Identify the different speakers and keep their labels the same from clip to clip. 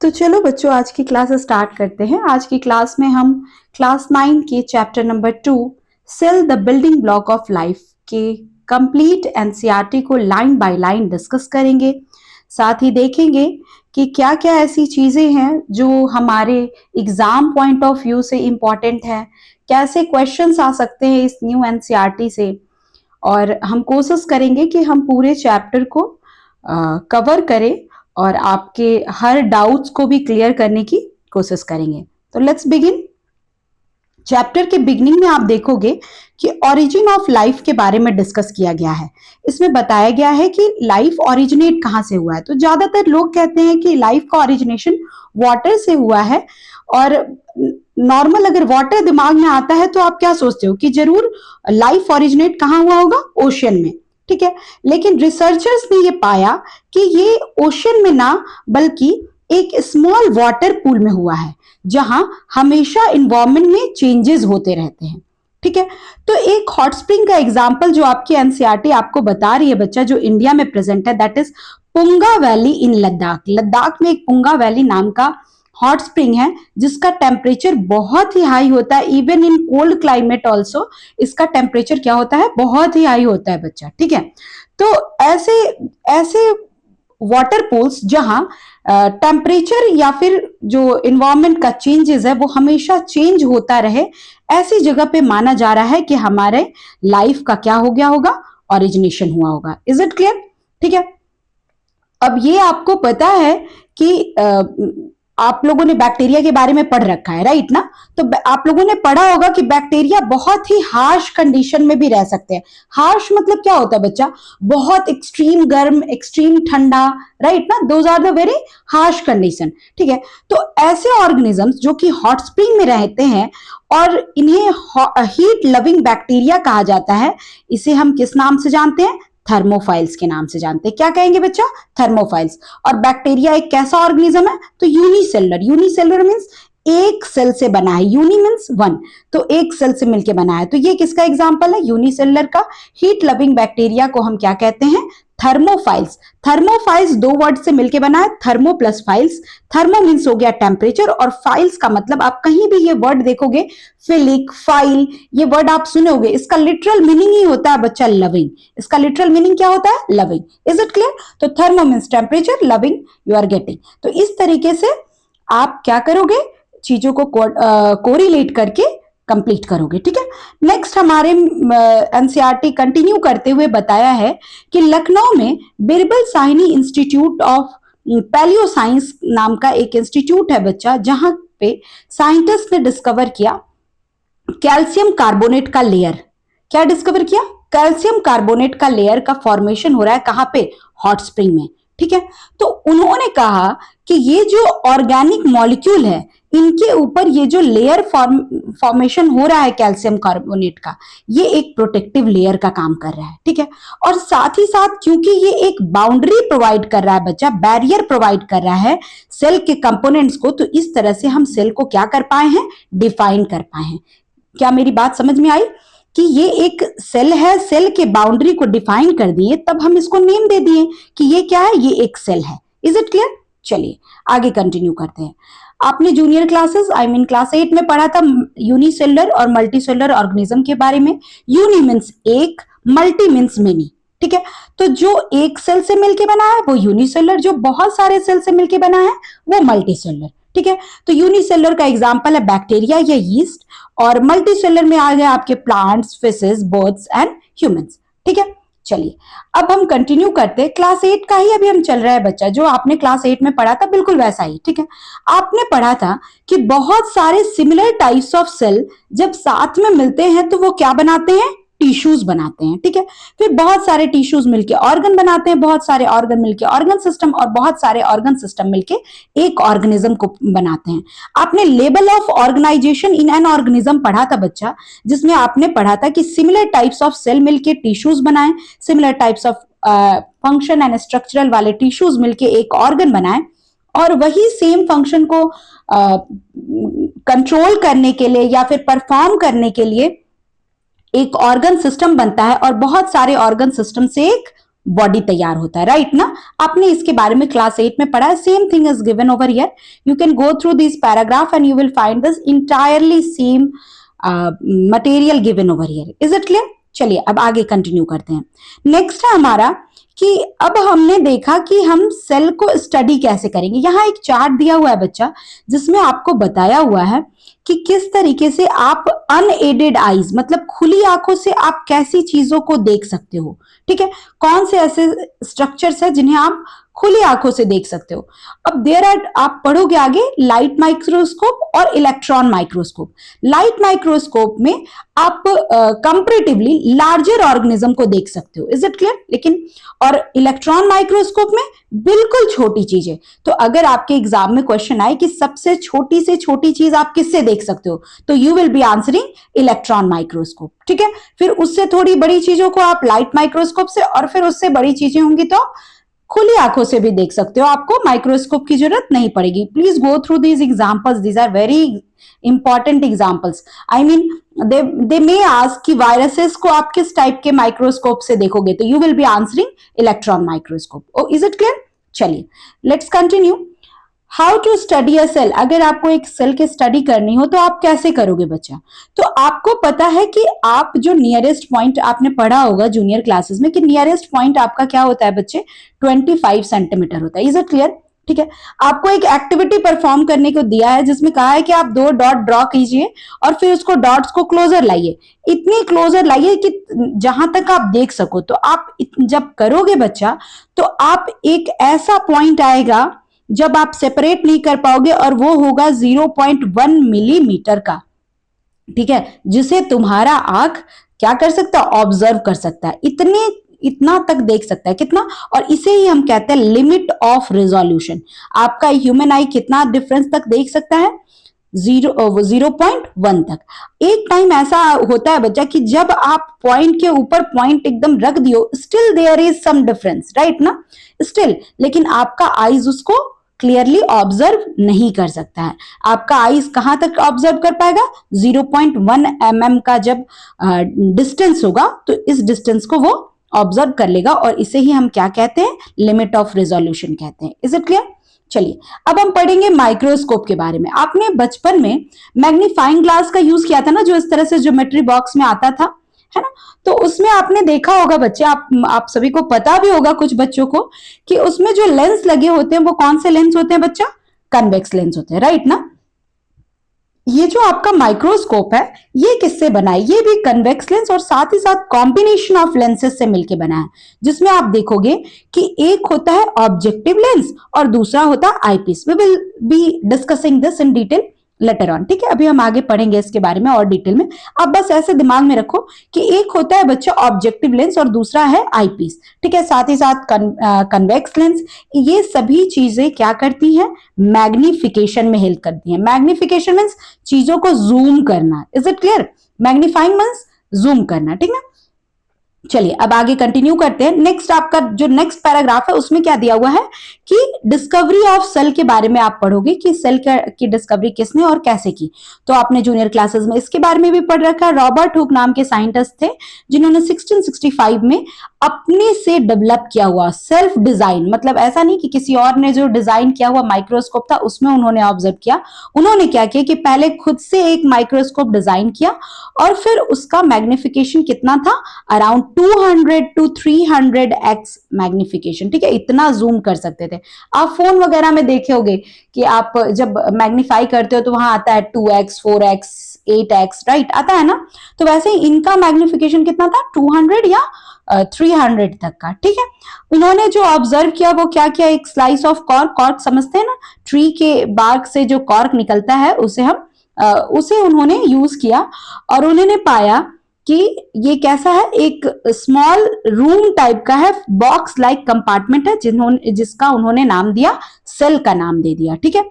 Speaker 1: तो चलो बच्चों, आज की क्लास स्टार्ट करते हैं। आज की क्लास में हम क्लास 9 के chapter number 2 cell the building block of life के कंप्लीट एनसीईआरटी को लाइन बाय लाइन डिस्कस करेंगे। साथ ही देखेंगे कि क्या क्या ऐसी चीजें हैं जो हमारे एग्जाम पॉइंट ऑफ व्यू से इम्पोर्टेंट है, कैसे क्वेश्चंस आ सकते हैं इस न्यू एनसीईआरटी से। और हम कोशिश करेंगे कि हम पूरे चैप्टर को कवर करें और आपके हर डाउट्स को भी क्लियर करने की कोशिश करेंगे। तो लेट्स बिगिन। चैप्टर के बिगनिंग में आप देखोगे कि ओरिजिन ऑफ लाइफ के बारे में डिस्कस किया गया है। इसमें बताया गया है कि लाइफ ओरिजिनेट कहाँ से हुआ है। तो ज्यादातर लोग कहते हैं कि लाइफ का ओरिजिनेशन वाटर से हुआ है, और नॉर्मल अगर वाटर दिमाग में आता है तो आप क्या सोचते हो कि जरूर लाइफ ओरिजिनेट कहाँ हुआ होगा, ओशियन में। ठीक है, लेकिन रिसर्चर्स ने ये पाया कि ये ओशियन में ना, बल्कि एक स्मॉल वाटर पूल में हुआ है, जहां हमेशा इन्वायरमेंट में चेंजेस होते रहते हैं। ठीक है, तो एक हॉट स्प्रिंग का एग्जांपल जो आपकी एनसीईआरटी आपको बता रही है बच्चा, जो इंडिया में प्रेजेंट है, that is Punga valley in Ladakh. Ladakh में एक पुंगा वैली नाम का हॉट स्प्रिंग है, जिसका टेम्परेचर बहुत ही हाई होता है। Even in cold climate also इसका टेम्परेचर क्या होता है, बहुत ही हाई होता है बच्चा। ठीक है, तो ऐसे ऐसे वाटर पूल्स जहां टेम्परेचर या फिर जो इन्वायरमेंट का चेंजेस है वो हमेशा चेंज होता रहे, ऐसी जगह पे माना जा रहा है कि हमारे लाइफ का क्या हो गया होगा, ओरिजिनेशन हुआ होगा। Is it clear? ठीक है, अब ये आपको पता है कि आप लोगों ने बैक्टीरिया के बारे में पढ़ रखा है, राइट ना? तो आप लोगों ने पढ़ा होगा कि बैक्टीरिया बहुत ही हार्श कंडीशन में भी रह सकते हैं। हार्श मतलब क्या होता है बच्चा? बहुत एक्सट्रीम गर्म, एक्सट्रीम ठंडा, राइट ना? Those are the very harsh condition. ठीक है, तो ऐसे ऑर्गेनिजम्स जो कि हॉट स्प्रिंग में रहते हैं और इन्हें हीट लविंग बैक्टीरिया कहा जाता है, इसे हम किस नाम से जानते हैं? थर्मोफाइल्स के नाम से जानते हैं। क्या कहेंगे बच्चा? थर्मोफाइल्स। और बैक्टीरिया एक कैसा ऑर्गेनिज्म है? तो यूनिसेलुलर। यूनिसेलुलर मींस एक सेल से बना है। यूनि मींस वन, तो एक सेल से मिलकर बना है। तो ये किसका एग्जांपल है? यूनिसेलुलर का। हीट लविंग बैक्टीरिया को हम क्या कहते हैं? थर्मोफाइल्स। थर्मोफाइल्स दो वर्ड से मिलकर बना है, thermo plus files. Thermo means हो गया टेम्परेचर, और फाइल्स का मतलब आप कहीं भी ये वर्ड देखोगे, फिलिक, फाइल, ये वर्ड आप सुनोगे, इसका लिटरल मीनिंग ही होता है बच्चा लविंग। इसका लिटरल मीनिंग क्या होता है? लविंग। Is it clear? तो thermo means temperature, loving you are getting. तो इस तरीके से आप क्या करोगे, चीजों को कोरिलेट करके कंप्लीट करोगे। ठीक है, नेक्स्ट हमारे एनसीईआरटी कंटिन्यू करते हुए बताया है कि लखनऊ में Birbal Sahni institute of palaeo science नाम का एक इंस्टीट्यूट है बच्चा, जहां पे साइंटिस्ट ने डिस्कवर किया कैल्शियम कार्बोनेट का लेयर। क्या डिस्कवर किया? कैल्शियम कार्बोनेट का लेयर का फॉर्मेशन हो रहा है कहां पे? हॉट स्प्रिंग में। ठीक है, तो उन्होंने कहा कि ये जो ऑर्गेनिक मॉलिक्यूल है, इनके ऊपर ये जो लेयर फॉर्मेशन हो रहा है कैल्शियम कार्बोनेट का, ये एक प्रोटेक्टिव लेयर का काम कर रहा है। ठीक है, और साथ ही साथ क्योंकि ये एक बाउंड्री प्रोवाइड कर रहा है बच्चा, बैरियर प्रोवाइड कर रहा है सेल के कंपोनेंट्स को, तो इस तरह से हम सेल को क्या कर पाए हैं? डिफाइन कर पाए हैं। क्या मेरी बात समझ में आई कि ये एक सेल है, सेल के बाउंड्री को डिफाइन कर दिए, तब हम इसको नेम दे दिए कि ये क्या है? ये एक सेल है। Is it clear? चलिए आगे कंटिन्यू करते हैं। आपने जूनियर क्लासेस क्लास 8 में पढ़ा था यूनिसेलुलर और मल्टीसेलुलर ऑर्गेनिज्म के बारे में। यूनि मीन्स एक, मल्टी मीन्स मेनी। ठीक है, तो जो एक सेल से मिलकर बना है वो यूनिसेलुलर, जो बहुत सारे सेल से मिलकर बना है वो मल्टीसेलुलर। ठीक है, तो यूनिसेलुलर का एग्जांपल है बैक्टीरिया या यीस्ट, और मल्टीसेलुलर में आ गए आपके plants, fishes, birds and humans. ठीक है, चलिए अब हम कंटिन्यू करते हैं। क्लास 8 का ही अभी हम चल रहा है बच्चा, जो आपने क्लास 8 में पढ़ा था बिल्कुल वैसा ही। ठीक है, आपने पढ़ा था कि बहुत सारे सिमिलर टाइप्स ऑफ सेल जब साथ में मिलते हैं तो वो क्या बनाते हैं? टिश्यूज बनाते हैं। ठीक है, फिर बहुत सारे टिश्यूज मिलके ऑर्गन बनाते हैं, बहुत सारे ऑर्गन मिलके ऑर्गन सिस्टम, और बहुत सारे ऑर्गन सिस्टम मिलके एक ऑर्गेनिज्म को बनाते हैं। आपने level of organisation in an organism पढ़ा था बच्चा, जिसमें आपने पढ़ा था कि सिमिलर टाइप्स ऑफ सेल मिलके टिश्यूज बनाए, similar types of function and structural वाले टिश्यूज मिलके एक ऑर्गन बनाए, और वही सेम फंक्शन को कंट्रोल करने के लिए या फिर परफॉर्म करने के लिए एक ऑर्गन सिस्टम बनता है, और बहुत सारे ऑर्गन सिस्टम से एक बॉडी तैयार होता है, राइट ना। आपने इसके बारे में क्लास 8 में पढ़ा है। Same thing is given over here, you can go through this paragraph and you will find this entirely same material given over here. Is it clear? चलिए अब आगे कंटिन्यू करते हैं। नेक्स्ट है हमारा कि अब हमने देखा कि हम सेल को स्टडी कैसे करेंगे। यहाँ एक चार्ट दिया हुआ है बच्चा, जिसमें आपको बताया हुआ है कि किस तरीके से आप अनएडेड आईज, मतलब खुली आंखों से आप कैसी चीजों को देख सकते हो। ठीक है, कौन से ऐसे स्ट्रक्चर्स है जिन्हें आप खुली आंखों से देख सकते हो। अब देयर आर, आप पढ़ोगे आगे, लाइट माइक्रोस्कोप और इलेक्ट्रॉन माइक्रोस्कोप। लाइट माइक्रोस्कोप में आप कंपैरेटिवली लार्जर ऑर्गेनिज्म को देख सकते हो। Is it clear? लेकिन और इलेक्ट्रॉन माइक्रोस्कोप में बिल्कुल छोटी चीजें। तो अगर आपके एग्जाम में क्वेश्चन आए कि सबसे छोटी से छोटी चीज आप किससे देख सकते हो, तो you will be answering electron microscope. ठीक है, फिर उससे थोड़ी बड़ी चीजों को आप लाइट माइक्रोस्कोप से, और फिर उससे बड़ी चीजें होंगी तो खुली आंखों से भी देख सकते हो, आपको माइक्रोस्कोप की जरूरत नहीं पड़ेगी। Please go through these examples, these are very important examples. I mean they may ask कि वायरसेस को आप किस टाइप के माइक्रोस्कोप से देखोगे, तो you will be answering electron microscope. Is it clear? चलिए let's continue. How to study a cell. अगर आपको एक सेल की स्टडी करनी हो तो आप कैसे करोगे बच्चा? तो आपको पता है कि आप जो नियरेस्ट पॉइंट, आपने पढ़ा होगा जूनियर क्लासेस में कि नियरेस्ट पॉइंट आपका क्या होता है बच्चे, 25 सेंटीमीटर होता है। Is it clear? ठीक है, आपको एक एक्टिविटी परफॉर्म करने को दिया है जिसमें कहा है कि आप 2 डॉट ड्रॉ कीजिए और फिर उसको डॉट्स को क्लोजर लाइए, इतनी क्लोजर लाइए कि जहां तक आप देख सको। तो आप जब करोगे बच्चा, तो आप एक ऐसा पॉइंट आएगा जब आप सेपरेट नहीं कर पाओगे, और वो होगा 0.1 मिलीमीटर का। ठीक है, जिसे तुम्हारा आंख क्या कर सकता है, ऑब्जर्व कर सकता है, इतना तक देख सकता है। कितना? और इसे ही हम कहते हैं लिमिट ऑफ रिजोल्यूशन। आपका ह्यूमन आई कितना डिफरेंस तक देख सकता है? 0.1 तक। एक टाइम ऐसा होता है बच्चा कि जब आप पॉइंट के ऊपर पॉइंट एकदम रख दियो, still there is some difference, right ना, स्टिल, लेकिन आपका आईज उसको क्लियरली ऑब्जर्व नहीं कर सकता है। आपका आईज कहां तक ऑब्जर्व कर पाएगा? 0.1 mm का जब डिस्टेंस होगा, तो इस डिस्टेंस को वो ऑब्जर्व कर लेगा, और इसे ही हम क्या कहते हैं, लिमिट ऑफ रिजोल्यूशन कहते हैं। Is it clear? चलिए अब हम पढ़ेंगे माइक्रोस्कोप के बारे में। आपने बचपन में मैग्नीफाइंग ग्लास का यूज किया था ना, जो इस तरह से ज्योमेट्री बॉक्स में आता था, है ना। तो उसमें आपने देखा होगा बच्चे, आप सभी को पता भी होगा कुछ बच्चों को, कि उसमें जो लेंस लगे होते हैं वो कौन से लेंस होते हैं बच्चा? कन्वेक्स लेंस होते हैं, राइट ना। ये जो आपका माइक्रोस्कोप है, ये किससे बना है? ये भी कन्वेक्स लेंस और साथ ही साथ कॉम्बिनेशन ऑफ लेंसेज से मिलकर बना है, जिसमें आप देखोगे कि एक होता है ऑब्जेक्टिव लेंस और दूसरा होता है eyepiece. We will be discussing this in detail later on. ठीक है, अभी हम आगे पढ़ेंगे इसके बारे में और डिटेल में। आप बस ऐसे दिमाग में रखो कि एक होता है बच्चा ऑब्जेक्टिव लेंस और दूसरा है आईपीस। ठीक है, साथ ही साथ कन्वेक्स लेंस। ये सभी चीजें क्या करती हैं? मैग्निफिकेशन में हेल्प करती हैं। मैग्निफिकेशन मींस चीजों को जूम करना। Is it clear? Magnifying means zoom करना। ठीक है, चलिए अब आगे कंटिन्यू करते हैं। नेक्स्ट आपका जो नेक्स्ट पैराग्राफ है उसमें क्या दिया हुआ है कि डिस्कवरी ऑफ सेल के बारे में आप पढ़ोगे कि सेल की डिस्कवरी किसने और कैसे की। तो आपने जूनियर क्लासेस में इसके बारे में भी पढ़ रखा है। रॉबर्ट हुक नाम के साइंटिस्ट थे जिन्होंने 1665 में अपने से डेवलप किया हुआ सेल्फ डिजाइन, मतलब ऐसा नहीं कि किसी और ने जो डिजाइन किया हुआ माइक्रोस्कोप था उसमें उन्होंने ऑब्जर्व किया। उन्होंने क्या किया कि पहले खुद से एक माइक्रोस्कोप डिजाइन किया और फिर उसका मैग्निफिकेशन कितना था? Around 200 to 300x magnification. ठीक है, इतना जूम कर सकते थे। आप फोन वगैरह में देखे होंगे कि आप जब मैग्नीफाई करते हो तो वहां आता है 2x 4x 8x, राइट, आता है ना। तो वैसे ही इनका मैग्निफिकेशन कितना था? 200 या 300 तक का। ठीक है, उन्होंने जो ऑब्जर्व किया वो क्या किया? एक स्लाइस ऑफ कॉर्क, कॉर्क समझते हैं ना, ट्री के बार्क से जो कॉर्क निकलता है उसे उन्होंने यूज किया और उन्होंने पाया कि ये कैसा है, एक स्मॉल रूम टाइप का है, बॉक्स लाइक कंपार्टमेंट है, जिसका उन्होंने नाम दिया, सेल का नाम दे दिया। ठीक है,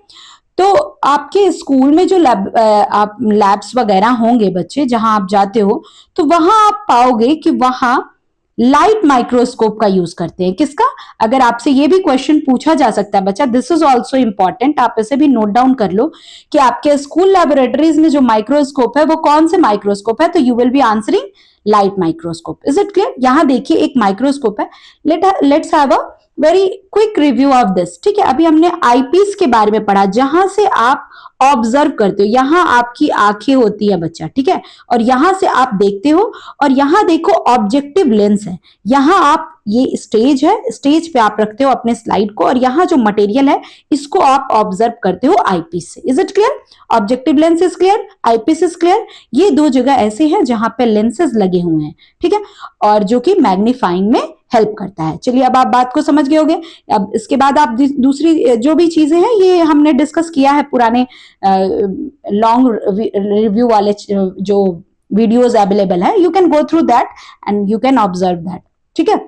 Speaker 1: तो आपके स्कूल में जो आप लैब्स वगैरह होंगे बच्चे, जहां आप जाते हो, तो वहां आप पाओगे कि वहां लाइट माइक्रोस्कोप का यूज करते हैं। किसका? अगर आपसे ये भी क्वेश्चन पूछा जा सकता है बच्चा, दिस इज ऑल्सो इंपॉर्टेंट, आप इसे भी नोट डाउन कर लो कि आपके स्कूल लैबोरेटरीज में जो माइक्रोस्कोप है वो कौन से माइक्रोस्कोप है, तो you will be answering light microscope. Is it clear? यहां देखिए एक माइक्रोस्कोप है। Let's have a very quick review of this. ठीक है, अभी हमने आईपीस के बारे में पढ़ा, जहां से आप ऑब्जर्व करते हो। यहां आपकी आंखें होती है बच्चा, ठीक है, और यहां से आप देखते हो। और यहां देखो ऑब्जेक्टिव लेंस है। यहां आप, ये स्टेज है, स्टेज पे आप रखते हो अपने स्लाइड को, और यहां जो मटेरियल है इसको आप ऑब्जर्व करते हो आईपीस से। Is it clear? Objective lens is clear, eyepiece is clear. ये दो जगह ऐसे हैं जहां पे लेंसेज लगे हुए हैं, ठीक है, और जो कि मैग्नीफाइंग में हेल्प करता है। चलिए, अब आप बात को समझ गए होंगे। अब इसके बाद आप दूसरी जो भी चीजें हैं ये हमने डिस्कस किया है पुराने लॉन्ग रिव्यू वाले जो वीडियोस अवेलेबल है। You can go through that and you can observe that. ठीक है,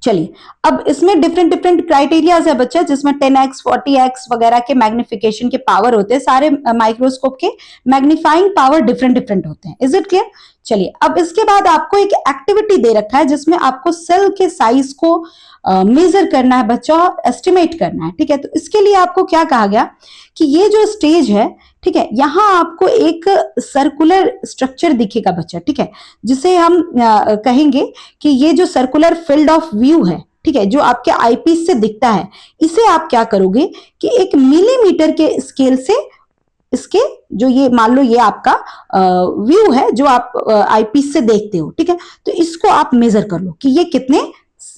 Speaker 1: चलिए, अब इसमें डिफरेंट डिफरेंट क्राइटेरियाज है बच्चा, जिसमें 10x 40x वगैरह के मैग्निफिकेशन के पावर होते हैं। सारे माइक्रोस्कोप के मैग्नीफाइंग पावर डिफरेंट डिफरेंट होते हैं। Is it clear? चलिए, अब इसके बाद आपको एक एक्टिविटी दे रखा है जिसमें आपको सेल के साइज को मेजर करना है बच्चा, एस्टिमेट करना है। ठीक है, तो इसके लिए आपको क्या कहा गया कि ये जो स्टेज है, ठीक है, यहां आपको एक सर्कुलर स्ट्रक्चर दिखेगा बच्चा, ठीक है, जिसे हम कहेंगे कि ये जो सर्कुलर फील्ड ऑफ व्यू है, ठीक है, जो आपके आईपीस से दिखता है, इसे आप क्या करोगे कि एक मिलीमीटर के स्केल से इसके जो, ये मान लो ये आपका व्यू है जो आप आईपीस से देखते हो, ठीक है, तो इसको आप मेजर कर लो कि ये कितने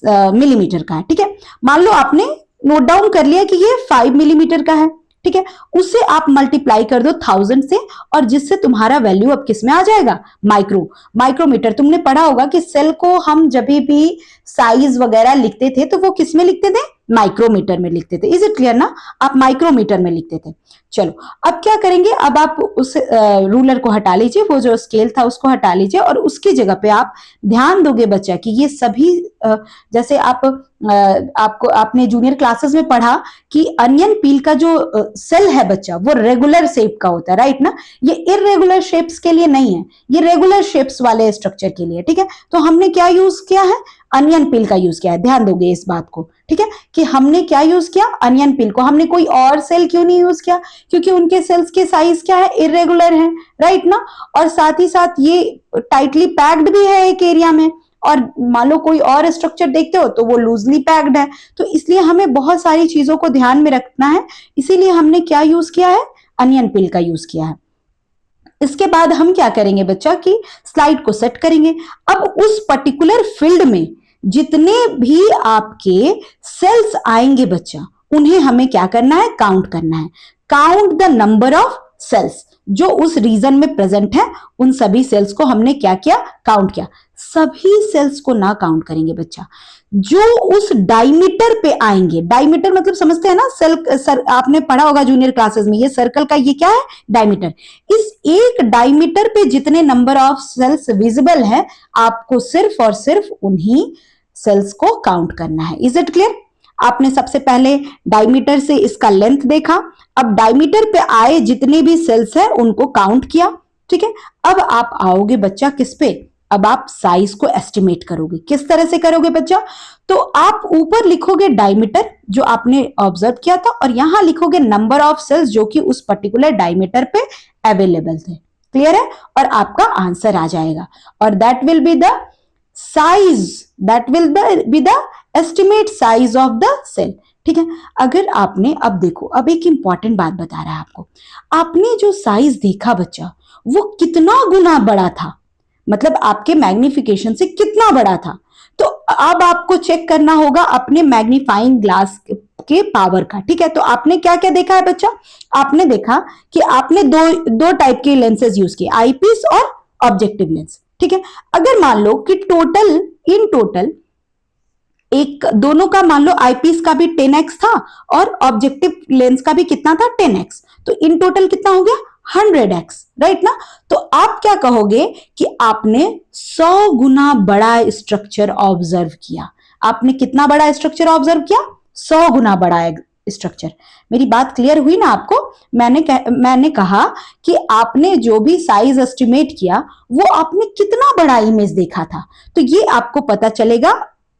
Speaker 1: मिलीमीटर का है। ठीक है, मान लो आपने नोट डाउन कर लिया कि ये 5 मिलीमीटर का है, ठीक है, उससे आप मल्टीप्लाई कर दो 1000 से, और जिससे तुम्हारा वैल्यू अब किस में आ जाएगा? माइक्रोमीटर। तुमने पढ़ा होगा कि सेल को हम जब भी साइज वगैरह लिखते थे तो वो किस में लिखते थे? माइक्रोमीटर में लिखते थे। इज इट क्लियर ना? आप माइक्रोमीटर में लिखते थे। चलो, अब क्या करेंगे, अब आप उस रूलर को हटा लीजिए, वो जो स्केल था उसको हटा लीजिए, और उसकी जगह पे आप ध्यान दोगे बच्चा कि ये सभी जैसे आपने जूनियर क्लासेस में पढ़ा कि अनियन पील का जो सेल है बच्चा वो रेगुलर शेप का होता है, राइट ना? ये इरेगुलर शेप्स के लिए नहीं है, ये रेगुलर शेप्स वाले स्ट्रक्चर के लिए। ठीक है, तो हमने क्या यूज किया है? अनियन पील का यूज किया है। ध्यान दोगे इस बात को, ठीक है, कि हमने क्या यूज किया? अनियन पील को। हमने कोई और सेल क्यों नहीं यूज किया? क्योंकि उनके सेल्स के साइज क्या है? इरेगुलर है, राइट ना? और साथ ही साथ ये टाइटली पैक्ड भी है एक एरिया में, और मान लो कोई और स्ट्रक्चर देखते हो तो वो लूजली पैक्ड है। तो इसलिए हमें बहुत सारी चीजों को ध्यान में रखना है, इसीलिए हमने क्या यूज किया है? अनियन पील का यूज किया है। इसके बाद हम क्या करेंगे बच्चा कि स्लाइड को सेट करेंगे। अब उस पर्टिकुलर फील्ड में जितने भी आपके सेल्स आएंगे बच्चा, उन्हें हमें क्या करना है? काउंट करना है। Count the number of cells जो उस रीजन में प्रेजेंट है, उन सभी सेल्स को हमने क्या किया? काउंट किया। सभी सेल्स को ना काउंट करेंगे बच्चा, जो उस डायमीटर पे आएंगे। डायमीटर मतलब समझते हैं ना? सेल आपने पढ़ा होगा जूनियर क्लासेस में, ये सर्कल का ये क्या है? डायमीटर। इस एक डायमीटर पे जितने नंबर ऑफ सेल्स विजिबल है, आपको सिर्फ और सिर्फ उन्हीं सेल्स को काउंट करना है। Is it clear? आपने सबसे पहले डायमीटर से इसका लेंथ देखा, अब डायमीटर पे आए जितने भी सेल्स है उनको काउंट किया। ठीक है, अब आप आओगे बच्चा किस पे? अब आप साइज को एस्टिमेट करोगे। किस तरह से करोगे बच्चा? तो आप ऊपर लिखोगे डायमीटर जो आपने ऑब्जर्व किया था, और यहां लिखोगे नंबर ऑफ सेल्स जो कि उस पर्टिकुलर डायमीटर पे अवेलेबल थे। क्लियर है? और आपका आंसर आ जाएगा, और that will be the size, that will be the estimate size of the cell. ठीक है, अगर आपने, अब देखो, अब एक इंपॉर्टेंट बात बता रहा है आपको, आपने जो साइज देखा बच्चा वो कितना गुना बड़ा था, मतलब आपके मैग्निफिकेशन से कितना बड़ा था। तो अब आपको चेक करना होगा अपने मैग्नीफाइंग ग्लास के पावर का। ठीक है, तो आपने क्या क्या देखा है बच्चा? आपने देखा कि आपने दो टाइप के लेंसेज यूज किए, आईपीस और ऑब्जेक्टिव लेंस। ठीक है, अगर मान लो कि इन टोटल एक दोनों का, मान लो आईपीस का भी 10x था और ऑब्जेक्टिव लेंस का भी कितना था? 10x। तो इन टोटल कितना हो गया? 100x, राइट ना? तो आप क्या कहोगे कि आपने 100 गुना बड़ा स्ट्रक्चर ऑब्जर्व किया। आपने कितना बड़ा स्ट्रक्चर ऑब्जर्व किया? 100 गुना बड़ा स्ट्रक्चर। मेरी बात क्लियर हुई ना आपको? मैंने कहा कि आपने जो भी साइज एस्टिमेट किया वो आपने कितना बड़ा इमेज देखा था। तो ये आपको पता चलेगा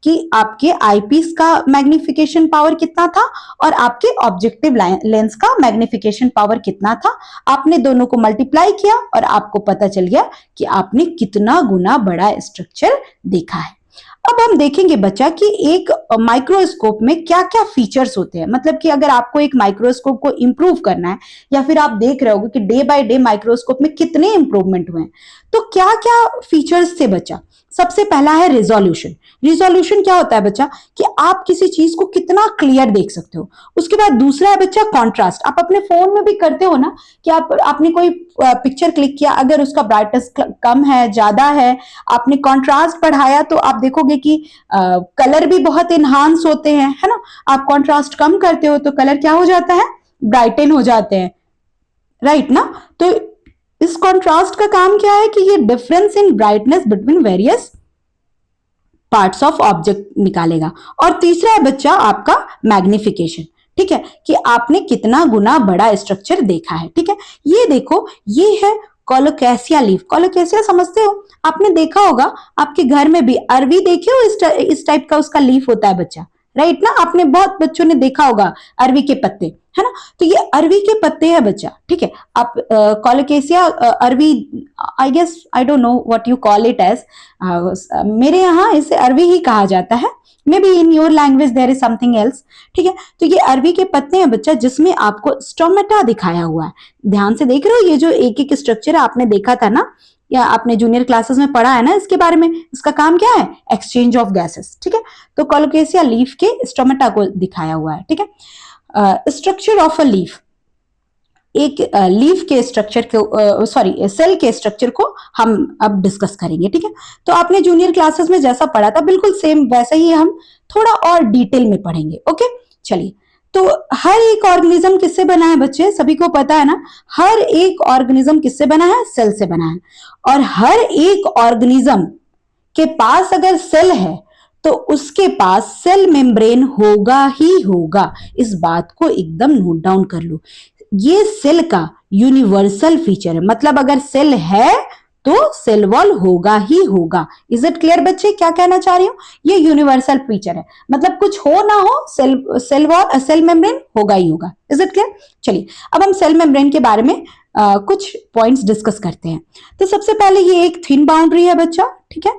Speaker 1: कि आपके आईपीस का मैग्निफिकेशन पावर कितना था और आपके ऑब्जेक्टिव लेंस का मैग्निफिकेशन पावर कितना था। आपने दोनों को मल्टीप्लाई किया और आपको पता चल गया कि आपने कितना गुना बड़ा स्ट्रक्चर देखा है। अब हम देखेंगे बच्चा कि एक माइक्रोस्कोप में क्या क्या फीचर्स होते हैं। मतलब कि अगर आपको एक माइक्रोस्कोप को इंप्रूव करना है या फिर आप देख रहे होगे कि डे बाय डे माइक्रोस्कोप में कितने इंप्रूवमेंट हुए हैं, तो क्या क्या फीचर्स थे बच्चा। सबसे पहला है रिजोल्यूशन। रिजोल्यूशन क्या होता है बच्चा कि आप किसी चीज को कितना क्लियर देख सकते हो। उसके बाद दूसरा है बच्चा कॉन्ट्रास्ट। आप अपने फोन में भी करते हो ना कि आपने कोई पिक्चर क्लिक किया, अगर उसका ब्राइटनेस कम है ज्यादा है, आपने कॉन्ट्रास्ट बढ़ाया तो आप देखोगे कि कलर भी बहुत इनहांस होते हैं, है ना। आप कॉन्ट्रास्ट कम करते हो तो कलर क्या हो जाता है, ब्राइटन हो जाते हैं, राइट ना। तो इस कॉन्ट्रास्ट का काम क्या है कि ये difference in brightness between various parts of object निकालेगा। और तीसरा है बच्चा आपका मैग्निफिकेशन, ठीक है, कि आपने कितना गुना बड़ा स्ट्रक्चर देखा है। ठीक है, ये देखो, ये है कोलोकैसिया लीफ। कोलोकैसिया समझते हो, आपने देखा होगा आपके घर में भी अरवी देखे हो, इस टाइप का उसका लीफ होता है बच्चा, राइट ना। आपने बहुत बच्चों ने देखा होगा अरवी के पत्ते, है ना। तो ये अरवी के पत्ते हैं बच्चा, ठीक है। आप कोलोकैसिया अरवी, I guess I don't know what you call it as, मेरे यहाँ इसे अरवी ही कहा जाता है। Maybe in your language there is something else, ठीक है। तो ये अरवी के पत्ते हैं बच्चा, जिसमें आपको स्टोमेटा दिखाया हुआ है। ध्यान से देख रहे हो, ये जो एक एक स्ट्रक्चर आपने देखा था ना, या आपने जूनियर क्लासेस में पढ़ा है ना इसके बारे में, इसका काम क्या है, एक्सचेंज ऑफ गैसेस, ठीक है। तो कोलोकैसिया लीफ के स्टोमेटा को दिखाया हुआ है, ठीक है। स्ट्रक्चर ऑफ अ लीफ, एक लीफ के स्ट्रक्चर को, सॉरी सेल के स्ट्रक्चर को हम अब डिस्कस करेंगे, ठीक है। तो आपने जूनियर क्लासेस में जैसा पढ़ा था बिल्कुल सेम वैसा ही हम थोड़ा और डिटेल में पढ़ेंगे, ओके। चलिए, तो हर एक ऑर्गेनिज्म किससे बना है बच्चे, सभी को पता है ना। हर एक ऑर्गेनिज्म किससे बना है, सेल से बना है। और हर एक ऑर्गेनिज्म के पास अगर सेल है तो उसके पास सेल मेम्ब्रेन होगा ही होगा। इस बात को एकदम नोट डाउन कर लो, ये सेल का यूनिवर्सल फीचर है। मतलब अगर सेल है तो सेल वॉल होगा ही होगा। इज इट क्लियर बच्चे, क्या कहना चाह रही हूं, ये यूनिवर्सल फीचर है। मतलब कुछ हो ना हो, सेल वॉल, सेल मेम्ब्रेन होगा ही होगा। Is it clear. चलिए, अब हम सेल मेम्ब्रेन के बारे में कुछ पॉइंट्स डिस्कस करते हैं। तो सबसे पहले ये एक थिन बाउंड्री है बच्चा, ठीक है।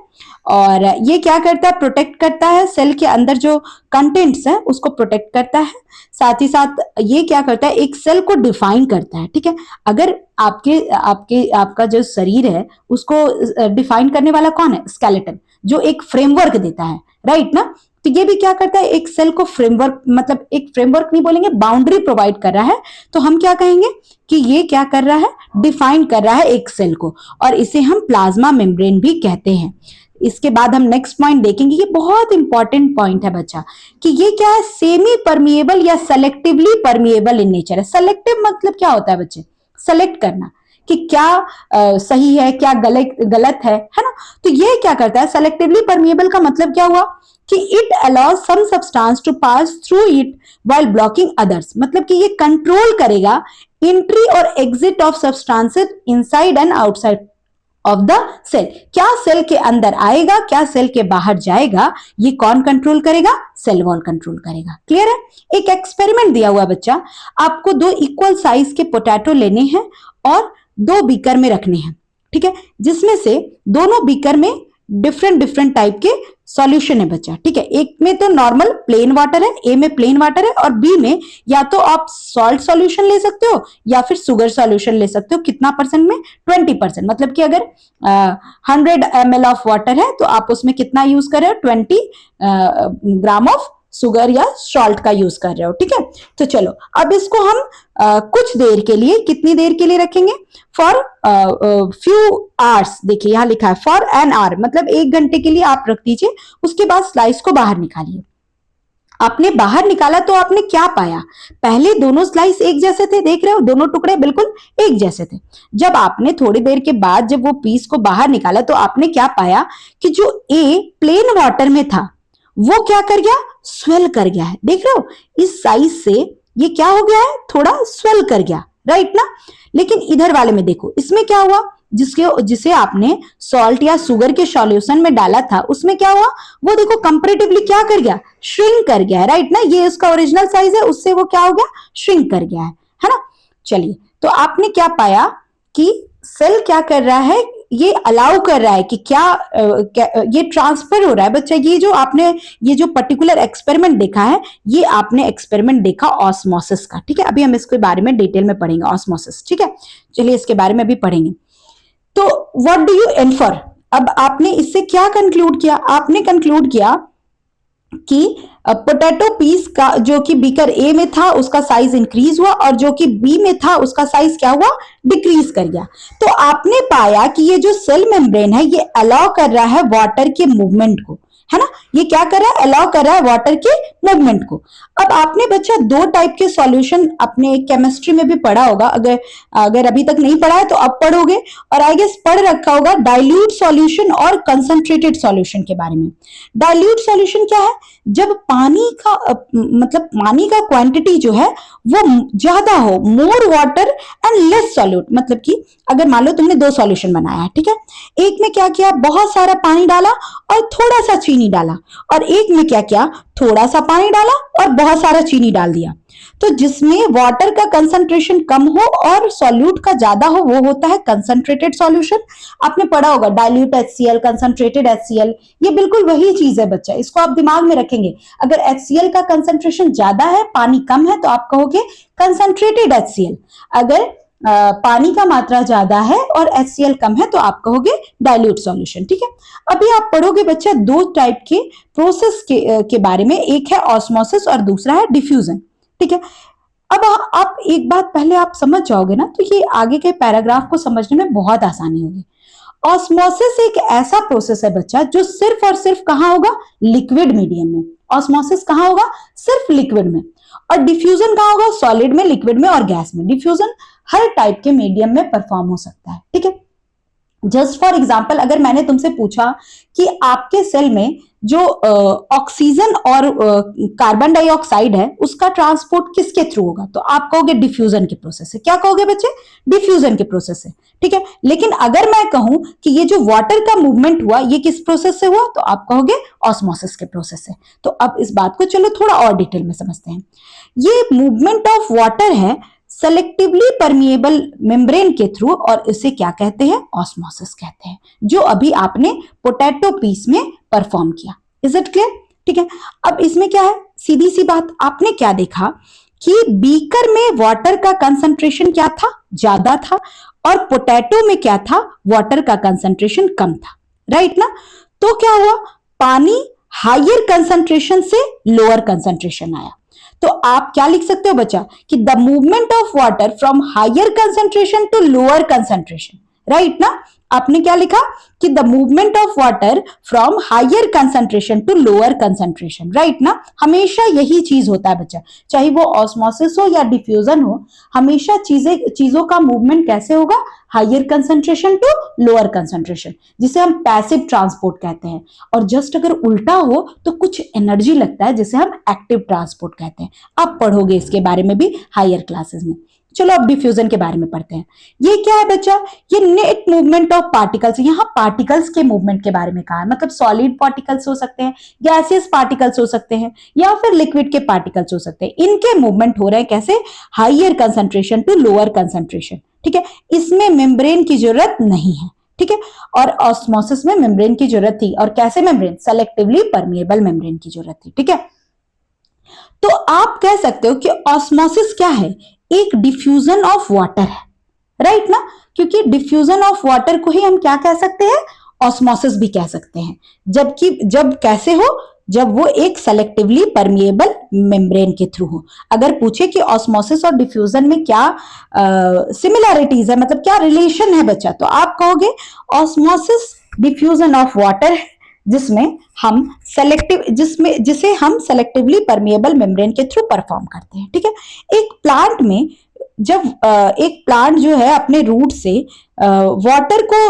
Speaker 1: और ये क्या करता है, प्रोटेक्ट करता है सेल के अंदर जो कंटेंट्स है उसको प्रोटेक्ट करता है। साथ ही साथ ये क्या करता है, एक सेल को डिफाइन करता है, ठीक है। अगर आपका जो शरीर है उसको डिफाइन करने वाला कौन है, स्केलेटन, जो एक फ्रेमवर्क देता है, राइट ना। तो ये भी क्या करता है, एक सेल को फ्रेमवर्क, मतलब एक फ्रेमवर्क नहीं बोलेंगे, बाउंड्री प्रोवाइड कर रहा है। तो हम क्या कहेंगे कि ये क्या कर रहा है, डिफाइन कर रहा है एक सेल को, और इसे हम प्लाज्मा मेम्ब्रेन भी कहते हैं। इसके बाद हम नेक्स्ट पॉइंट देखेंगे, ये बहुत इंपॉर्टेंट पॉइंट है बच्चा, कि ये क्या है, सेमी परमिएबल या सेलेक्टिवली परमिएबल इन नेचर है। सेलेक्टिव मतलब क्या होता है बच्चे, सेलेक्ट करना कि क्या सही है, क्या गलत है ना। तो ये क्या करता है, सेलेक्टिवली परमिएबल का मतलब क्या हुआ कि it allows some substance to pass through it while blocking others. मतलब कि ये कंट्रोल करेगा एंट्री और exit of substances inside and outside of the cell. क्या सेल के अंदर आएगा, क्या सेल के बाहर जाएगा, ये कौन कंट्रोल करेगा, सेल वॉल कंट्रोल करेगा। क्लियर है। एक एक्सपेरिमेंट दिया हुआ बच्चा, आपको 2 इक्वल साइज के पोटैटो लेने हैं और 2 बीकर में रखने हैं, ठीक है, जिसमें से दोनों बीकर में डिफरेंट टाइप के सॉल्यूशन है बच्चा, ठीक है। एक में तो नॉर्मल प्लेन वाटर है, ए में प्लेन वाटर है, और बी में या तो आप सॉल्ट सॉल्यूशन ले सकते हो या फिर शुगर सॉल्यूशन ले सकते हो। कितना परसेंट में, 20%। मतलब कि अगर 100 ml ऑफ वाटर है तो आप उसमें कितना यूज कर रहे हो, 20 ग्राम ऑफ शुगर या सॉल्ट का यूज कर रहे हो, ठीक है। तो चलो, अब इसको हम कुछ देर के लिए, कितनी देर के लिए रखेंगे, फॉर फ्यू आवर्स। देखिए यहां लिखा है फॉर एन आवर, मतलब 1 घंटे के लिए आप रख दीजिए। उसके बाद स्लाइस को बाहर निकालिए। आपने बाहर निकाला तो आपने क्या पाया, पहले दोनों स्लाइस एक जैसे थे, देख रहे हो, दोनों टुकड़े बिल्कुल एक जैसे थे। जब आपने थोड़ी देर के बाद जब वो पीस को बाहर निकाला तो आपने क्या पाया कि जो ए प्लेन वाटर में था वो क्या कर गया, स्वेल कर गया है। देख रहे हो, इस साइज से ये क्या हो गया है, थोड़ा स्वेल कर गया, राइट ना। लेकिन इधर वाले में देखो, इसमें क्या हुआ, जिसे आपने सॉल्ट या शुगर के सॉल्यूशन में डाला था उसमें क्या हुआ, वो देखो कंपैरेटिवली क्या कर गया, श्रिंक कर गया है, राइट ना। ये उसका ओरिजिनल साइज है, उससे वो क्या हो गया, श्रिंक कर गया है ना। चलिए, तो आपने क्या पाया कि सेल क्या कर रहा है, ये अलाउ कर रहा है कि ये ट्रांसफर हो रहा है बच्चा। ये जो पर्टिकुलर एक्सपेरिमेंट देखा है, ये आपने एक्सपेरिमेंट देखा ऑस्मोसिस का, ठीक है। अभी हम इसके बारे में डिटेल में पढ़ेंगे, ऑस्मोसिस, ठीक है। चलिए इसके बारे में भी पढ़ेंगे। तो व्हाट डू यू इन्फर, अब आपने इससे क्या कंक्लूड किया, आपने कंक्लूड किया कि पोटैटो पीस का जो कि बीकर ए में था उसका साइज इंक्रीज हुआ और जो कि बी में था उसका साइज क्या हुआ, डिक्रीज कर गया। तो आपने पाया कि ये जो सेल मेम्ब्रेन है ये अलाउ कर रहा है वाटर के मूवमेंट को, है ना। ये क्या कर रहा है, अलाउ कर रहा है वाटर के मूवमेंट को। अब आपने बच्चा दो टाइप के सॉल्यूशन अपने केमिस्ट्री में भी पढ़ा होगा, अगर अभी तक नहीं पढ़ा है तो अब पढ़ोगे, और आई गेस पढ़ रखा होगा डाइल्यूट सॉल्यूशन और कंसंट्रेटेड सॉल्यूशन के बारे में। डाइल्यूट सॉल्यूशन क्या है, जब पानी का मतलब पानी का क्वांटिटी जो है वो ज्यादा हो, more water and less solute, मतलब कि अगर मान लो तुमने दो सॉल्यूशन बनाया है, ठीक है। एक में क्या किया, बहुत सारा पानी डाला और थोड़ा सा चीनी डाला, और एक में क्या किया, थोड़ा सा पानी डाला और बहुत सारा चीनी डाल दिया। तो जिसमें वाटर का कंसंट्रेशन कम हो और सॉल्यूट का ज्यादा हो वो होता है कंसंट्रेटेड सॉल्यूशन। आपने पढ़ा होगा डाइल्यूट HCl, कंसंट्रेटेड HCl, ये बिल्कुल वही चीज है बच्चा, इसको आप दिमाग में रखेंगे। अगर HCl का कंसंट्रेशन ज्यादा है, पानी कम है, तो आप कहोगे कंसंट्रेटेड HCl। अगर पानी का मात्रा ज्यादा है और HCl कम है तो आप कहोगे डाइल्यूट सॉल्यूशन, ठीक है। अभी आप पढ़ोगे बच्चा दो टाइप के प्रोसेस के बारे में, एक है ऑस्मोसिस और दूसरा है डिफ्यूजन, ठीक है। अब आप एक बात पहले आप समझ जाओगे ना तो ये आगे के पैराग्राफ को समझने में बहुत आसानी होगी। ऑस्मोसिस एक ऐसा प्रोसेस है बच्चा जो सिर्फ और सिर्फ कहां होगा, लिक्विड मीडियम में। ऑस्मोसिस कहां होगा, सिर्फ लिक्विड में। और डिफ्यूजन कहां होगा, सॉलिड में, लिक्विड में और गैस में। डिफ्यूजन हर टाइप के मीडियम में परफॉर्म हो सकता है, ठीक है। जस्ट फॉर एग्जाम्पल, अगर मैंने तुमसे पूछा कि आपके सेल में जो ऑक्सीजन और कार्बन डाइऑक्साइड है उसका ट्रांसपोर्ट किसके थ्रू होगा, तो आप कहोगे डिफ्यूजन के प्रोसेस से। क्या कहोगे बच्चे, डिफ्यूजन के प्रोसेस से, ठीक है। लेकिन अगर मैं कहूं कि ये जो वाटर का मूवमेंट हुआ ये किस प्रोसेस से हुआ, तो आप कहोगे ऑस्मोसिस के प्रोसेस से। तो अब इस बात को चलो थोड़ा और डिटेल में समझते हैं। ये मूवमेंट ऑफ वाटर है सेलेक्टिवली परमिएबल मेम्ब्रेन के थ्रू, और इसे क्या कहते हैं, ऑस्मोसिस कहते हैं, जो अभी आपने पोटैटो पीस में परफॉर्म किया। इज इट क्लियर, ठीक है। अब इसमें क्या है, सीधी सी बात, आपने क्या देखा कि बीकर में वाटर का कंसंट्रेशन क्या था, ज्यादा था, और पोटैटो में क्या था, वाटर का कंसंट्रेशन कम था, राइट ना। तो क्या हुआ, पानी हायर कंसंट्रेशन से लोअर कंसंट्रेशन आया। तो आप क्या लिख सकते हो बच्चा कि the movement of water from higher concentration to lower concentration, right ना। आपने क्या लिखा कि the movement of water from higher concentration to lower concentration, right ना। हमेशा यही चीज होता है बच्चा, चाहे वो ऑस्मोसिस हो या डिफ्यूजन हो, हमेशा चीजों का मूवमेंट कैसे होगा, higher concentration to lower concentration, जिसे हम पैसिव ट्रांसपोर्ट कहते हैं। और जस्ट अगर उल्टा हो तो कुछ एनर्जी लगता है, जिसे हम एक्टिव ट्रांसपोर्ट कहते हैं। आप पढ़ोगे इसके बारे में भी हायर क्लासेस में। चलो अब डिफ्यूजन के बारे में पढ़ते हैं। ये क्या है बच्चा, ये नेट मूवमेंट ऑफ पार्टिकल्स, यहाँ पार्टिकल्स के मूवमेंट के बारे में कहा है, मतलब सॉलिड पार्टिकल्स हो सकते हैं, गैसियस पार्टिकल्स हो सकते हैं, या फिर लिक्विड के पार्टिकल्स हो सकते हैं। इनके मूवमेंट हो रहे हैं कैसे, higher concentration to lower concentration, ठीक है। इसमें मेम्ब्रेन की जरूरत नहीं है, ठीक है। और ऑस्मोसिस में मेम्ब्रेन की जरूरत थी, और कैसे मेम्ब्रेन, सेलेक्टिवली परमिएबल मेम्ब्रेन की जरूरत थी, ठीक है। तो आप कह सकते हो कि ऑस्मोसिस क्या है, एक डिफ्यूजन ऑफ वाटर है, राइट ना। क्योंकि डिफ्यूजन ऑफ वाटर को ही हम क्या कह सकते हैं, ऑस्मोसिस भी कह सकते हैं। जब कैसे हो, जब वो एक सेलेक्टिवली परमिएबल मेम्ब्रेन के थ्रू हो। अगर पूछे कि ऑस्मोसिस और डिफ्यूजन में क्या सिमिलैरिटीज है, मतलब क्या रिलेशन है बच्चा, तो आप कहोगे ऑस्मोसिस डिफ्यूजन ऑफ वाटर है, जिसे हम सेलेक्टिवली परमिएबल मेम्ब्रेन के थ्रू परफॉर्म करते हैं, ठीक है। एक प्लांट में जब एक प्लांट जो है अपने रूट से वाटर को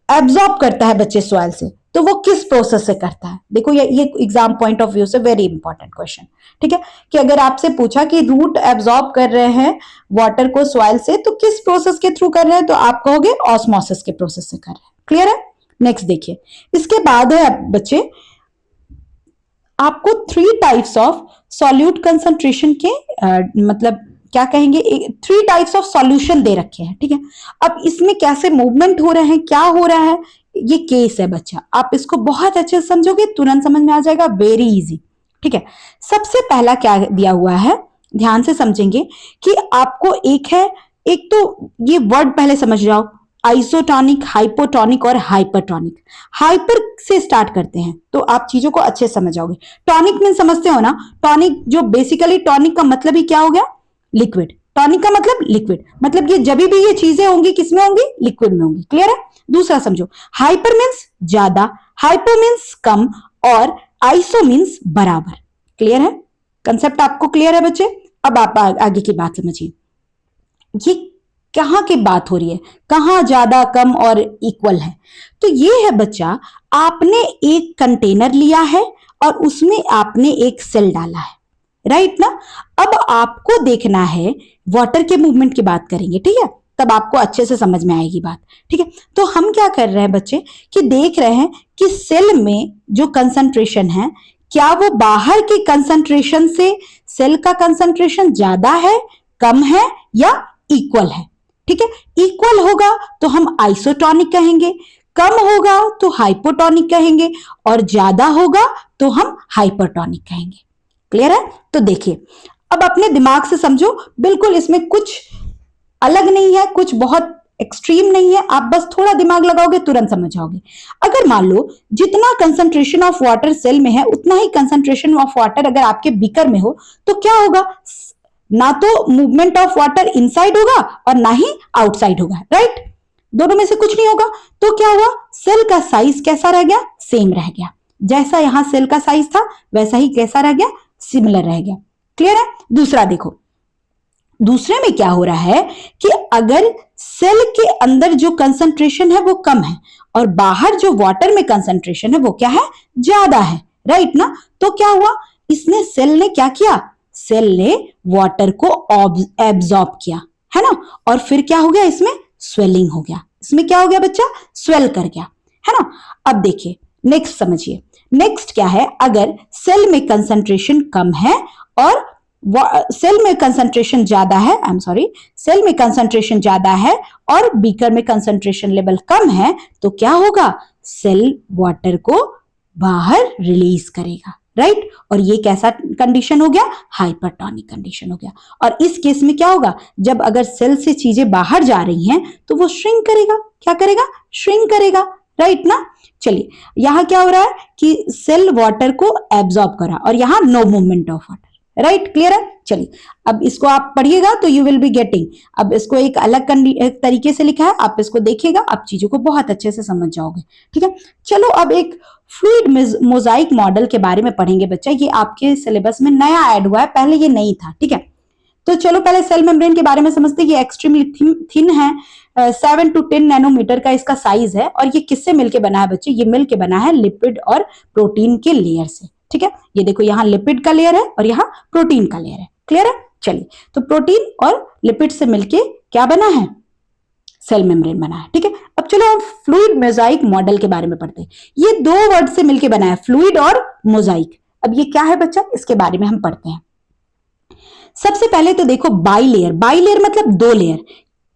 Speaker 1: एब्जॉर्ब करता है बच्चे सॉइल से, तो वो किस प्रोसेस से करता है? देखो ये एग्जाम पॉइंट ऑफ व्यू से वेरी इंपॉर्टेंट क्वेश्चन, ठीक है, कि अगर आपसे पूछा कि रूट एब्जॉर्ब कर रहे हैं वाटर को सॉइल से तो किस प्रोसेस के थ्रू कर रहे हैं, तो आप कहोगे ऑस्मोसिस के प्रोसेस से कर रहे हैं। क्लियर है? नेक्स्ट देखिए, इसके बाद है बच्चे आपको 3 टाइप्स ऑफ सॉल्यूट कंसंट्रेशन के मतलब क्या कहेंगे, 3 टाइप्स ऑफ सॉल्यूशन दे रखे हैं, ठीक है। अब इसमें कैसे मूवमेंट हो रहे हैं, क्या हो रहा है, ये केस है बच्चा, आप इसको बहुत अच्छे से समझोगे तुरंत समझ में आ जाएगा, वेरी इजी, ठीक है। सबसे पहला क्या दिया हुआ है, ध्यान से समझेंगे कि आपको एक तो ये वर्ड पहले समझ जाओ, आइसोटोनिक, हाइपोटोनिक और हाइपरटोनिक। हाइपर से स्टार्ट करते हैं तो आप चीजों को अच्छे से समझ जाओगे। टॉनिक में समझते हो ना, टॉनिक जो बेसिकली टॉनिक का मतलब ही क्या हो गया, लिक्विड। टॉनिक का मतलब लिक्विड, मतलब ये जब भी ये चीजें होंगी किसमें होंगी, लिक्विड में होंगी। क्लियर है? दूसरा समझो, हाइपर मीन्स ज्यादा, हाइपो मीन्स कम और आइसो मीन्स बराबर। क्लियर है? कंसेप्ट आपको क्लियर है बच्चे? अब आप आगे की बात समझिए, ये कहां की बात हो रही है, कहां ज्यादा कम और इक्वल है, तो ये है बच्चा, आपने एक कंटेनर लिया है और उसमें आपने एक सेल डाला है, राइट ना। अब आपको देखना है, वाटर के मूवमेंट की बात करेंगे, ठीक है, तब आपको अच्छे से समझ में आएगी बात, ठीक है। तो हम क्या कर रहे हैं बच्चे कि देख रहे हैं कि सेल में जो कंसंट्रेशन है, क्या वो बाहर के कंसंट्रेशन से सेल का कंसंट्रेशन ज्यादा है, कम है या इक्वल है, ठीक है। इक्वल होगा तो हम आइसोटोनिक कहेंगे, कम होगा तो हाइपोटोनिक कहेंगे और ज्यादा होगा तो हम हाइपरटोनिक कहेंगे। क्लियर है? तो देखिए, अब अपने दिमाग से समझो, बिल्कुल इसमें कुछ अलग नहीं है, कुछ बहुत एक्सट्रीम नहीं है, आप बस थोड़ा दिमाग लगाओगे तुरंत समझ जाओगे। अगर मान लो जितना कंसंट्रेशन ऑफ वाटर सेल में है उतना ही कंसंट्रेशन ऑफ वाटर अगर आपके बीकर में हो, तो क्या होगा, ना तो मूवमेंट ऑफ वाटर इनसाइड होगा और ना ही आउटसाइड होगा, राइट। दोनों में से कुछ नहीं होगा, तो क्या हुआ, सेल का साइज कैसा रह गया, सेम रह गया। जैसा यहां सेल का साइज था वैसा ही कैसा रह गया, सिमिलर रह गया। क्लियर है? दूसरा देखो, दूसरे में क्या हो रहा है कि अगर सेल के अंदर जो कंसंट्रेशन है वो कम है और बाहर जो वाटर में कंसंट्रेशन है वो क्या है, ज्यादा है, राइट ना। तो क्या हुआ, इसने सेल ने क्या किया, सेल ने वाटर को एब्जॉर्ब किया, है ना, और फिर क्या हो गया, इसमें स्वेलिंग हो गया। इसमें क्या हो गया बच्चा, स्वेल कर गया, है ना। अब देखिए नेक्स्ट समझिए, नेक्स्ट क्या है, अगर सेल में कंसंट्रेशन कम है और सेल में कंसंट्रेशन ज्यादा है, आई एम सॉरी, सेल में कंसंट्रेशन ज्यादा है और बीकर में कंसंट्रेशन लेवल कम है, तो क्या होगा, सेल वाटर को बाहर रिलीज करेगा, राइट। और ये कैसा कंडीशन हो गया, हाइपरटोनिक कंडीशन हो गया। और इस केस में क्या होगा, जब अगर सेल से चीजें बाहर जा रही हैं तो वो श्रिंक करेगा, क्या करेगा, श्रिंक करेगा, राइट ना। चलिए, यहां क्या हो रहा है कि सेल वाटर को एब्जॉर्ब करा और यहां no movement of water, right. Clear है? चलिए, अब इसको आप पढ़िएगा तो यू विल बी गेटिंग, अब इसको एक अलग तरीके से लिखा है, आप इसको देखिएगा, आप चीजों को बहुत अच्छे से समझ जाओगे, ठीक है। चलो अब एक फ्लूइड मोजाइक मॉडल के बारे में पढ़ेंगे बच्चा, ये आपके सिलेबस में नया ऐड हुआ है, पहले ये नहीं था, ठीक है। तो चलो पहले सेल मेम्ब्रेन के बारे में समझते हैं। ये एक्सट्रीमली थिन है, 7 to 10 नैनोमीटर का इसका साइज है और ये किससे मिलके बना है बच्चे, ये मिलके बना है लिपिड और प्रोटीन के लेयर से, ठीक है। ये देखो यहाँ लिपिड का लेयर है और यहाँ प्रोटीन का लेयर है। क्लियर है? चलिए, तो प्रोटीन और लिपिड से मिलके क्या बना है, सेल मेम्ब्रेन बना है, ठीक है। अब चलो हम फ्लूइड मोजाइक मॉडल के बारे में पढ़ते हैं। ये 2 वर्ड से मिलके बना है, फ्लूइड और मोजाइक। अब ये क्या है बच्चा, इसके बारे में हम पढ़ते हैं। सबसे पहले तो देखो बाइलेयर, बाइलेयर मतलब 2 लेयर,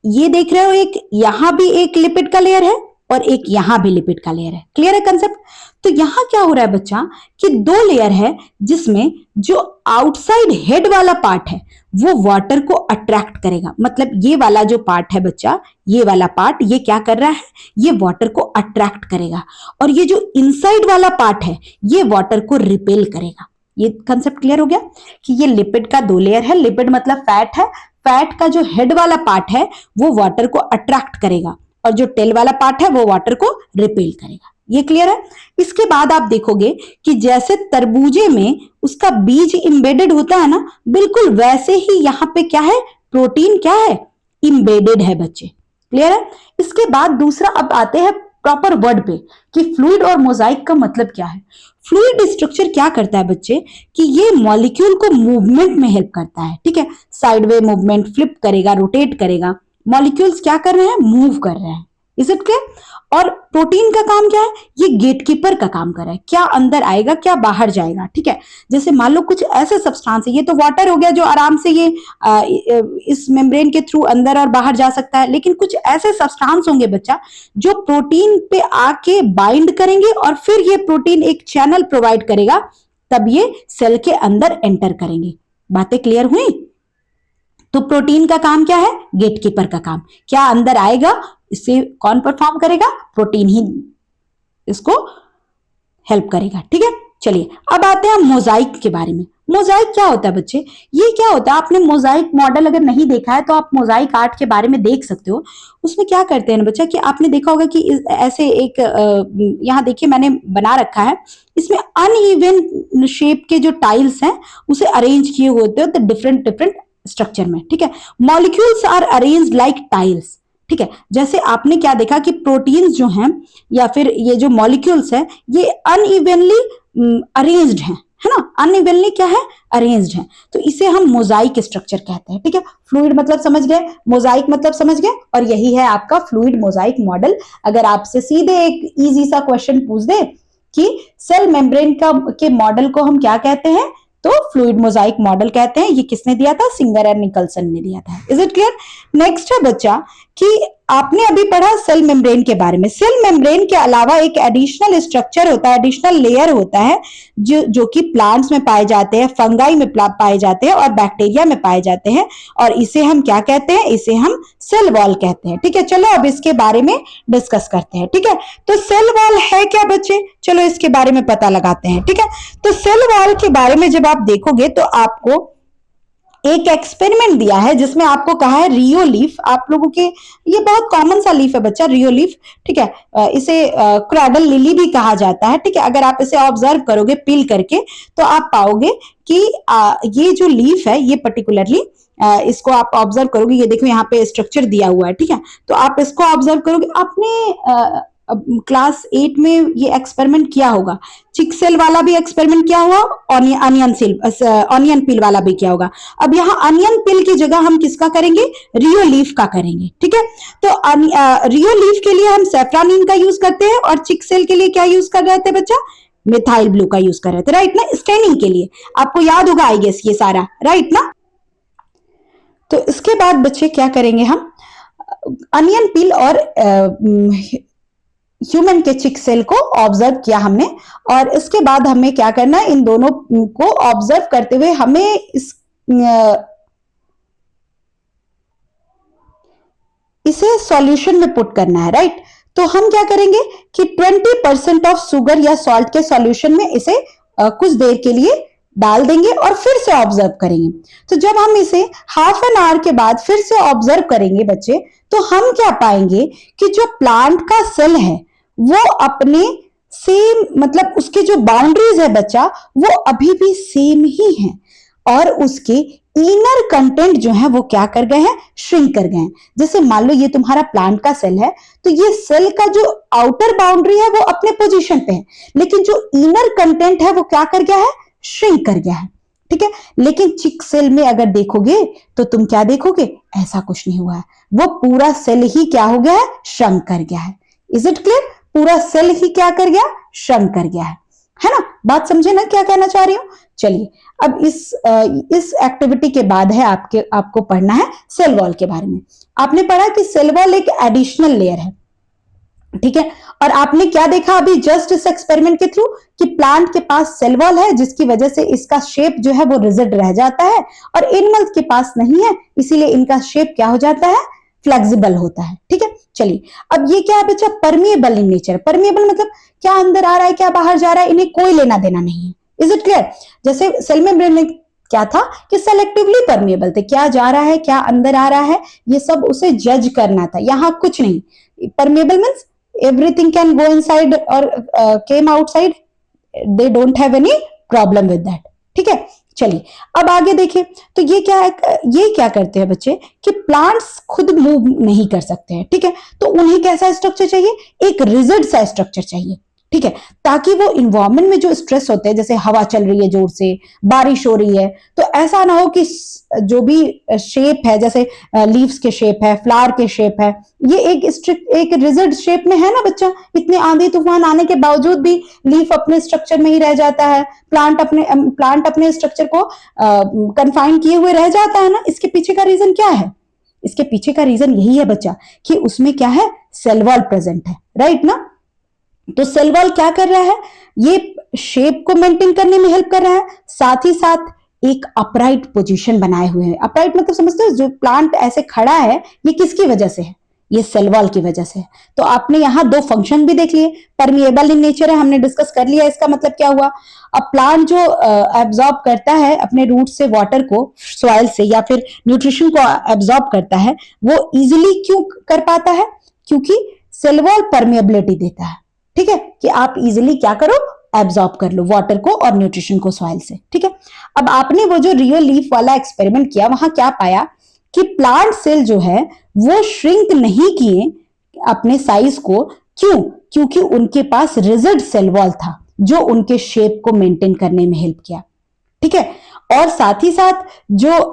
Speaker 1: ये देख रहे हो, एक यहां भी एक लिपिड का लेयर है और एक यहां भी लिपिड का लेयर है। क्लियर है कंसेप्ट? तो यहां क्या हो रहा है बच्चा कि 2 लेयर है जिसमें जो आउटसाइड हेड वाला पार्ट है वो वाटर को अट्रैक्ट करेगा, मतलब ये वाला जो पार्ट है बच्चा, ये वाला पार्ट, ये क्या कर रहा है, ये वाटर को अट्रैक्ट करेगा और ये जो इनसाइड वाला पार्ट है ये वाटर को रिपेल करेगा। ये कंसेप्ट क्लियर हो गया कि ये लिपिड का 2 लेयर है, लिपिड मतलब फैट है, फैट का जो हेड वाला पार्ट है वो वाटर को अट्रैक्ट करेगा और जो टेल वाला पार्ट है वो वाटर को रिपेल करेगा। ये क्लियर है? इसके बाद आप देखोगे कि जैसे तरबूजे में उसका बीज इंबेडेड होता है ना, बिल्कुल वैसे ही यहां पे क्या है, प्रोटीन क्या है, इंबेडेड है बच्चे। क्लियर है? इसके बाद दूसरा अब आते हैं प्रॉपर वर्ड पे कि फ्लूइड और मोजाइक का मतलब क्या है। फ्लूइड स्ट्रक्चर क्या करता है बच्चे कि ये मॉलिक्यूल को मूवमेंट में हेल्प करता है, ठीक है, साइडवे मूवमेंट, फ्लिप करेगा, रोटेट करेगा, मॉलिक्यूल्स क्या कर रहे हैं, मूव कर रहे हैं। Is it clear? और प्रोटीन का काम क्या है, ये गेटकीपर का काम कर रहा है, क्या अंदर आएगा क्या बाहर जाएगा, ठीक है। जैसे मान लो कुछ ऐसे सब्सटेंस है, ये तो वाटर हो गया जो आराम से ये इस मेम्ब्रेन के थ्रू अंदर और बाहर जा सकता है, लेकिन कुछ ऐसे सब्सटेंस होंगे बच्चा जो प्रोटीन पे आके बाइंड करेंगे और फिर ये प्रोटीन एक चैनल प्रोवाइड करेगा, तब ये सेल के अंदर एंटर करेंगे। बातें क्लियर हुई? तो प्रोटीन का काम क्या है, गेटकीपर का काम, क्या अंदर आएगा इसे कौन परफॉर्म करेगा, प्रोटीन ही इसको हेल्प करेगा, ठीक है। चलिए अब आते हैं मोजाइक के बारे में। मोजाइक क्या होता है बच्चे, ये क्या होता है, आपने मोजाइक मॉडल अगर नहीं देखा है तो आप मोजाइक आर्ट के बारे में देख सकते हो। उसमें क्या करते हैं ना बच्चा कि आपने देखा होगा कि ऐसे एक यहाँ देखिए मैंने बना रखा है, इसमें अनइवन शेप के जो टाइल्स हैं उसे अरेंज किए होते हैं डिफरेंट डिफरेंट स्ट्रक्चर में, ठीक है। Molecules are arranged like tiles, ठीक है। जैसे आपने क्या देखा कि प्रोटीन्स जो हैं या फिर ये जो मॉलिक्यूल्स हैं ये अनइवनली अरेंज्ड हैं, है ना, अनइवनली क्या है, अरेंज्ड हैं, तो इसे हम मोजाइक स्ट्रक्चर कहते हैं, ठीक है। फ्लूइड मतलब समझ गए, मोजाइक मतलब समझ गए, और यही है आपका फ्लूइड मोजाइक मॉडल। अगर आपसे सीधे एक इजी सा क्वेश्चन पूछ दे कि सेल मेम्ब्रेन का के मॉडल को हम क्या कहते हैं, तो फ्लूइड मोजाइक मॉडल कहते हैं। ये किसने दिया था, सिंगर एंड निकलसन ने दिया था। Is it clear? नेक्स्ट है बच्चा कि आपने अभी पढ़ा सेल मेम्ब्रेन के बारे में। सेल मेम्ब्रेन के अलावा एक एडिशनल स्ट्रक्चर होता है, एडिशनल लेयर होता है जो कि प्लांट्स में पाए जाते हैं, फंगाई में पाए जाते हैं और बैक्टीरिया में पाए जाते हैं, और इसे हम क्या कहते हैं, इसे हम सेल वॉल कहते हैं, ठीक है। चलो अब इसके बारे में डिस्कस करते हैं, ठीक है। तो सेल वॉल है क्या बच्चे, चलो इसके बारे में पता लगाते हैं, ठीक है। तो सेल वॉल के बारे में जब आप देखोगे तो आपको एक एक्सपेरिमेंट दिया है जिसमें आपको कहा है रियोलीफ, आप लोगों के ये बहुत कॉमन सा लीफ है बच्चा, रियोलीफ, ठीक है। इसे क्रैडल लिली भी कहा जाता है, ठीक है। अगर आप इसे ऑब्जर्व करोगे पील करके तो आप पाओगे कि ये जो लीफ है ये पर्टिकुलरली इसको आप ऑब्जर्व करोगे, ये देखो यहाँ पे स्ट्रक्चर दिया हुआ है, ठीक है। तो आप इसको ऑब्जर्व करोगे, आपने क्लास 8 में ये एक्सपेरिमेंट किया होगा, चिक सेल वाला भी एक्सपेरिमेंट किया हुआ, ऑनियन पील वाला भी किया होगा। अब यहाँ अनियन पील की जगह हम किसका करेंगे, रियो लीफ का करेंगे, ठीक है। तो रियो लीफ के लिए हम सेफ्रानिन का यूज करते हैं, और चिक सेल के लिए क्या यूज कर रहे थे बच्चा, मिथाइल ब्लू का यूज कर रहे थे, राइट ना, स्टेनिंग के लिए। आपको याद होगा आई गेस ये सारा, राइट ना। तो इसके बाद बच्चे क्या करेंगे, हम अनियन पील और ह्यूमन के चिक सेल को ऑब्जर्व किया हमने, और इसके बाद हमें क्या करना है, इन दोनों को ऑब्जर्व करते हुए हमें इसे सॉल्यूशन में पुट करना है, राइट। तो हम क्या करेंगे कि 20% ऑफ शुगर या सॉल्ट के सॉल्यूशन में इसे कुछ देर के लिए डाल देंगे और फिर से ऑब्जर्व करेंगे। तो जब हम इसे हाफ एन आवर के बाद फिर से ऑब्जर्व करेंगे बच्चे, तो हम क्या पाएंगे कि जो प्लांट का सेल है वो अपने सेम, मतलब उसके जो बाउंड्रीज है बच्चा वो अभी भी सेम ही है, और उसके इनर कंटेंट जो है वो क्या कर गए हैं, श्रिंक कर गए हैं। जैसे मान लो ये तुम्हारा प्लांट का सेल है, तो ये सेल का जो आउटर बाउंड्री है वो अपने पोजीशन पे है, लेकिन जो इनर कंटेंट है वो क्या कर गया है, श्रिंक कर गया है, ठीक है। लेकिन चिक सेल में अगर देखोगे तो तुम क्या देखोगे, ऐसा कुछ नहीं हुआ है, वो पूरा सेल ही क्या हो गया है, श्रंक कर गया है। Is it clear? पूरा सेल ही क्या कर गया, श्रंक कर गया है ना। बात समझे ना क्या कहना चाह रही हूं। चलिए अब इस एक्टिविटी के बाद है आपको पढ़ना है सेल वॉल के बारे में। आपने पढ़ा कि सेल वॉल एक एडिशनल लेयर है, ठीक है। और आपने क्या देखा अभी जस्ट इस एक्सपेरिमेंट के थ्रू कि प्लांट के पास सेल वॉल है, जिसकी वजह से इसका शेप जो है वो रिजिड रह जाता है, और एनिमल्स के पास नहीं है, इसीलिए इनका शेप क्या हो जाता है, फ्लेक्सिबल होता है, ठीक है। चलिए अब ये क्या है बच्चा, परमिएबल इन नेचर। परमिएबल मतलब क्या अंदर आ रहा है क्या बाहर जा रहा है, इन्हें कोई लेना देना नहीं है। Is it clear? जैसे सेल मेम्ब्रेन में क्या था कि सेलेक्टिवली परमिएबल थे, क्या जा रहा है क्या अंदर आ रहा है ये सब उसे जज करना था, यहाँ कुछ नहीं। Permeable means everything can go inside or came outside, they don't have any problem with that, ठीक है। चलिए अब आगे देखें, तो ये क्या है, ये क्या करते हैं बच्चे कि प्लांट्स खुद मूव नहीं कर सकते हैं, ठीक है, तो उन्हें कैसा स्ट्रक्चर चाहिए, एक रिजिड सा स्ट्रक्चर चाहिए, ठीक है, ताकि वो इन्वायरमेंट में जो स्ट्रेस होते हैं, जैसे हवा चल रही है जोर से, बारिश हो रही है, तो ऐसा ना हो कि जो भी शेप है, जैसे लीव्स के शेप है, फ्लावर के शेप है, ये एक रिजिड शेप में है ना बच्चा, इतने आंधी तूफान आने के बावजूद भी लीफ अपने स्ट्रक्चर में ही रह जाता है, प्लांट अपने स्ट्रक्चर को कन्फाइन किए हुए रह जाता है ना। इसके पीछे का रीजन क्या है, इसके पीछे का रीजन यही है बच्चा कि उसमें क्या है, सेल वॉल प्रेजेंट है, राइट ना। तो सेल वॉल क्या कर रहा है, ये शेप को मेंटेन करने में हेल्प कर रहा है, साथ ही साथ एक अपराइट पोजीशन बनाए हुए हैं। अपराइट मतलब समझते हो, जो प्लांट ऐसे खड़ा है ये किसकी वजह से है, ये सेल वॉल की वजह से है। तो आपने यहां दो फंक्शन भी देख लिए, परमिएबल इन नेचर है, हमने डिस्कस कर लिया, इसका मतलब क्या हुआ, अब प्लांट जो एब्जॉर्ब करता है अपने रूट से वाटर को, सॉइल से, या फिर न्यूट्रिशन को एब्जॉर्ब करता है, वो इजिली क्यों कर पाता है, क्योंकि सेल वॉल परमिएबिलिटी देता है, ठीक है, कि आप इजिली क्या करो, एब्जॉर्ब कर लो वाटर को और न्यूट्रिशन को सॉइल से, ठीक है। अब आपने वो जो रियो लीफ वाला एक्सपेरिमेंट किया, वहां क्या पाया कि प्लांट सेल जो है वो श्रिंक नहीं किए अपने साइज को, क्यों, क्योंकि उनके पास रिजिड सेल वॉल था जो उनके शेप को मेंटेन करने में हेल्प किया, ठीक है। और साथ ही साथ जो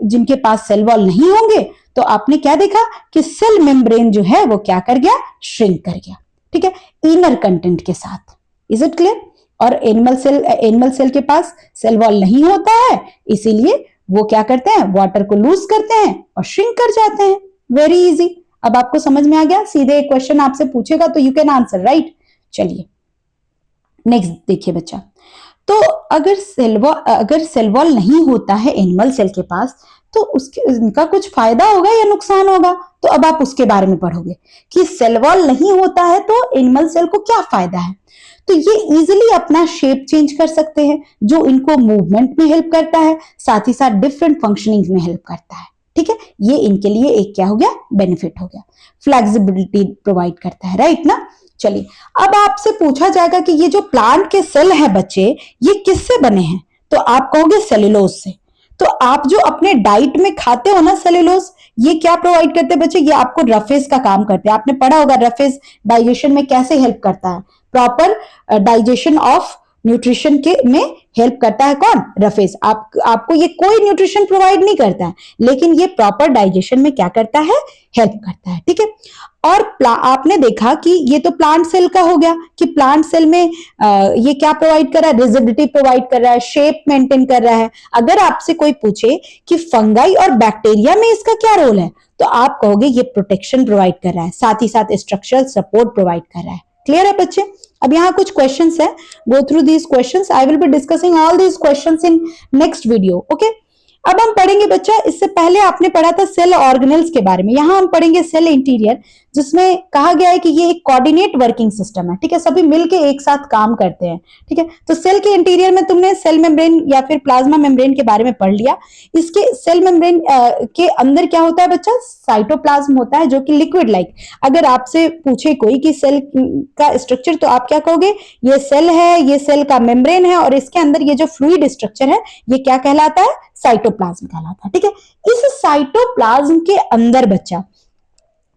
Speaker 1: जिनके पास सेल वॉल नहीं होंगे, तो आपने क्या देखा कि सेल मेम्ब्रेन जो है वो क्या कर गया, श्रिंक कर गया, ठीक है, इनर कंटेंट के साथ। Is it clear. और एनिमल सेल के पास सेल वॉल नहीं होता है, इसीलिए वो क्या करते हैं, वाटर को लूज करते हैं और श्रिंक कर जाते हैं। Very easy. अब आपको समझ में आ गया, सीधे एक क्वेश्चन आपसे पूछेगा तो यू कैन आंसर, राइट। चलिए नेक्स्ट देखिए बच्चा, तो अगर सेल वॉल नहीं होता है एनिमल सेल के पास, तो उनका कुछ फायदा होगा या नुकसान होगा, तो अब आप उसके बारे में पढ़ोगे कि सेल वॉल नहीं होता है तो एनिमल सेल को क्या फायदा है। तो ये इजीली अपना शेप चेंज कर सकते हैं, जो इनको मूवमेंट में हेल्प करता है, साथ ही साथ डिफरेंट फंक्शनिंग में हेल्प करता है, ठीक है। ये इनके लिए एक क्या हो गया, बेनिफिट हो गया, फ्लेक्सिबिलिटी प्रोवाइड करता है, राइट ना। चलिए अब आपसे पूछा जाएगा कि ये जो प्लांट के सेल है बच्चे, ये किससे बने हैं, तो आप कहोगे सेलुलोज से। तो आप जो अपने डाइट में खाते हो ना सेलुलोज, ये क्या प्रोवाइड करते हैं बच्चे, ये आपको रफेज का काम करते हैं। आपने पढ़ा होगा रफेज डाइजेशन में कैसे हेल्प करता है, प्रॉपर डाइजेशन ऑफ न्यूट्रिशन के में हेल्प करता है कौन, रफेज। आपको ये कोई न्यूट्रिशन प्रोवाइड नहीं करता है, लेकिन ये प्रॉपर डाइजेशन में क्या करता है, हेल्प करता है, ठीक है। और आपने देखा कि ये तो प्लांट सेल का हो गया कि प्लांट सेल में ये क्या प्रोवाइड कर रहा है, रिजिडिटी प्रोवाइड कर रहा है, शेप मेंटेन कर रहा है। अगर आपसे कोई पूछे कि फंगाई और बैक्टीरिया में इसका क्या रोल है, तो आप कहोगे ये प्रोटेक्शन प्रोवाइड कर रहा है, साथ ही साथ स्ट्रक्चरल सपोर्ट प्रोवाइड कर रहा है। क्लियर है बच्चे। अब यहाँ कुछ क्वेश्चंस है, गो through these questions, I will be discussing all these questions in next video, okay. अब हम पढ़ेंगे बच्चा, इससे पहले आपने पढ़ा था सेल ऑर्गेनेल्स के बारे में, यहां हम पढ़ेंगे सेल इंटीरियर, जिसमें कहा गया है कि ये एक कोऑर्डिनेट वर्किंग सिस्टम है, ठीक है, सभी मिलके एक साथ काम करते हैं, ठीक है। तो सेल के इंटीरियर में तुमने सेल मेम्ब्रेन या फिर प्लाज्मा मेम्ब्रेन के बारे में पढ़ लिया। इसके सेल मेम्ब्रेन के अंदर क्या होता है बच्चा, साइटोप्लाज्म होता है, जो कि लिक्विड लाइक। अगर आपसे पूछे कोई कि सेल का स्ट्रक्चर, तो आप क्या कहोगे, ये सेल है, ये सेल का मेम्ब्रेन है, और इसके अंदर ये जो फ्लूइड स्ट्रक्चर है ये क्या कहलाता है, साइटोप्लाज्म कहलाता है, ठीक है। इस साइटोप्लाज्म के अंदर बच्चा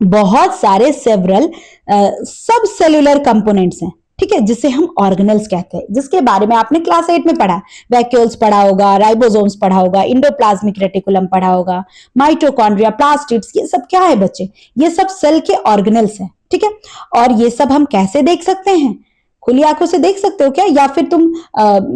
Speaker 1: बहुत सारे सेवरल सब सेलुलर कंपोनेंट्स हैं, ठीक है, जिसे हम ऑर्गेनेल्स कहते हैं, जिसके बारे में आपने क्लास 8 में पढ़ा, वैक्यूल्स पढ़ा होगा, राइबोसोम्स पढ़ा होगा, इंडोप्लाज्मिक रेटिकुलम पढ़ा होगा, माइटोकॉन्ड्रिया, प्लास्टिड्स, ये सब क्या है बच्चे, ये सब सेल के ऑर्गेनेल्स हैं, ठीक है। और ये सब हम कैसे देख सकते हैं, खुली आंखों से देख सकते हो क्या, या फिर तुम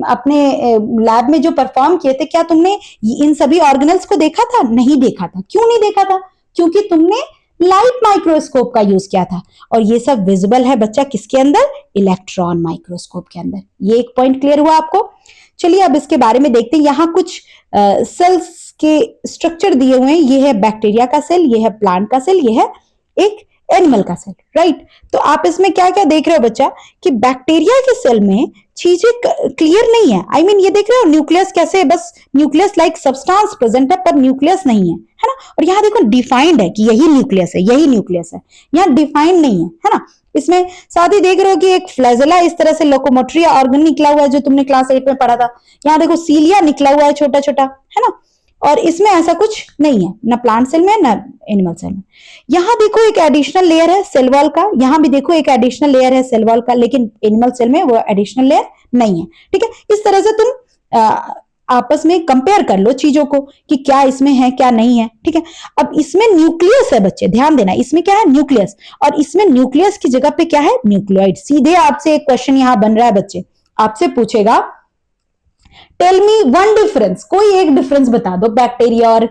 Speaker 1: अपने लैब में जो परफॉर्म किए थे, क्या तुमने इन सभी ऑर्गेनेल्स को देखा था, नहीं देखा था। क्यों नहीं देखा था, क्योंकि तुमने लाइट माइक्रोस्कोप का यूज किया था, और ये सब विजिबल है बच्चा किसके अंदर, इलेक्ट्रॉन माइक्रोस्कोप के अंदर। ये एक पॉइंट क्लियर हुआ आपको। चलिए अब इसके बारे में देखते हैं, यहाँ कुछ सेल्स के स्ट्रक्चर दिए हुए हैं। ये है बैक्टीरिया का सेल, ये है प्लांट का सेल, ये है एक एनिमल का सेल, राइट। तो आप इसमें क्या क्या देख रहे हो बच्चा, कि बैक्टीरिया के सेल में चीजें क्लियर नहीं है। आई मीन ये देख रहे हो न्यूक्लियस कैसे, बस न्यूक्लियस लाइक सब्सटेंस प्रेजेंट है, पर न्यूक्लियस नहीं है ना। और यहाँ देखो डिफाइंड है कि यही न्यूक्लियस है, यही न्यूक्लियस है, यहाँ डिफाइंड नहीं है ना। इसमें साथ ही देख रहे हो कि एक फ्लैजेला इस तरह से लोकोमोटरी ऑर्गन निकला हुआ है जो तुमने क्लास 8 में पढ़ा था। यहाँ देखो सीलिया निकला हुआ है छोटा छोटा, है ना। और इसमें ऐसा कुछ नहीं है, ना प्लांट सेल में ना एनिमल सेल में। यहाँ देखो एक एडिशनल लेयर है सेल वॉल का, यहाँ भी देखो एक एडिशनल लेयर है सेल वॉल का, लेकिन एनिमल सेल में वो एडिशनल लेयर नहीं है। ठीक है, इस तरह से तुम आपस में कंपेयर कर लो चीजों को कि क्या इसमें है क्या नहीं है। ठीक है, अब इसमें न्यूक्लियस है बच्चे, ध्यान देना, इसमें क्या है न्यूक्लियस, और इसमें न्यूक्लियस की जगह पे क्या है न्यूक्लियोइड। सीधे आपसे एक क्वेश्चन यहां बन रहा है बच्चे, आपसे पूछेगा टेल मी वन डिफरेंस, कोई एक डिफरेंस बता दो बैक्टीरिया और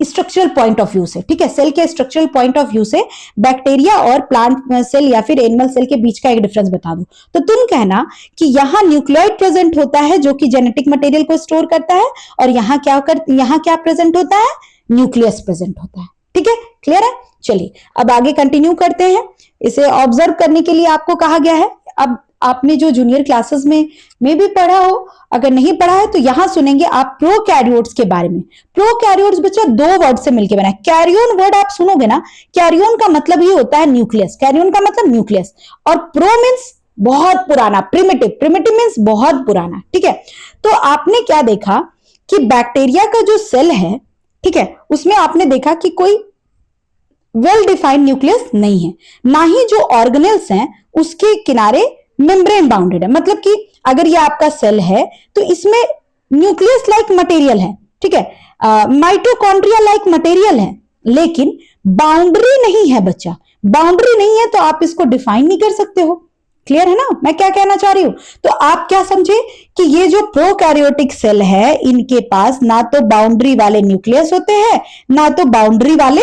Speaker 1: स्ट्रक्चरल पॉइंट ऑफ व्यू से। ठीक है, सेल के स्ट्रक्चरल पॉइंट ऑफ व्यू से बैक्टीरिया और प्लांट सेल या फिर एनिमल सेल के बीच का एक डिफरेंस बता दो। तो तुम कहना कि यहाँ न्यूक्लियोइड प्रेजेंट होता है जो कि जेनेटिक मटेरियल को स्टोर करता है, और यहाँ क्या प्रेजेंट होता है, न्यूक्लियस प्रेजेंट होता है। ठीक है, क्लियर है। चलिए अब आगे कंटिन्यू करते हैं। इसे ऑब्जर्व करने के लिए आपको कहा गया है। अब आपने जो जूनियर क्लासेस में भी पढ़ा हो, अगर नहीं पढ़ा है तो यहां सुनेंगे आप प्रोकैरियोट्स के बारे में। प्रोकैरियोट्स बच्चा दो वर्ड से मिलकर बना है। कैरियोन वर्ड आप सुनोगे ना, कैरियोन का मतलब ही होता है न्यूक्लियस, कैरियोन का मतलब न्यूक्लियस, और प्रो मीन्स बहुत पुराना, प्रिमिटिव, प्रिमिटिव मीन्स बहुत पुराना। ठीक है, तो आपने क्या देखा कि बैक्टीरिया का जो सेल है, ठीक है, उसमें आपने देखा कि कोई वेल डिफाइंड न्यूक्लियस नहीं है, ना ही जो ऑर्गेनेल्स हैं उसके किनारे मेम्ब्रेन बाउंडेड है। मतलब कि अगर ये आपका सेल है तो इसमें न्यूक्लियस लाइक मटेरियल है, ठीक है, माइटोकॉन्ड्रिया लाइक मटेरियल है, लेकिन बाउंड्री नहीं है बच्चा। बाउंड्री नहीं है तो आप इसको डिफाइन नहीं कर सकते हो। क्लियर है ना मैं क्या कहना चाह रही हूं। तो आप क्या समझे कि ये जो प्रोकैरियोटिक सेल है इनके पास ना तो बाउंड्री वाले न्यूक्लियस होते हैं ना तो बाउंड्री वाले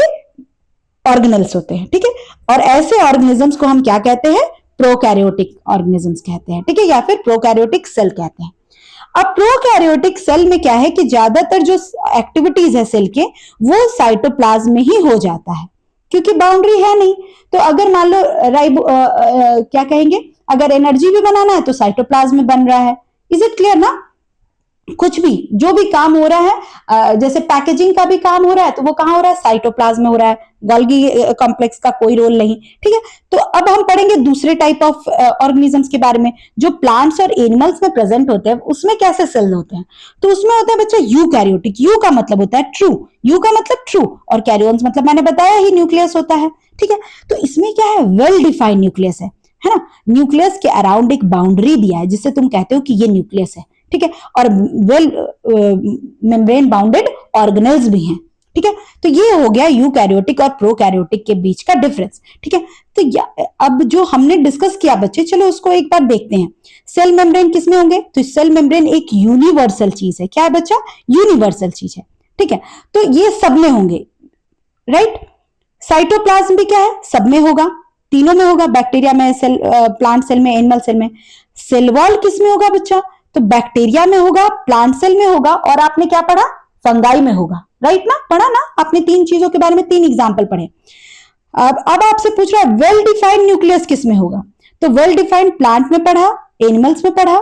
Speaker 1: ऑर्गेनल्स होते हैं। ठीक है, और ऐसे ऑर्गेनिजम्स को हम क्या कहते हैं, प्रोकैरियोटिक ऑर्गेनिजम्स कहते हैं। ठीक है, या फिर प्रोकैरियोटिक सेल कहते हैं। अब प्रोकैरियोटिक सेल में क्या है कि ज्यादातर जो एक्टिविटीज है सेल के वो साइटोप्लाज्म में ही हो जाता है, क्योंकि बाउंड्री है नहीं। तो अगर मान लो क्या कहेंगे, अगर एनर्जी भी बनाना है तो साइटोप्लाज्म में बन रहा है। इज इट क्लियर ना। कुछ भी जो भी काम हो रहा है, जैसे पैकेजिंग का भी काम हो रहा है तो वो कहां हो रहा है, साइटोप्लाज्म में हो रहा है, गोल्गी कॉम्प्लेक्स का कोई रोल नहीं। ठीक है, तो अब हम पढ़ेंगे दूसरे टाइप ऑफ ऑर्गेनिजम्स के बारे में जो प्लांट्स और एनिमल्स में प्रेजेंट होते हैं। उसमें कैसे सेल होते हैं, तो उसमें होता है बच्चा यूकैरियोटिक। यू का मतलब होता है ट्रू, यू का मतलब ट्रू, और कैरियोन्स मतलब मैंने बताया ही न्यूक्लियस होता है। ठीक है, तो इसमें क्या है, वेल डिफाइंड न्यूक्लियस है ना। न्यूक्लियस के अराउंड एक बाउंड्री दिया है जिससे तुम कहते हो कि ये न्यूक्लियस है। ठीक है, और वेल मेम्ब्रेन बाउंडेड ऑर्गेनेल्स भी हैं। ठीक है, तो ये हो गया यूकैरियोटिक और प्रोकैरियोटिक के बीच का डिफरेंस। ठीक है, तो अब जो हमने डिस्कस किया बच्चे, चलो उसको एक बार देखते हैं। सेल मेम्ब्रेन किसमें होंगे, तो सेल मेम्ब्रेन एक यूनिवर्सल चीज है। क्या है बच्चा, यूनिवर्सल चीज है। ठीक है, तो ये सब में होंगे, राइट। साइटोप्लाज्म भी क्या है, सब में होगा, तीनों में होगा, बैक्टीरिया में, सेल प्लांट सेल में, एनिमल सेल में। सेल वॉल किस में होगा बच्चा, तो बैक्टीरिया में होगा, प्लांट सेल में होगा, और आपने क्या पढ़ा, फंगाई में होगा, राइट ना, पढ़ा ना आपने। तीन चीजों के बारे में तीन एग्जांपल पढ़े। अब आपसे पूछ रहा है वेल डिफाइंड न्यूक्लियस किस में होगा, तो वेल डिफाइंड प्लांट में पढ़ा, एनिमल्स में पढ़ा,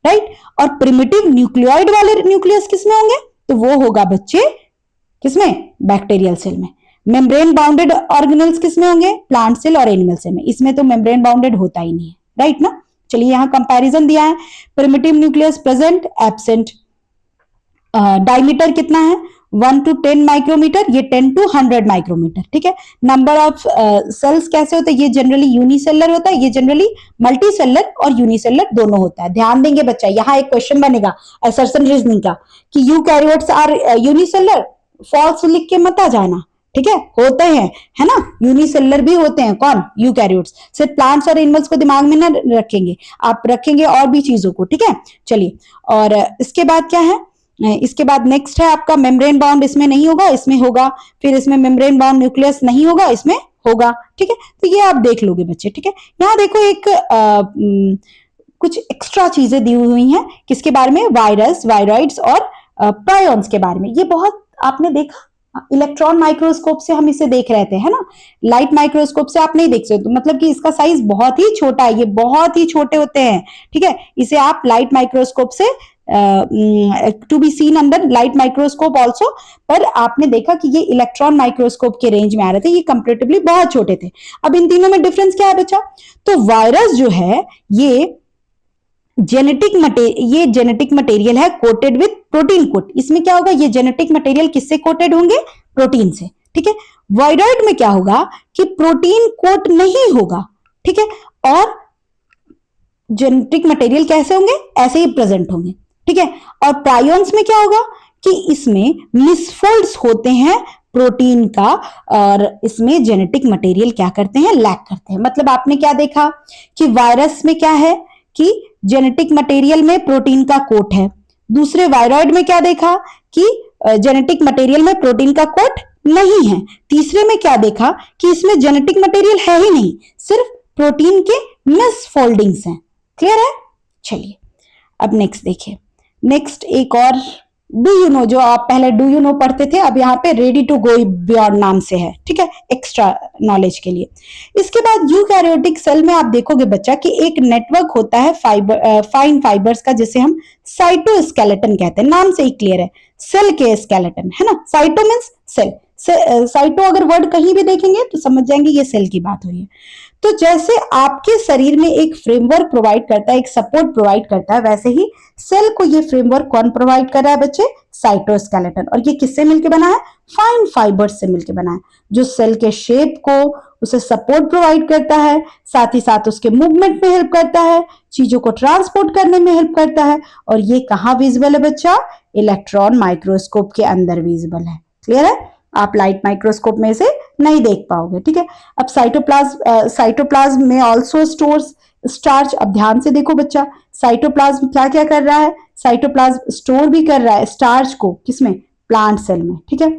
Speaker 1: राइट। और प्रिमिटिव न्यूक्लियोइड वाले न्यूक्लियस किस में होंगे, तो वो होगा बच्चे किसमें, बैक्टीरियल सेल में। मेम्ब्रेन बाउंडेड ऑर्गेनल्स किस में होंगे, प्लांट सेल और एनिमल सेल में। इसमें तो मेम्ब्रेन बाउंडेड होता ही नहीं है, राइट ना। चलिए यहां कंपैरिजन दिया है, primitive nucleus present, absent. Diameter कितना है, 1 to 10 माइक्रोमीटर, ये 10 to 100 माइक्रोमीटर। ठीक है, नंबर ऑफ सेल्स कैसे होते हैं, ये जनरली यूनिसेलर होता है, ये जनरली मल्टीसेलर और यूनिसेलर दोनों होता है। ध्यान देंगे बच्चा, यहाँ एक क्वेश्चन बनेगा असर्शन रीजनिंग का कि यूकैरियोट्स आर यूनिसेलर, फॉल्स लिख के मत आ जाना। ठीक है, होते हैं, है ना, यूनिसेलर भी होते हैं। कौन, यूकैरियोट्स। सिर्फ प्लांट्स और एनिमल्स को दिमाग में ना रखेंगे, आप रखेंगे और भी चीजों को। ठीक है, चलिए, और इसके बाद क्या है, इसके बाद नेक्स्ट है आपका मेम्ब्रेन बाउंड, इसमें नहीं होगा, इसमें होगा। फिर इसमें मेम्ब्रेन बाउंड न्यूक्लियस नहीं होगा, इसमें होगा। ठीक है, तो ये आप देख लोगे बच्चे। ठीक है, यहाँ देखो एक कुछ एक्स्ट्रा चीजें दी हुई हैं किसके बारे में, वायरस, वायरॉइड्स और प्रायोन्स के बारे में। ये बहुत आपने देखा, इलेक्ट्रॉन माइक्रोस्कोप से हम इसे देख रहे थे, है ना। लाइट माइक्रोस्कोप से आप नहीं देख सकते, मतलब कि इसका साइज बहुत ही छोटा है, ये बहुत ही छोटे होते हैं। ठीक है, इसे आप लाइट माइक्रोस्कोप से to be seen under light microscope also, पर आपने देखा कि ये इलेक्ट्रॉन माइक्रोस्कोप के रेंज में आ रहे थे, ये कंपेरेटिवली बहुत छोटे थे। अब इन तीनों में डिफरेंस क्या है बच्चा? तो वायरस जो है ये जेनेटिक मटेरियल है कोटेड विथ प्रोटीन कोट। इसमें क्या होगा? ये जेनेटिक मटेरियल किससे कोटेड होंगे? प्रोटीन से, ठीक है। वायरॉइड में क्या होगा कि प्रोटीन कोट नहीं होगा, ठीक है, और जेनेटिक मटेरियल कैसे होंगे? ऐसे ही प्रेजेंट होंगे, ठीक है। और प्रायोन्स में क्या होगा कि इसमें मिसफोल्ड्स होते हैं प्रोटीन का, और इसमें जेनेटिक मटेरियल क्या करते हैं? लैक करते हैं। मतलब आपने क्या देखा कि वायरस में क्या है कि जेनेटिक मटेरियल में प्रोटीन का कोट है। दूसरे वायरॉइड में क्या देखा कि जेनेटिक मटेरियल में प्रोटीन का कोट नहीं है। तीसरे में क्या देखा कि इसमें जेनेटिक मटेरियल है ही नहीं, सिर्फ प्रोटीन के मिसफोल्डिंग्स हैं। क्लियर है? चलिए अब नेक्स्ट देखिए। नेक्स्ट एक और डू यू नो, जो आप पहले डू यू नो पढ़ते थे, अब यहाँ पे रेडी टू गो बियॉन्ड नाम से है, ठीक है, एक्स्ट्रा नॉलेज के लिए। इसके बाद यूकैरियोटिक सेल में आप देखोगे बच्चा कि एक नेटवर्क होता है फाइन फाइबर्स का, जिसे हम साइटोस्केलेटन कहते हैं। नाम से ही क्लियर है, सेल के स्केलेटन है ना। साइटो मीन्स सेल, साइटो अगर वर्ड कहीं भी देखेंगे तो समझ जाएंगे ये सेल की बात हो रही है। तो जैसे आपके शरीर में एक फ्रेमवर्क प्रोवाइड करता है, एक सपोर्ट प्रोवाइड करता है, वैसे ही सेल को ये फ्रेमवर्क कौन प्रोवाइड कर रहा है बच्चे? साइटोस्केलेटन। और ये किससे मिलकर बना है? फाइन फाइबर्स से मिलकर बना है, जो सेल के शेप को, उसे सपोर्ट प्रोवाइड करता है, साथ ही साथ उसके मूवमेंट में हेल्प करता है, चीजों को ट्रांसपोर्ट करने में हेल्प करता है। और ये कहाँ विजिबल है बच्चा? इलेक्ट्रॉन माइक्रोस्कोप के अंदर विजिबल है। क्लियर है? आप लाइट माइक्रोस्कोप में से नहीं देख पाओगे, ठीक है। अब साइटोप्लाज्म में ऑल्सो स्टोर्स स्टार्च। अब ध्यान से देखो बच्चा, साइटोप्लाज्म क्या क्या कर रहा है? साइटोप्लाज्म स्टोर भी कर रहा है स्टार्च को, किसमें? प्लांट सेल में, ठीक है।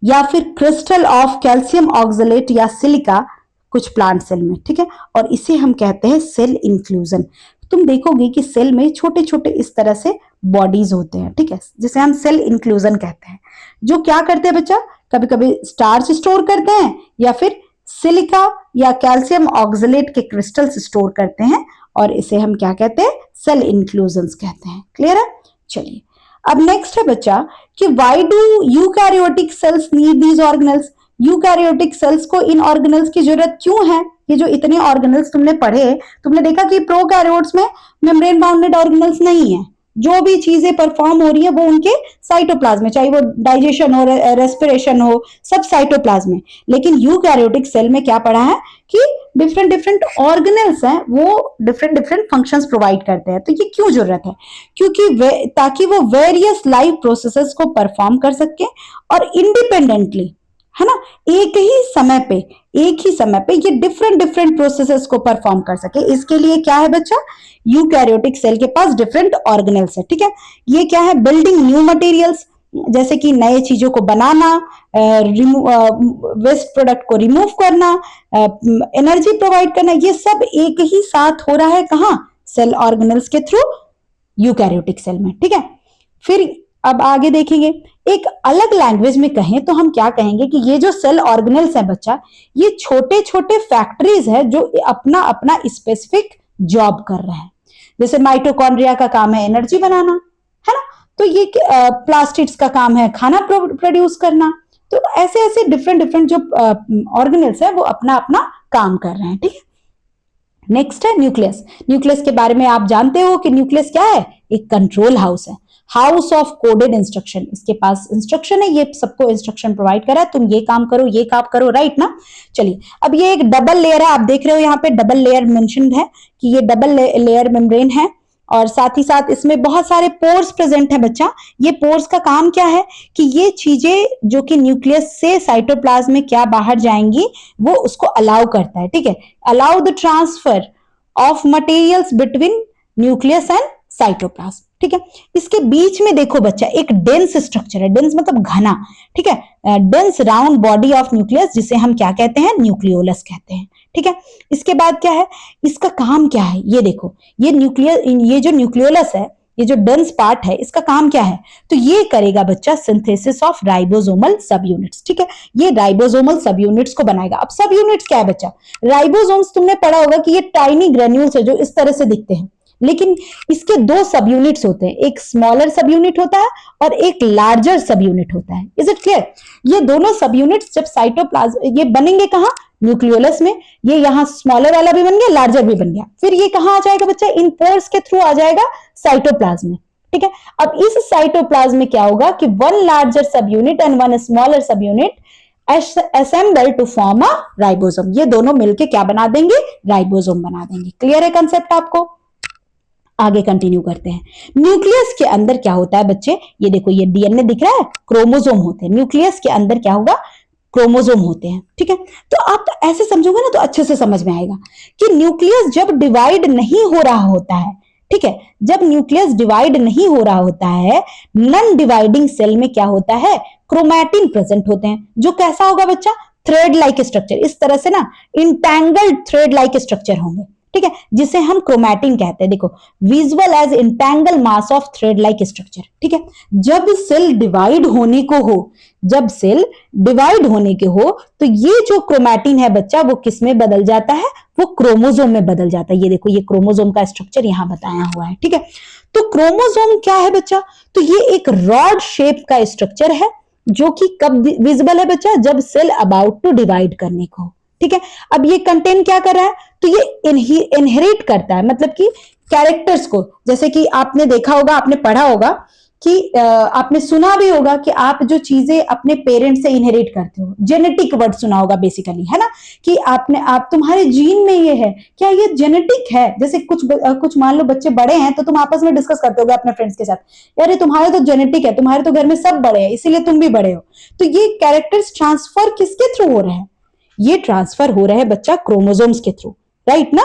Speaker 1: या फिर क्रिस्टल ऑफ कैल्शियम ऑक्सलेट या सिलिका कुछ प्लांट सेल में, ठीक है। और इसे हम कहते हैं सेल इंक्लूजन। तुम देखोगे कि सेल में छोटे छोटे इस तरह से बॉडीज होते हैं, ठीक है, जिसे हम सेल इंक्लूजन कहते हैं, जो क्या करते हैं बच्चा? कभी कभी स्टार्च स्टोर करते हैं, या फिर सिलिका या कैल्शियम ऑक्सलेट के क्रिस्टल्स स्टोर करते हैं, और इसे हम क्या कहते हैं? सेल इंक्लूजन्स कहते हैं। क्लियर है? चलिए अब नेक्स्ट है बच्चा कि why do eukaryotic cells need these organelles. Eukaryotic cells को इन ऑर्गेनेल्स की जरूरत क्यों है? ये जो इतने ऑर्गेनेल्स तुमने पढ़े, तुमने देखा कि प्रोकैरियोट्स में मेम्ब्रेन बाउंडेड ऑर्गेनेल्स नहीं है। जो भी चीजें परफॉर्म हो रही है वो उनके साइटोप्लाज्म में, चाहे वो डाइजेशन हो, रेस्पिरेशन हो, सब साइटोप्लाज्म में। लेकिन यूकैरियोटिक सेल में क्या पढ़ा है कि डिफरेंट डिफरेंट ऑर्गेनेल्स हैं, वो डिफरेंट डिफरेंट फंक्शंस प्रोवाइड करते हैं। तो ये क्यों जरूरत है? क्योंकि ताकि वो वेरियस लाइफ प्रोसेसेस को परफॉर्म कर सके और इंडिपेंडेंटली, है ना, एक ही समय पे ये डिफरेंट डिफरेंट प्रोसेसेस को परफॉर्म कर सके। इसके लिए क्या है बच्चा? यूकैरियोटिक सेल के पास डिफरेंट ऑर्गेनेल्स है, ठीक है। ये क्या है? बिल्डिंग न्यू मटेरियल्स, जैसे कि नए चीजों को बनाना, वेस्ट प्रोडक्ट को रिमूव करना, एनर्जी प्रोवाइड करना, ये सब एक ही साथ हो रहा है। कहाँ? सेल ऑर्गेनेल्स के थ्रू, यूकैरियोटिक सेल में, ठीक है। फिर अब आगे देखेंगे, एक अलग लैंग्वेज में कहें तो हम क्या कहेंगे कि ये जो सेल ऑर्गेनेल्स है बच्चा, ये छोटे छोटे फैक्ट्रीज है जो अपना अपना स्पेसिफिक जॉब कर रहे हैं। जैसे माइटोकॉन्ड्रिया का काम है एनर्जी बनाना, है ना, तो ये प्लास्टिड्स का काम है खाना प्रोड्यूस करना। तो ऐसे ऐसे डिफरेंट डिफरेंट जो ऑर्गेनेल्स है वो अपना अपना काम कर रहे हैं, ठीक है। नेक्स्ट है न्यूक्लियस। न्यूक्लियस के बारे में आप जानते हो कि न्यूक्लियस क्या है? एक कंट्रोल हाउस है, हाउस ऑफ कोडेड इंस्ट्रक्शन। इसके पास इंस्ट्रक्शन है, ये सबको इंस्ट्रक्शन प्रोवाइड करा है, तुम ये काम करो, ये काम करो, राइट ना। चलिए अब ये एक डबल लेयर है, आप देख रहे हो यहाँ पे डबल लेयर मेंशन्ड है कि ये डबल लेयर मेम्ब्रेन है, और साथ ही साथ इसमें बहुत सारे पोर्स प्रेजेंट है बच्चा। ये पोर्स का काम क्या है कि ये चीजें जो कि न्यूक्लियस से साइटोप्लाज्म में क्या बाहर जाएंगी वो उसको अलाउ करता है, ठीक है। Allow the transfer of materials between nucleus and cytoplasm, ठीक है। इसके बीच में देखो बच्चा एक डेंस स्ट्रक्चर है, डेंस मतलब घना, ठीक है, dense round body of nucleus, जिसे हम क्या कहते हैं? न्यूक्लियोलस कहते हैं, ठीक है। इसके बाद क्या है? इसका काम क्या है? ये देखो, ये जो न्यूक्लियोलस है, ये जो डेंस पार्ट है, इसका काम क्या है? तो ये करेगा बच्चा सिंथेसिस ऑफ राइबोसोमल सब यूनिट्स, ठीक है। ये राइबोसोमल सब यूनिट्स को बनाएगा। अब सब यूनिट्स क्या है बच्चा? राइबोसोम्स तुमने पढ़ा होगा कि ये टाइनी ग्रेन्यूल्स है जो इस तरह से दिखते हैं, लेकिन इसके दो सब यूनिट्स होते हैं, एक स्मॉलर सब यूनिट होता है और एक लार्जर सब यूनिट होता है। Is it clear? ये दोनों सब यूनिट्स जब साइटोप्लाज्म ये बनेंगे कहाँ? न्यूक्लियोलस में। ये यहाँ स्मॉलर वाला भी बन गया, लार्जर भी बन गया, फिर ये कहाँ आ जाएगा बच्चा? इन पोर्स के थ्रू आ जाएगा साइटोप्लाज्म में। ठीक है, अब इस साइटोप्लाज्म में क्या होगा कि वन लार्जर सब यूनिट एंड वन स्मॉलर सब unit assemble to form a ribosome. ये दोनों मिलके क्या बना देंगे? राइबोसोम बना देंगे। क्लियर है कंसेप्ट आपको? आगे कंटिन्यू करते हैं। न्यूक्लियस के अंदर क्या होता है बच्चे? ये देखो, ये डीएनए दिख रहा है, क्रोमोसोम होते हैं। न्यूक्लियस के अंदर क्या होगा? क्रोमोसोम होते हैं। ठीक है, तो आप ऐसे समझोगे ना तो अच्छे से समझ में आएगा कि न्यूक्लियस जब डिवाइड नहीं हो रहा होता है, ठीक है, जब न्यूक्लियस डिवाइड नहीं हो रहा होता है, नॉन डिवाइडिंग सेल में क्या होता है? क्रोमैटिन प्रेजेंट होते हैं, जो कैसा होगा बच्चा? थ्रेड लाइक स्ट्रक्चर, इस तरह से ना इंटैंगल्ड थ्रेड लाइक स्ट्रक्चर होंगे। ठीक है, जिसे हम क्रोमैटिन कहते हैं। देखो, visual as entangle mass of thread like structure. ठीक है, जब सेल डिवाइड होने को हो, जब सेल डिवाइड होने के हो, तो ये जो क्रोमैटिन है बच्चा, वो किस में बदल जाता है? वो क्रोमोसोम में बदल जाता है। ये देखो, ये क्रोमोसोम का स्ट्रक्चर यहां बताया हुआ है। ठीक है, तो क्रोमोसोम क्या है बच्चा? तो ये एक रॉड शेप का स्ट्रक्चर है, जो कि कब विजिबल है बच्चा? जब सेल अबाउट टू डिवाइड करने को। ठीक है, अब ये कंटेंट क्या कर रहा है? तो ये इनहेरिट करता है, मतलब कि कैरेक्टर्स को। जैसे कि आपने देखा होगा, आपने पढ़ा होगा कि आपने सुना भी होगा कि आप जो चीजें अपने पेरेंट्स से इनहेरिट करते हो, जेनेटिक वर्ड सुना होगा बेसिकली, है ना, कि आप तुम्हारे जीन में ये है। क्या ये जेनेटिक है? जैसे कुछ मान लो बच्चे बड़े हैं, तो तुम आपस में डिस्कस करते होगे अपने फ्रेंड्स के साथ, यार ये तुम्हारे तो जेनेटिक है, तुम्हारे तो घर में सब बड़े हैं, इसीलिए तुम भी बड़े हो। तो ये कैरेक्टर्स ट्रांसफर किसके थ्रू हो रहे हैं? ये ट्रांसफर हो रहा है बच्चा क्रोमोसोम्स के थ्रू, राइट ना?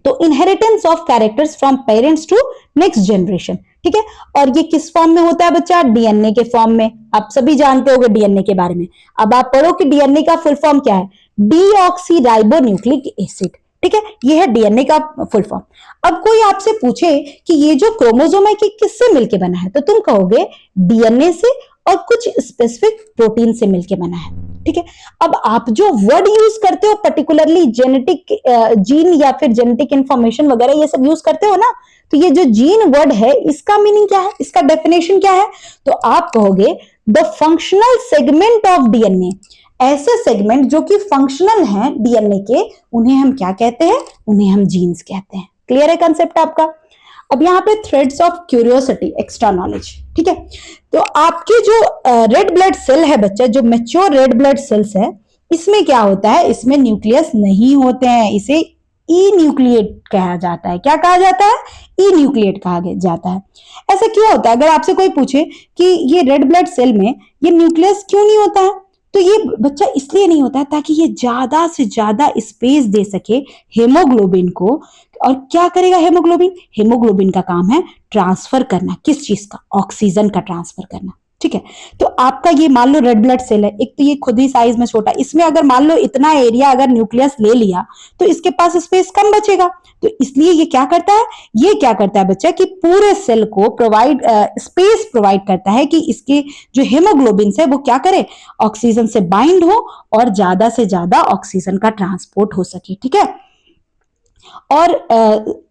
Speaker 1: तो inheritance of characters from parents to next generation. ठीक है, और ये किस फॉर्म में होता है बच्चा? डीएनए के फॉर्म में। आप सभी जानते होंगे डीएनए के बारे में। अब आप पढ़ो कि डीएनए का फुल फॉर्म क्या है? Deoxyribonucleic acid. ठीक है, ये है डीएनए का फुल फॉर्म। अब कोई आपसे पूछे कि ये जो क्रोमोसोम है कि किससे मिलके बना है, तो तुम कहोगे डीएनए से और कुछ स्पेसिफिक प्रोटीन से मिलके बना है। ठीक है, अब आप जो वर्ड यूज करते हो पर्टिकुलरली जेनेटिक जीन या फिर जेनेटिक इंफॉर्मेशन वगैरह ये सब यूज करते हो ना, तो ये जो जीन वर्ड है, इसका मीनिंग क्या है? इसका डेफिनेशन क्या है? तो आप कहोगे the functional segment of DNA. ऐसे सेगमेंट जो कि फंक्शनल हैं डीएनए के, उन्हें हम क्या कहते हैं? उन्हें हम जीन्स कहते हैं। क्लियर है कंसेप्ट आपका? अब यहाँ पे threads of curiosity, extra knowledge. ठीक है, तो आपके जो रेड ब्लड सेल है बच्चा, जो मैच्योर रेड ब्लड सेल्स है, इसमें क्या होता है? इसमें न्यूक्लियस नहीं होते हैं, इसे ई न्यूक्लिएट कहा जाता है। क्या कहा जाता है? ई न्यूक्लिएट कहा जाता है। ऐसा क्यों होता है? अगर आपसे कोई पूछे कि ये रेड ब्लड सेल में ये न्यूक्लियस क्यों नहीं होता है, तो ये बच्चा इसलिए नहीं होता है ताकि ये ज्यादा से ज्यादा स्पेस दे सके हेमोग्लोबिन को। और क्या करेगा हेमोग्लोबिन? हेमोग्लोबिन का काम है ट्रांसफर करना। किस चीज का? ऑक्सीजन का ट्रांसफर करना। ठीक है, तो आपका ये मान लो रेड ब्लड सेल है, एक तो ये खुद ही साइज में छोटा, इसमें अगर मान लो इतना एरिया अगर न्यूक्लियस ले लिया तो इसके पास स्पेस कम बचेगा। तो इसलिए ये क्या करता है? ये क्या करता है बच्चा कि पूरे सेल को स्पेस प्रोवाइड करता है कि इसके जो हेमोग्लोबिन है वो क्या करे? ऑक्सीजन से बाइंड हो और ज्यादा से ज्यादा ऑक्सीजन का ट्रांसपोर्ट हो सके। ठीक है, और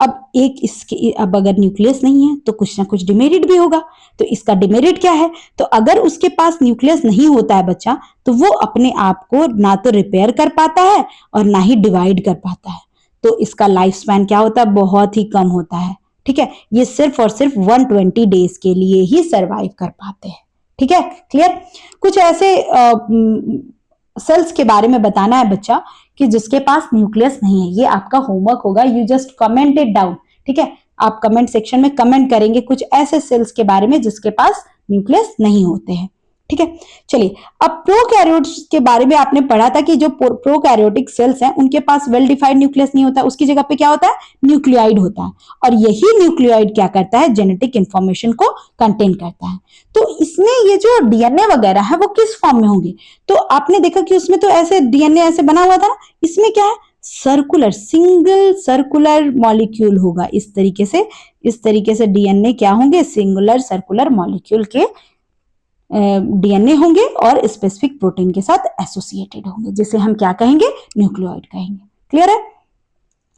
Speaker 1: अब अगर न्यूक्लियस नहीं है तो कुछ ना कुछ डिमेरिट भी होगा। तो इसका डिमेरिट क्या है? तो अगर उसके पास न्यूक्लियस नहीं होता है बच्चा, तो वो अपने आप को ना तो रिपेयर कर पाता है और ना ही डिवाइड कर पाता है। तो इसका लाइफ स्पैन क्या होता है? बहुत ही कम होता है। ठीक है, ये सिर्फ और सिर्फ 120 डेज के लिए ही सर्वाइव कर पाते हैं। ठीक है, क्लियर? कुछ ऐसे सेल्स के बारे में बताना है बच्चा कि जिसके पास न्यूक्लियस नहीं है। ये आपका होमवर्क होगा, you just comment it down. ठीक है, आप कमेंट सेक्शन में कमेंट करेंगे कुछ ऐसे सेल्स के बारे में जिसके पास न्यूक्लियस नहीं होते हैं। ठीक है, चलिए अब प्रोकैरियोट्स के बारे में आपने पढ़ा था कि जो प्रोकैरियोटिक सेल्स हैं उनके पास वेल डिफाइंड न्यूक्लियस नहीं होता, उसकी जगह पे क्या होता है? न्यूक्लियोइड होता है। और यही न्यूक्लियोइड क्या करता है? जेनेटिक इंफॉर्मेशन को कंटेन करता है। तो इसमें ये जो डीएनए वगैरह है वो किस फॉर्म में होंगे? तो आपने देखा कि उसमें तो ऐसे डीएनए ऐसे बना हुआ था ना, इसमें क्या है? सर्कुलर, सिंगल सर्कुलर मॉलिक्यूल होगा। इस तरीके से डीएनए क्या होंगे? सिंगुलर सर्कुलर मॉलिक्यूल के डीएनए होंगे और स्पेसिफिक प्रोटीन के साथ एसोसिएटेड होंगे, जिसे हम क्या कहेंगे? न्यूक्लियोइड कहेंगे। क्लियर है?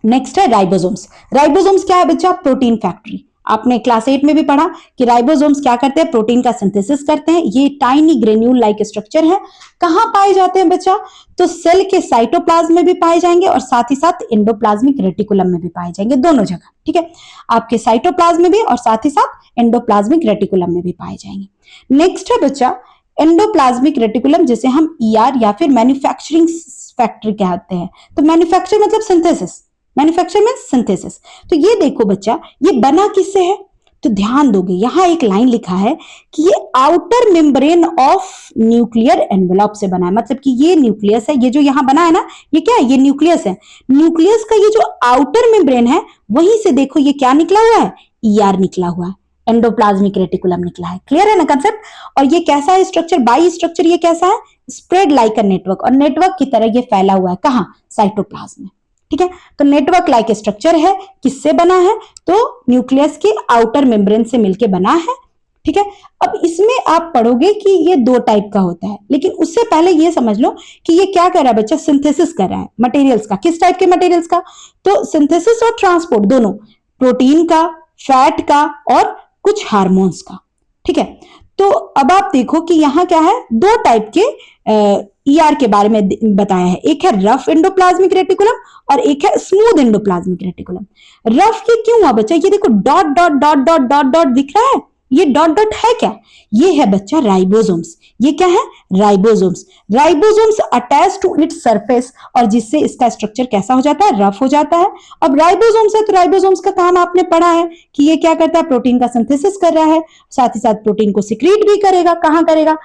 Speaker 1: नेक्स्ट है राइबोसोम्स। राइबोसोम्स क्या है बच्चा? Protein factory. आपने क्लास 8 में भी पढ़ा कि राइबोसोम्स क्या करते हैं? प्रोटीन का सिंथेसिस करते हैं। ये टाइनी ग्रेन्यूल लाइक स्ट्रक्चर है। कहां पाए जाते हैं बच्चा? तो सेल के साइटोप्लाज्म में भी पाए जाएंगे और साथ ही साथ एंडोप्लाज्मिक रेटिकुलम में भी पाए जाएंगे, दोनों जगह। ठीक है, आपके साइटोप्लाज्म में भी और साथ ही साथ एंडोप्लाज्मिक रेटिकुलम में भी पाए जाएंगे। नेक्स्ट है बच्चा एंडोप्लाज्मिक रेटिकुलम, जिसे हम ईआर या फिर मैन्युफैक्चरिंग फैक्ट्री कहते हैं। तो मैन्युफैक्चर मतलब सिंथेसिस, मैन्युफैक्चर में सिंथेसिस। तो ये देखो बच्चा, ये बना किससे है? तो ध्यान दोगे, यहां एक लाइन लिखा है कि ये outer membrane of nuclear envelope से बना है। मतलब कि ये न्यूक्लियस है, ये जो यहां बना है ना, ये क्या है? ये न्यूक्लियस है। न्यूक्लियस का ये जो आउटर मेम्ब्रेन है, वहीं से देखो ये क्या निकला हुआ है? ईआर निकला हुआ है, एंडोप्लाज्मिक रेटिकुलम निकला है। क्लियर है ना कंसेप्ट? और ये कैसा है स्ट्रक्चर? बाई स्ट्रक्चर ये कैसा है? स्प्रेड लाइक अ नेटवर्क, और नेटवर्क की तरह ये फैला हुआ है। कहां? साइटोप्लाज्म में। ठीक है, तो नेटवर्क लाइक स्ट्रक्चर है। किससे बना है? तो न्यूक्लियस के आउटर मेम्ब्रेन से मिलकर बना है। ठीक है, अब इसमें आप पढ़ोगे कि ये दो टाइप का होता है, लेकिन उससे पहले ये समझ लो कि ये क्या कर रहा है बच्चा? सिंथेसिस कर रहा है मटेरियल्स का। किस टाइप के मटेरियल्स का? तो सिंथेसिस और ट्रांसपोर्ट दोनों, प्रोटीन का, फैट का और कुछ हार्मोन्स का। ठीक है, तो अब आप देखो कि यहां क्या है? दो टाइप के ईआर के बारे में बताया है। एक है रफ एंडोप्लाज्मिक रेटिकुलम और एक है स्मूथ एंडोप्लाज्मिक रेटिकुलम। रफ ये क्यों हुआ बच्चा? ये देखो dot dot dot dot dot dot दिख रहा है। ये डॉट डॉट है क्या? ये है बच्चा राइबोसोम्स। ये क्या है? Ribosomes. Ribosomes attach to its surface, और जिससे इसका स्ट्रक्चर कैसा हो जाता है? रफ हो जाता है। अब राइबोसोम्स है तो राइबोसोम्स का काम आपने पढ़ा है कि ये क्या करता है? प्रोटीन का सिंथेसिस कर रहा है, साथ ही साथ प्रोटीन को सिक्रीट भी करेगा। कहां करेगा?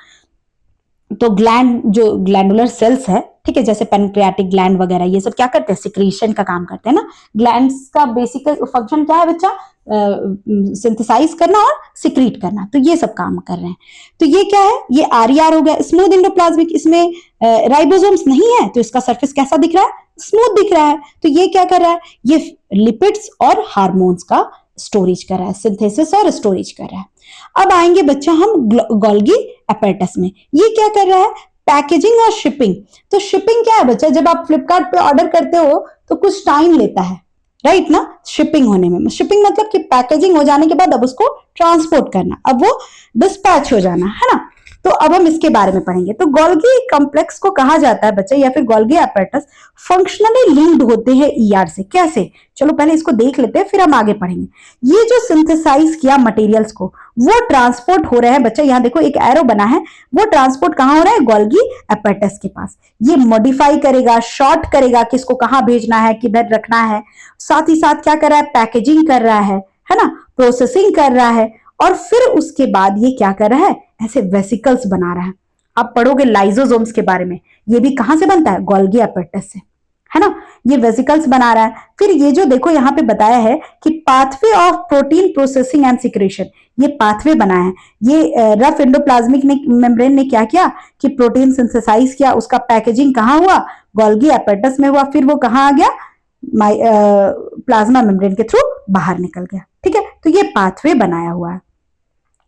Speaker 1: तो ग्लैंड, जो ग्लैंडुलर सेल्स है, ठीक है, जैसे पेनक्रियाटिक ग्लैंड वगैरह, ये सब क्या करते हैं? सिक्रीशन का काम करते हैं ना। ग्लैंड्स का बेसिक फंक्शन क्या है बच्चा? सिंथेसाइज करना और सिक्रीट करना। तो ये सब काम कर रहे हैं। तो ये क्या है? ये आरईआर हो गया, स्मूथ एंडोप्लाज्मिक। इसमें राइबोसोम्स नहीं है तो इसका सरफेस कैसा दिख रहा है? स्मूथ दिख रहा है। तो ये क्या कर रहा है? ये लिपिड्स और हार्मोन्स का स्टोरेज कर रहा है, सिंथेसिस और स्टोरेज कर रहा है। अब आएंगे बच्चा हम गोल्गी एपेरेटस में। ये क्या कर रहा है? पैकेजिंग और शिपिंग। तो शिपिंग क्या है बच्चा? जब आप फ्लिपकार्ट पे ऑर्डर करते हो तो कुछ टाइम लेता है, राइट ना, शिपिंग होने में। शिपिंग मतलब कि पैकेजिंग हो जाने के बाद अब उसको ट्रांसपोर्ट करना, अब वो डिस्पैच हो जाना, है ना। तो अब हम इसके बारे में पढ़ेंगे। तो गोल्गी कॉम्प्लेक्स को कहा जाता है बच्चा, या फिर गोल्गी एपेरेटस फंक्शनली लिंक्ड होते हैं ईआर से। कैसे? चलो पहले इसको देख लेते हैं, फिर हम आगे पढ़ेंगे। ये जो सिंथेसाइज किया मटेरियल्स को, वो ट्रांसपोर्ट हो रहे हैं बच्चा। यहां देखो एक एरो बना है, वो ट्रांसपोर्ट कहां हो रहा है? गोल्गी एपेरेटस के पास। ये मॉडिफाई करेगा, शॉर्ट करेगा, किसको कहां भेजना है, किधर रखना है। साथ ही साथ क्या कर रहा है? पैकेजिंग कर रहा है ना, प्रोसेसिंग कर रहा है, और फिर उसके बाद ये क्या कर रहा है? ऐसे वेसिकल्स बना रहा है। आप पढ़ोगे लाइसोसोम्स के बारे में, ये भी कहां से बनता है? गोल्गी एपेरेटस से, है ना। ये वेसिकल्स बना रहा है। फिर ये जो देखो यहां पे बताया है कि pathway of protein processing and secretion, ये पाथवे बना है। ये रफ एंडोप्लाज्मिक मेम्ब्रेन ने क्या किया कि प्रोटीन सिंथेसाइज किया, उसका पैकेजिंग कहां हुआ? गोल्गी एपेरेटस में हुआ। फिर वो कहां आ गया? प्लाज्मा मेम्ब्रेन के थ्रू बाहर निकल गया। ठीक है, तो ये पाथवे बनाया हुआ है।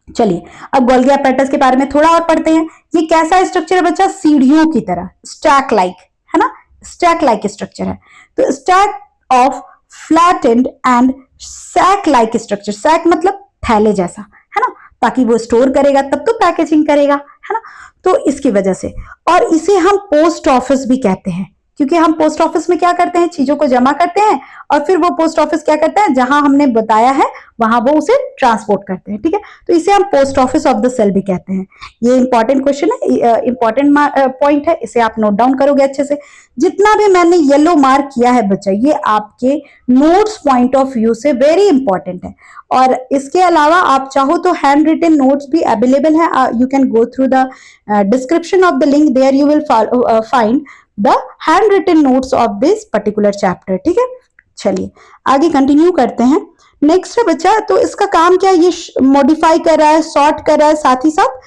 Speaker 1: चलिए अब गोल्गी एपेरेटस के बारे में थोड़ा और पढ़ते हैं। ये कैसा स्ट्रक्चर है बच्चा? सीढ़ियों की तरह, स्टैक लाइक, है ना, स्टैक लाइक स्ट्रक्चर है। तो stack of flattened and sac like structure. Sac मतलब थैले जैसा, है ना, ताकि वो स्टोर करेगा तब तो पैकेजिंग करेगा, है ना। तो इसकी वजह से, और इसे हम पोस्ट ऑफिस भी कहते हैं, क्योंकि हम पोस्ट ऑफिस में क्या करते हैं? चीजों को जमा करते हैं, और फिर वो पोस्ट ऑफिस क्या करता है? जहां हमने बताया है वहां वो उसे ट्रांसपोर्ट करते हैं। ठीक है, तो इसे हम post office of the cell भी कहते हैं। ये इंपॉर्टेंट क्वेश्चन है, इंपॉर्टेंट पॉइंट है, इसे आप नोट डाउन करोगे अच्छे से। जितना भी मैंने येलो मार्क किया है बच्चा, ये आपके नोट्स पॉइंट ऑफ व्यू से वेरी इंपॉर्टेंट है। और इसके अलावा आप चाहो तो हैंड रिटन नोट्स भी अवेलेबल है। You can go through the description of the link, there you will find the hand written notes of this particular chapter. ठीक है, चलिए आगे कंटिन्यू करते हैं। नेक्स्ट है बच्चा, तो इसका काम क्या है? ये मॉडिफाई कर रहा है, सॉर्ट कर रहा है, साथ ही साथ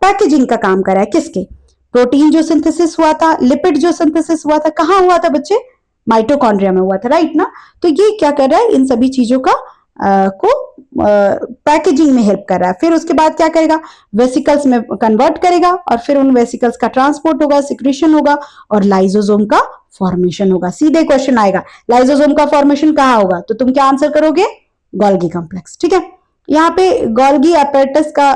Speaker 1: पैकेजिंग का काम कर रहा है। किसके? प्रोटीन जो सिंथेसिस हुआ था, लिपिड जो सिंथेसिस हुआ था, कहां हुआ था बच्चे? माइटोकॉन्ड्रिया में हुआ था, राइट ना। तो ये क्या कर रहा है? इन सभी चीजों का को पैकेजिंग में हेल्प कर रहा है। फिर उसके बाद क्या करेगा, वेसिकल्स में कन्वर्ट करेगा और फिर उन वेसिकल्स का ट्रांसपोर्ट होगा, सिक्रीशन होगा और लाइसोसोम का फॉर्मेशन होगा। सीधे क्वेश्चन आएगा लाइसोसोम का फॉर्मेशन कहाँ होगा, तो तुम क्या आंसर करोगे, गोल्गी कॉम्प्लेक्स। ठीक है, यहाँ पे गोल्गी एपेरेटस का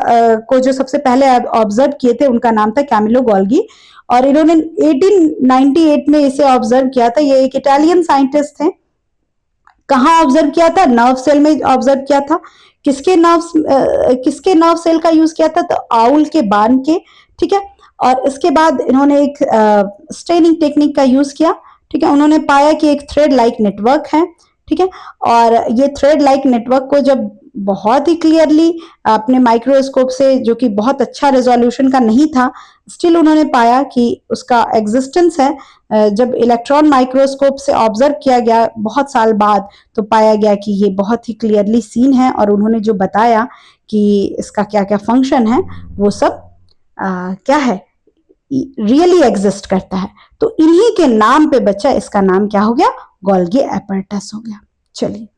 Speaker 1: को जो सबसे पहले ऑब्जर्व किए थे उनका नाम था कैमिलो गोल्गी और इन्होंने 1898 में इसे ऑब्जर्व किया था। ये एक इटालियन साइंटिस्ट थे। कहाँ ऑब्जर्व किया था, नर्व सेल में ऑब्जर्व किया था। किसके नर्व सेल का यूज किया था, तो आउल के बान के। ठीक है, और इसके बाद इन्होंने एक स्टेनिंग टेक्निक का यूज किया। ठीक है, उन्होंने पाया कि एक थ्रेड लाइक नेटवर्क है। ठीक है, और ये थ्रेड लाइक नेटवर्क को जब बहुत ही क्लियरली अपने माइक्रोस्कोप से, जो कि बहुत अच्छा रेजोल्यूशन का नहीं था, स्टिल उन्होंने पाया कि उसका एग्जिस्टेंस है। जब इलेक्ट्रॉन माइक्रोस्कोप से ऑब्जर्व किया गया बहुत साल बाद, तो पाया गया कि ये बहुत ही क्लियरली सीन है और उन्होंने जो बताया कि इसका क्या क्या फंक्शन है वो सब क्या है, रियली एग्जिस्ट करता है। तो इन्हीं के नाम पे बच्चा इसका नाम क्या हो गया, गोल्गी एपेरेटस हो गया। चलिए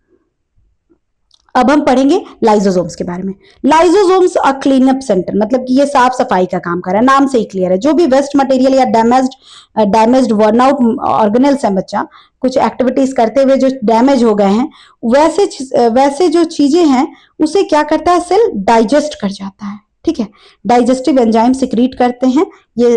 Speaker 1: अब हम पढ़ेंगे लाइसोसोम्स के बारे में। Lysosomes a clean up centre, मतलब कि ये साफ सफाई का काम कर रहा है, नाम से ही क्लियर है। जो भी वेस्ट मटेरियल या डैमेज्ड वर्न आउट ऑर्गेनेल्स हैं बच्चा, कुछ एक्टिविटीज करते हुए जो डैमेज हो गए हैं, वैसे जो चीजें हैं उसे क्या करता है, सेल डाइजेस्ट कर जाता है। ठीक है, डाइजेस्टिव एंजाइम सिक्रीट करते हैं ये,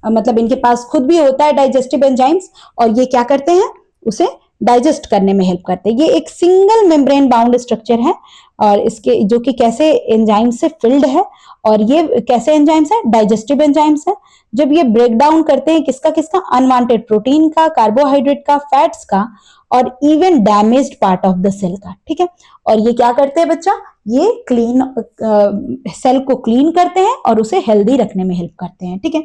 Speaker 1: मतलब इनके पास खुद भी होता है डाइजेस्टिव एंजाइम्स और ये क्या करते हैं, उसे डाइजेस्ट करने में हेल्प करते हैं। ये एक सिंगल मेम्ब्रेन बाउंड स्ट्रक्चर है और इसके जो कि कैसे एंजाइम से फिल्ड है, और ये कैसे एंजाइम्स है, डाइजेस्टिव एंजाइम्स है। जब ये ब्रेक डाउन करते हैं किसका किसका, अनवांटेड प्रोटीन का, कार्बोहाइड्रेट का, फैट्स का और even damaged part of the cell का। ठीक है, और ये क्या करते हैं बच्चा, ये क्लीन सेल को क्लीन करते हैं और उसे हेल्दी रखने में हेल्प करते हैं। ठीक है,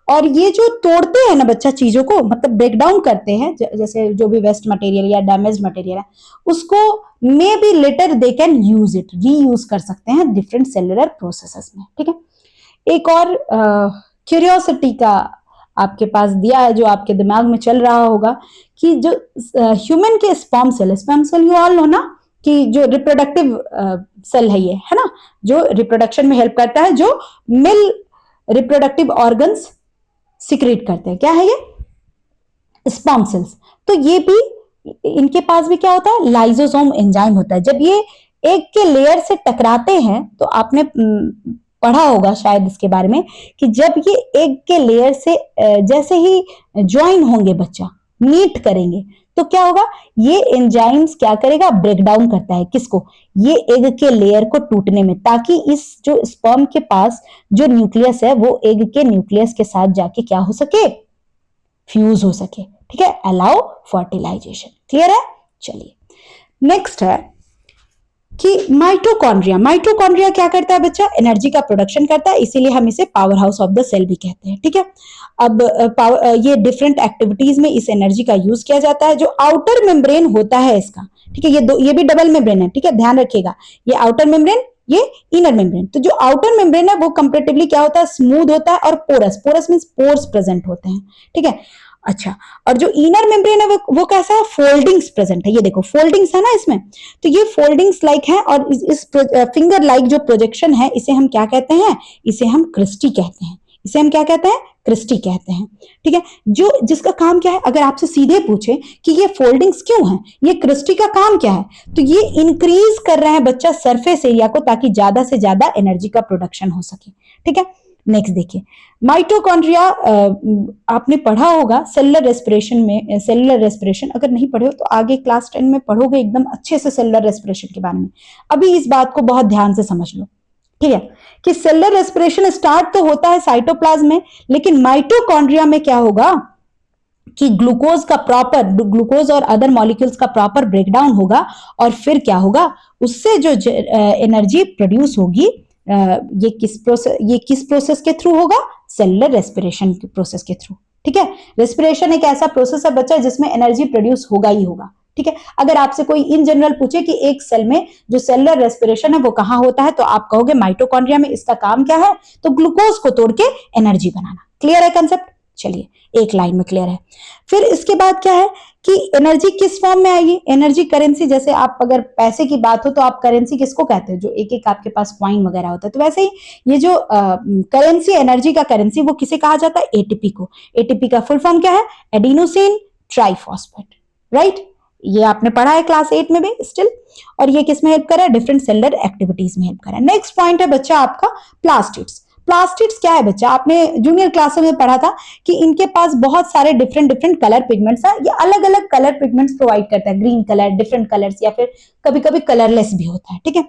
Speaker 1: और ये जो तोड़ते हैं ना बच्चा चीजों को, मतलब ब्रेक डाउन करते हैं, जैसे जो भी वेस्ट मटेरियल या डैमेज मटेरियल है उसको maybe later they can use it, reuse कर सकते हैं डिफरेंट सेलुलर प्रोसेसेस में। ठीक है, एक और क्यूरियोसिटी का आपके पास दिया है जो आपके दिमाग में चल रहा होगा कि जो ह्यूमन के sperm cell you all know ना, कि जो रिप्रोडक्टिव सेल है ये, है ना, जो रिप्रोडक्शन में हेल्प करता है, जो मेल रिप्रोडक्टिव ऑर्गन्स सिक्रीट करते हैं, क्या है ये, स्पर्म सेल्स। तो ये भी, इनके पास भी क्या होता है, लाइसोसोम एंजाइम होता है। जब ये एग के लेयर से टकराते हैं, तो आपने पढ़ा होगा शायद इसके बारे में कि जब ये एग के लेयर से जैसे ही ज्वाइन होंगे बच्चा, मीट करेंगे, तो क्या होगा, ये एंजाइम्स क्या करेगा, ब्रेक डाउन करता है किसको, ये एग के लेयर को टूटने में, ताकि इस जो स्पर्म के पास जो न्यूक्लियस है वो एग के न्यूक्लियस के साथ जाके क्या हो सके, फ्यूज हो सके। ठीक है, अलाउ फर्टिलाइजेशन। क्लियर है। चलिए नेक्स्ट है कि माइटोकॉन्ड्रिया क्या करता है बच्चा, एनर्जी का प्रोडक्शन करता है, इसीलिए हम इसे power house of the cell भी कहते हैं। ठीक है, अब ये डिफरेंट एक्टिविटीज में इस एनर्जी का यूज किया जाता है। जो आउटर मेम्ब्रेन होता है इसका, ठीक है, ये भी डबल मेम्ब्रेन है। ठीक है, ध्यान रखिएगा, ये आउटर मेम्ब्रेन, ये इनर मेम्ब्रेन। तो जो आउटर मेम्ब्रेन है वो कंपैरेटिवली क्या होता है, स्मूथ होता है और पोरस मींस पोर्स प्रेजेंट होते हैं। ठीक है, अच्छा, और जो इनर मेम्ब्रेन है वो कैसा है, फोल्डिंग्स प्रेजेंट है। ये देखो फोल्डिंग्स है ना इसमें, तो ये फोल्डिंग्स लाइक है, और इस फिंगर लाइक जो प्रोजेक्शन है इसे हम क्या कहते हैं, इसे हम क्रिस्टी कहते हैं। इसे हम क्या कहते हैं, क्रिस्टी कहते हैं। ठीक है, जो जिसका काम क्या है, अगर आपसे सीधे पूछे कि ये फोल्डिंग्स क्यों हैं, ये क्रिस्टी का काम क्या है, तो ये इंक्रीज कर रहे हैं बच्चा सरफेस एरिया को, ताकि ज्यादा से ज्यादा एनर्जी का प्रोडक्शन हो सके। ठीक है, नेक्स्ट देखिए, माइटोकॉन्ड्रिया आपने पढ़ा होगा सेलुलर रेस्पिरेशन, अगर नहीं पढ़े हो तो आगे क्लास 10 में पढ़ोगे एकदम अच्छे से सेलुलर रेस्पिरेशन के बारे में। अभी इस बात को बहुत ध्यान से समझ लो। ठीक है, कि सेलुलर रेस्पिरेशन स्टार्ट तो होता है साइटोप्लाज्म में, लेकिन माइटोकॉन्ड्रिया में क्या होगा कि ग्लूकोज और अदर मॉलिक्यूल्स का प्रॉपर ब्रेकडाउन होगा, और फिर क्या होगा, उससे जो एनर्जी प्रोड्यूस होगी, ये किस प्रोसेस के थ्रू होगा, सेलुलर रेस्पिरेशन के प्रोसेस के थ्रू। ठीक है, रेस्पिरेशन एक ऐसा प्रोसेस है बच्चा जिसमें एनर्जी प्रोड्यूस होगा ही होगा। ठीक है, अगर आपसे कोई इन जनरल पूछे कि एक सेल में जो सेलुलर रेस्पिरेशन है वो कहां होता है, तो आप कहोगे माइटोकॉन्ड्रिया में। इसका काम क्या है, तो ग्लूकोज को तोड़ के एनर्जी बनाना। क्लियर है कंसेप्ट। चलिए एक लाइन में क्लियर है। फिर इसके बाद क्या है कि एनर्जी किस फॉर्म में आएगी, एनर्जी करेंसी। जैसे आप अगर पैसे की बात हो तो आप करेंसी किसको कहते हैं, जो एक एक आपके पास कॉइन वगैरह होता है, तो वैसे ही ये जो करेंसी, एनर्जी का करेंसी, वो किसे कहा जाता है, एटीपी को। एटीपी का फुल फॉर्म क्या है, एडिनोसिन ट्राइफॉस्फेट, राइट। ये आपने पढ़ा है क्लास 8 में भी स्टिल। और ये किस में हेल्प कर रहा है, डिफरेंट सेलुलर एक्टिविटीज में हेल्प कर रहा है। नेक्स्ट पॉइंट है बच्चा आपका प्लास्टिड्स। प्लास्टिड्स क्या है बच्चा, आपने जूनियर क्लास में पढ़ा था कि इनके पास बहुत सारे डिफरेंट डिफरेंट कलर पिगमेंट्स है। ये अलग अलग कलर पिगमेंट्स प्रोवाइड करता है, ग्रीन कलर, डिफरेंट कलर्स, या फिर कभी कभी कलरलेस भी होता है, ठीक है।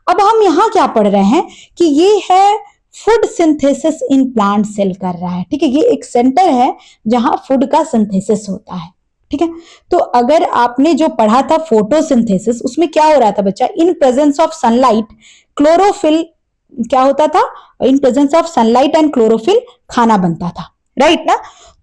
Speaker 1: अब हम यहाँ क्या पढ़ रहे हैं कि ये है food synthesis in plant cell कर रहा है, ठीक है। ये एक सेंटर है जहां फूड का सिंथेसिस होता है, ठीक है। तो अगर आपने जो पढ़ा था फोटोसिंथेसिस, उसमें क्या हो रहा था बच्चा, in presence of sunlight chlorophyll क्या होता था, in presence of sunlight and chlorophyll खाना बनता था, राइट ना।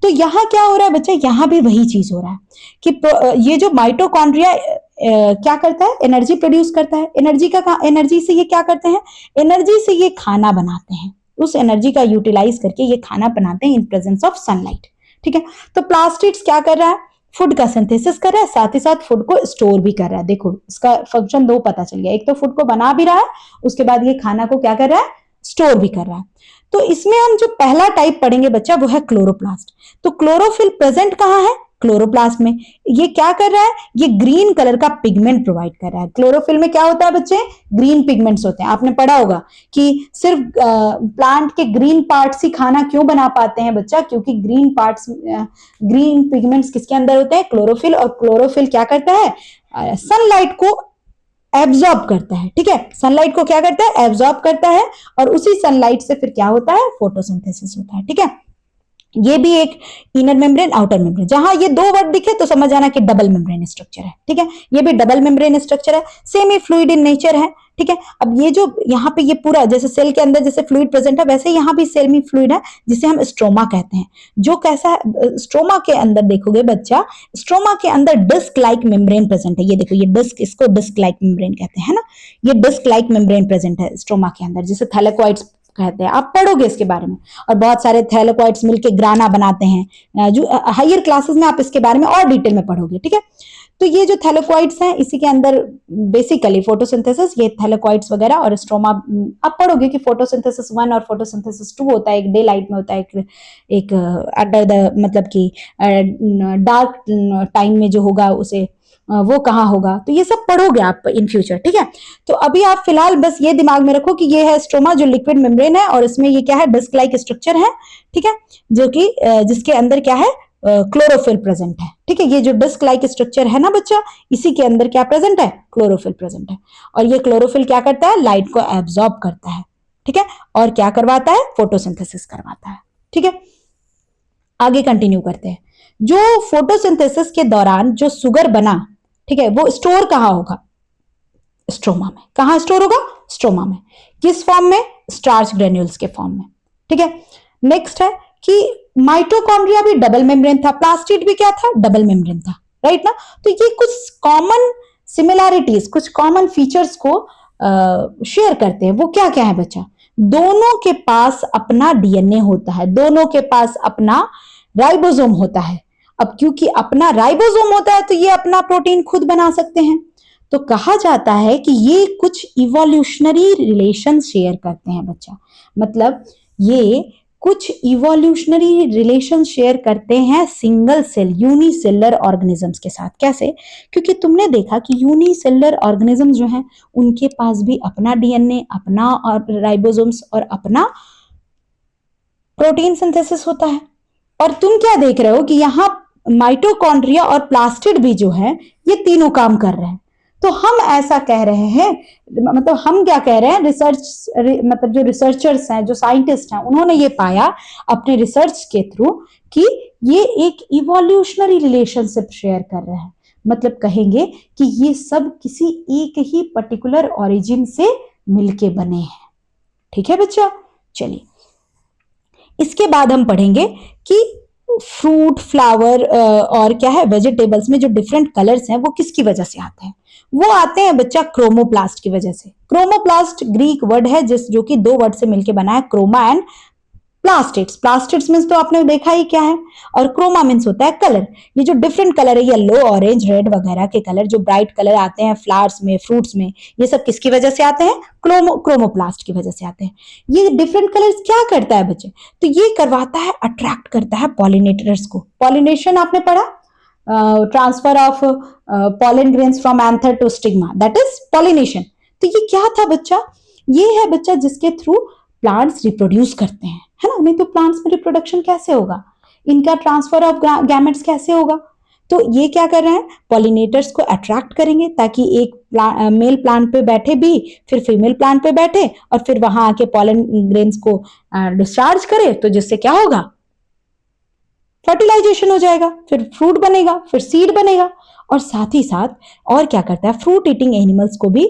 Speaker 1: तो यहां क्या हो रहा है बच्चा, यहां भी वही चीज हो रहा है कि ये जो माइटोकॉन्ड्रिया क्या करता है, एनर्जी प्रोड्यूस करता है। एनर्जी से ये क्या करते हैं, एनर्जी से ये खाना बनाते हैं, उस एनर्जी का यूटिलाइज करके ये खाना बनाते हैं इन प्रेजेंस ऑफ सनलाइट, ठीक है। तो प्लास्टिड्स क्या कर रहा है, फूड का सिंथेसिस कर रहा है, साथ ही साथ फूड को स्टोर भी कर रहा है। देखो इसका फंक्शन दो पता चल गया, एक तो फूड को बना भी रहा है, उसके बाद ये खाना को क्या कर रहा है, स्टोर भी कर रहा है। तो इसमें हम जो पहला टाइप पढ़ेंगे बच्चा वो है क्लोरोप्लास्ट। तो क्लोरोफिल प्रेजेंट कहां है, क्लोरोप्लास्ट में। ये क्या कर रहा है, ये ग्रीन कलर का पिगमेंट प्रोवाइड कर रहा है। क्लोरोफिल में क्या होता है बच्चे, ग्रीन पिगमेंट्स होते हैं। आपने पढ़ा होगा कि सिर्फ प्लांट के ग्रीन पार्ट्स ही खाना क्यों बना पाते हैं बच्चा, क्योंकि ग्रीन पार्ट्स, ग्रीन पिगमेंट्स किसके अंदर होते हैं, क्लोरोफिल। और क्लोरोफिल क्या करता है, सनलाइट को एब्जॉर्ब करता है, ठीक है। सनलाइट को क्या करता है, एब्जॉर्ब करता है, और उसी सनलाइट से फिर क्या होता है, फोटोसिंथेसिस होता है, ठीक है। ये भी एक इनर मेम्ब्रेन आउटर मेम्ब्रेन। जहां ये दो वर्ड दिखे तो समझ आना कि डबल मेम्ब्रेन स्ट्रक्चर है, ठीक है। ये भी डबल मेम्ब्रेन स्ट्रक्चर है, सेमी फ्लूइड इन नेचर है, ठीक है। अब ये जो यहाँ पे ये पूरा जैसे सेल के अंदर जैसे फ्लूइड प्रेजेंट है, वैसे यहाँ भी सेमी फ्लूइड है, जिसे हम स्ट्रोमा कहते हैं। जो कैसा है, स्ट्रोमा के अंदर देखोगे बच्चा, स्ट्रोमा के अंदर डिस्क लाइक मेम्ब्रेन प्रेजेंट है। ये देखो, ये डिस्क, इसको डिस्क लाइक मेम्ब्रेन कहते हैं ना, ये डिस्क लाइक मेम्ब्रेन प्रेजेंट है स्ट्रोमा के अंदर, जिसे थैलेकोइड्स कहते हैं। आप पढ़ोगे इसके बारे में। और बहुत सारे थैलेकोइड्स मिलके ग्राना बनाते हैं, जो हायर क्लासेस में आप इसके बारे में और डिटेल में पढ़ोगे, ठीक है। तो ये जो थैलेकोइड्स हैं, इसी के अंदर बेसिकली फोटोसिंथेसिस, ये थैलेकोइड्स वगैरह और स्ट्रोमा, आप पढ़ोगे कि फोटोसिंथेसिस 1 और फोटोसिंथेसिस 2 होता है। एक डे लाइट में होता है, एक अंडर द, मतलब कि डार्क टाइम में जो होगा उसे वो कहाँ होगा। तो ये सब पढ़ोगे आप इन फ्यूचर, ठीक है। तो अभी आप फिलहाल बस ये दिमाग में रखो कि ये है स्ट्रोमा, जो लिक्विड मेम्ब्रेन है, और इसमें ये क्या है, डिस्क लाइक स्ट्रक्चर है, ठीक है, जो कि जिसके अंदर क्या है, क्लोरोफिल प्रेजेंट है, ठीक है। ये जो डिस्क लाइक स्ट्रक्चर है ना बच्चा, इसी के अंदर क्या प्रेजेंट है, क्लोरोफिल प्रेजेंट है। और ये क्लोरोफिल क्या करता है, लाइट को एब्जॉर्ब करता है, ठीक है, और क्या करवाता है, फोटोसिंथेसिस करवाता है, ठीक है। आगे कंटिन्यू करते हैं। जो फोटोसिंथेसिस के दौरान जो शुगर बना, ठीक है, वो स्टोर कहां होगा, स्ट्रोमा में। कहां स्टोर होगा, स्ट्रोमा में। किस फॉर्म में, स्टार्च ग्रेन्यूल्स के फॉर्म में, ठीक है। नेक्स्ट है कि माइटोकॉन्ड्रिया भी डबल मेम्ब्रेन था, प्लास्टिड भी क्या था, डबल मेम्ब्रेन था, राइट ना। तो ये कुछ कॉमन सिमिलैरिटीज, कुछ कॉमन फीचर्स को शेयर करते हैं। वो क्या क्या है बच्चा, दोनों के पास अपना डीएनए होता है, दोनों के पास अपना राइबोसोम होता है। अब क्योंकि अपना राइबोसोम होता है तो ये अपना प्रोटीन खुद बना सकते हैं। तो कहा जाता है कि ये कुछ इवोल्यूशनरी रिलेशन शेयर करते हैं बच्चा, मतलब ये कुछ इवोल्यूशनरी रिलेशन शेयर करते हैं सिंगल सेल यूनिसेलुलर ऑर्गेनिजम्स के साथ। कैसे, क्योंकि तुमने देखा कि यूनिसेलुलर ऑर्गेनिजम्स जो हैं उनके पास भी अपना डीएनए, अपना और राइबोसोम्स और अपना प्रोटीन सिंथेसिस होता है। और तुम क्या देख रहे हो कि यहाँ माइटोकॉन्ड्रिया और प्लास्टिड भी जो है ये तीनों काम कर रहे हैं। तो हम ऐसा कह रहे हैं, मतलब हम क्या कह रहे हैं, मतलब जो रिसर्चर्स हैं, जो साइंटिस्ट हैं, उन्होंने ये पाया अपने रिसर्च के थ्रू कि ये एक इवोल्यूशनरी रिलेशनशिप शेयर कर रहे हैं। मतलब कहेंगे कि ये सब किसी एक ही पर्टिकुलर ओरिजिन से मिलके बने हैं, ठीक है बच्चा। चलिए इसके बाद हम पढ़ेंगे कि फ्रूट, फ्लावर और क्या है, वेजिटेबल्स में जो डिफरेंट कलर्स हैं वो किसकी वजह से आते हैं। वो आते हैं बच्चा क्रोमोप्लास्ट की वजह से। क्रोमोप्लास्ट ग्रीक वर्ड है जो कि दो वर्ड से मिलकर बना है, chroma and plastids, plastids means तो आपने देखा ही क्या है, और क्रोमा मीन्स होता है कलर। ये जो डिफरेंट कलर है, येलो, ऑरेंज, रेड वगैरह के कलर, जो ब्राइट कलर आते हैं फ्लावर्स में, फ्रूट्स में, ये सब किसकी वजह से आते हैं? क्रोमोप्लास्ट की वजह से आते हैं। ये डिफरेंट कलर्स क्या करता है बच्चे? तो ये करवाता है, अट्रैक्ट करता है पॉलिनेटर्स को। पॉलिनेशन आपने पढ़ा, transfer of pollen grains from anther to stigma, that is pollination. तो ये क्या था बच्चा? ये है बच्चा जिसके थ्रू प्लांट्स रिप्रोड्यूस करते हैं, है ना? नहीं तो प्लांट्स में रिप्रोडक्शन कैसे होगा? इनका ट्रांसफर ऑफ गैमेट्स कैसे होगा? तो ये क्या कर रहे हैं? पॉलिनेटर्स को अट्रैक्ट करेंगे ताकि एक मेल प्लांट पे बैठे भी, फिर फीमेल प्लांट पे बैठे, और फिर वहां आके पॉलन ग्रेन्स को डिस्चार्ज करे, तो जिससे क्या होगा? फर्टिलाइजेशन हो जाएगा, फिर फ्रूट बनेगा, फिर सीड बनेगा। और साथ ही साथ और क्या करता है? फ्रूट ईटिंग एनिमल्स को भी